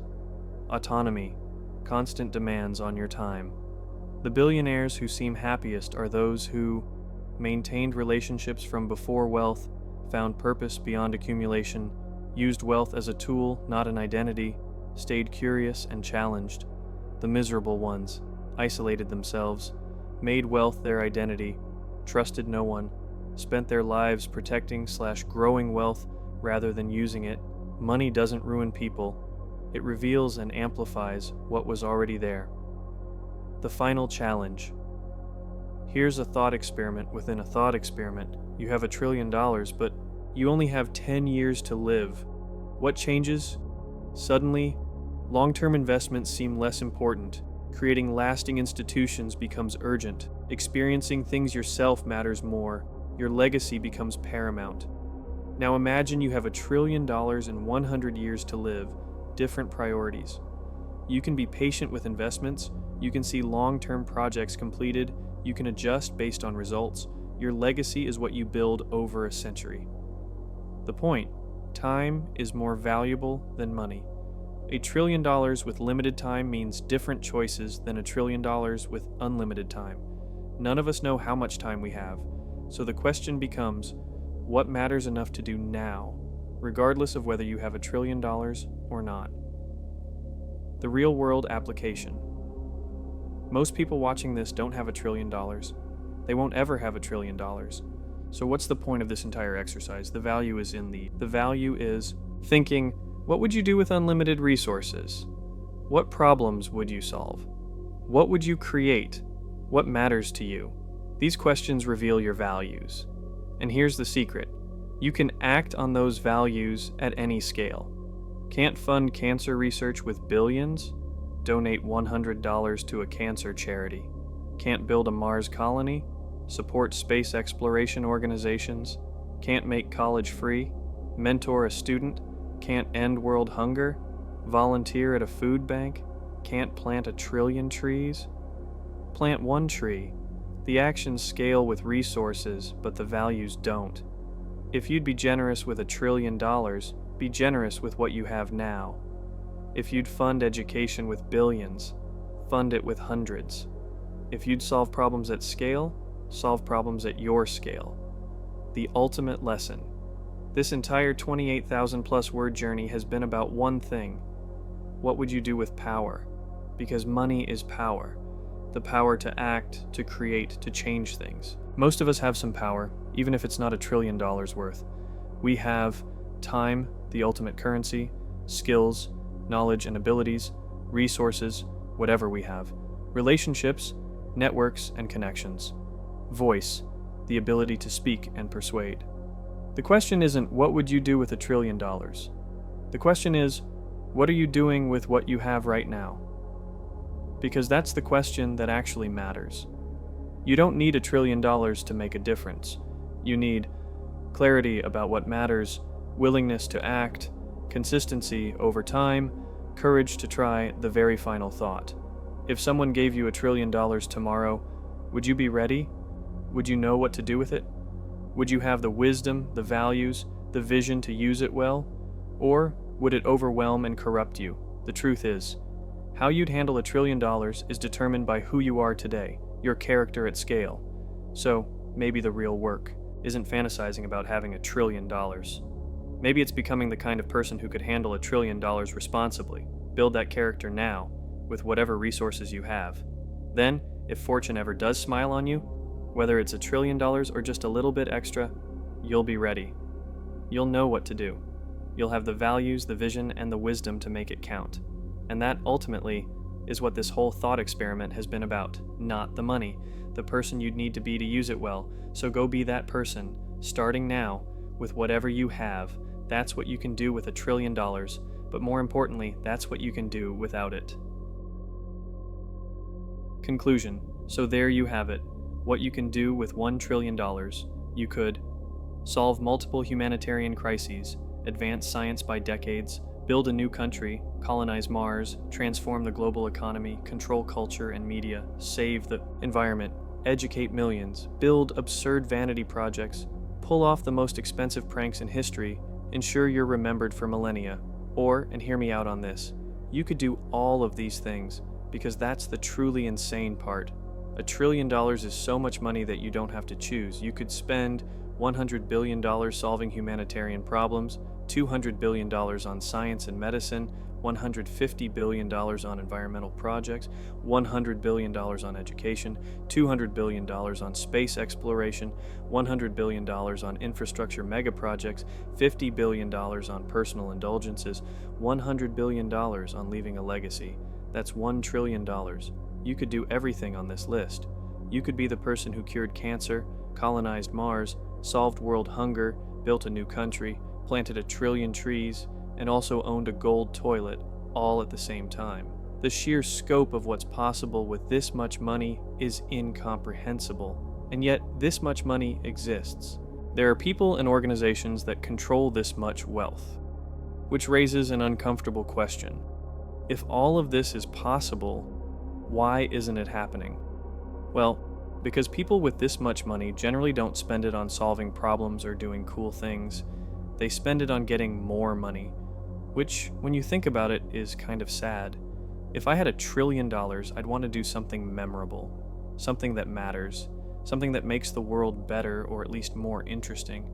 autonomy, constant demands on your time. The billionaires who seem happiest are those who maintained relationships from before wealth, found purpose beyond accumulation, used wealth as a tool, not an identity, stayed curious and challenged. The miserable ones isolated themselves, made wealth their identity, trusted no one, spent their lives protecting/growing wealth rather than using it. Money doesn't ruin people. It reveals and amplifies what was already there. The final challenge. Here's a thought experiment within a thought experiment. You have $1 trillion, but you only have 10 years to live. What changes? Suddenly, long-term investments seem less important. Creating lasting institutions becomes urgent. Experiencing things yourself matters more. Your legacy becomes paramount. Now imagine you have $1 trillion and 100 years to live. Different priorities. You can be patient with investments. You can see long-term projects completed. You can adjust based on results. Your legacy is what you build over a century. The point: time is more valuable than money. $1 trillion with limited time means different choices than $1 trillion with unlimited time. None of us know how much time we have, so the question becomes, what matters enough to do now, regardless of whether you have $1 trillion or not? The real-world application. Most people watching this don't have $1 trillion. They won't ever have $1 trillion. So what's the point of this entire exercise? The value is thinking, what would you do with unlimited resources? What problems would you solve? What would you create? What matters to you? These questions reveal your values. And here's the secret. You can act on those values at any scale. Can't fund cancer research with billions? Donate $100 to a cancer charity. Can't build a Mars colony? Support space exploration organizations? Can't make college free? Mentor a student? Can't end world hunger? Volunteer at a food bank? Can't plant 1 trillion trees? Plant 1 tree. The actions scale with resources, but the values don't. If you'd be generous with $1 trillion, be generous with what you have now. If you'd fund education with billions, fund it with hundreds. If you'd solve problems at scale, solve problems at your scale. The ultimate lesson. This entire 28,000 plus word journey has been about one thing. What would you do with power? Because money is power. The power to act, to create, to change things. Most of us have some power, even if it's not $1 trillion worth. We have time, the ultimate currency, skills, knowledge and abilities, resources, whatever we have, relationships, networks and connections, voice, the ability to speak and persuade. The question isn't what would you do with $1 trillion? The question is, what are you doing with what you have right now? Because that's the question that actually matters. You don't need $1 trillion to make a difference. You need clarity about what matters, willingness to act, consistency over time, courage to try the very final thought. If someone gave you $1 trillion tomorrow, would you be ready? Would you know what to do with it? Would you have the wisdom, the values, the vision to use it well? Or would it overwhelm and corrupt you? The truth is, how you'd handle $1 trillion is determined by who you are today, your character at scale. So, maybe the real work isn't fantasizing about having $1 trillion. Maybe it's becoming the kind of person who could handle $1 trillion responsibly. Build that character now, with whatever resources you have. Then, if fortune ever does smile on you, whether it's $1 trillion or just a little bit extra, you'll be ready. You'll know what to do. You'll have the values, the vision, and the wisdom to make it count. And that, ultimately, is what this whole thought experiment has been about. Not the money, the person you'd need to be to use it well. So go be that person, starting now, with whatever you have. That's what you can do with $1 trillion, but more importantly, that's what you can do without it. Conclusion. So there you have it, what you can do with $1 trillion. You could solve multiple humanitarian crises, advance science by decades, build a new country, colonize Mars, transform the global economy, control culture and media, save the environment, educate millions, build absurd vanity projects, pull off the most expensive pranks in history, ensure you're remembered for millennia. Or, and hear me out on this, you could do all of these things, because that's the truly insane part. $1 trillion is so much money that you don't have to choose. You could spend $100 billion solving humanitarian problems, $200 billion on science and medicine, $150 billion on environmental projects, $100 billion on education, $200 billion on space exploration, $100 billion on infrastructure megaprojects, $50 billion on personal indulgences, $100 billion on leaving a legacy. That's $1 trillion. You could do everything on this list. You could be the person who cured cancer, colonized Mars, solved world hunger, built a new country, planted 1 trillion trees, and also owned a gold toilet, all at the same time. The sheer scope of what's possible with this much money is incomprehensible, and yet this much money exists. There are people and organizations that control this much wealth, which raises an uncomfortable question. If all of this is possible, why isn't it happening? Well, because people with this much money generally don't spend it on solving problems or doing cool things. They spend it on getting more money, which, when you think about it, is kind of sad. If I had $1 trillion, I'd want to do something memorable, something that matters, something that makes the world better or at least more interesting.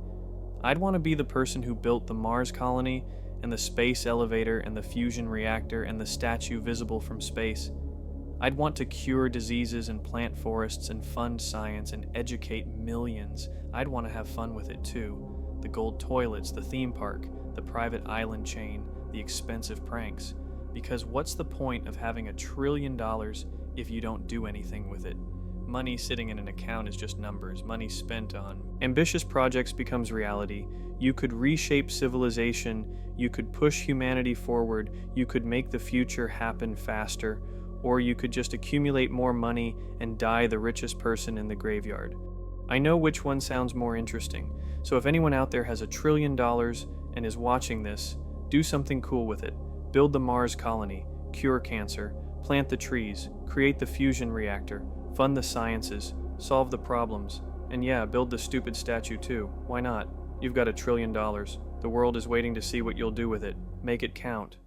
I'd want to be the person who built the Mars colony and the space elevator and the fusion reactor and the statue visible from space. I'd want to cure diseases and plant forests and fund science and educate millions. I'd want to have fun with it too. The gold toilets, the theme park, the private island chain, the expensive pranks. Because what's the point of having $1 trillion if you don't do anything with it? Money sitting in an account is just numbers. Money spent on ambitious projects becomes reality. You could reshape civilization. You could push humanity forward. You could make the future happen faster. Or you could just accumulate more money and die the richest person in the graveyard. I know which one sounds more interesting, so if anyone out there has $1 trillion and is watching this, do something cool with it. Build the Mars colony, cure cancer, plant the trees, create the fusion reactor, fund the sciences, solve the problems, and yeah, build the stupid statue too. Why not? You've got $1 trillion. The world is waiting to see what you'll do with it. Make it count.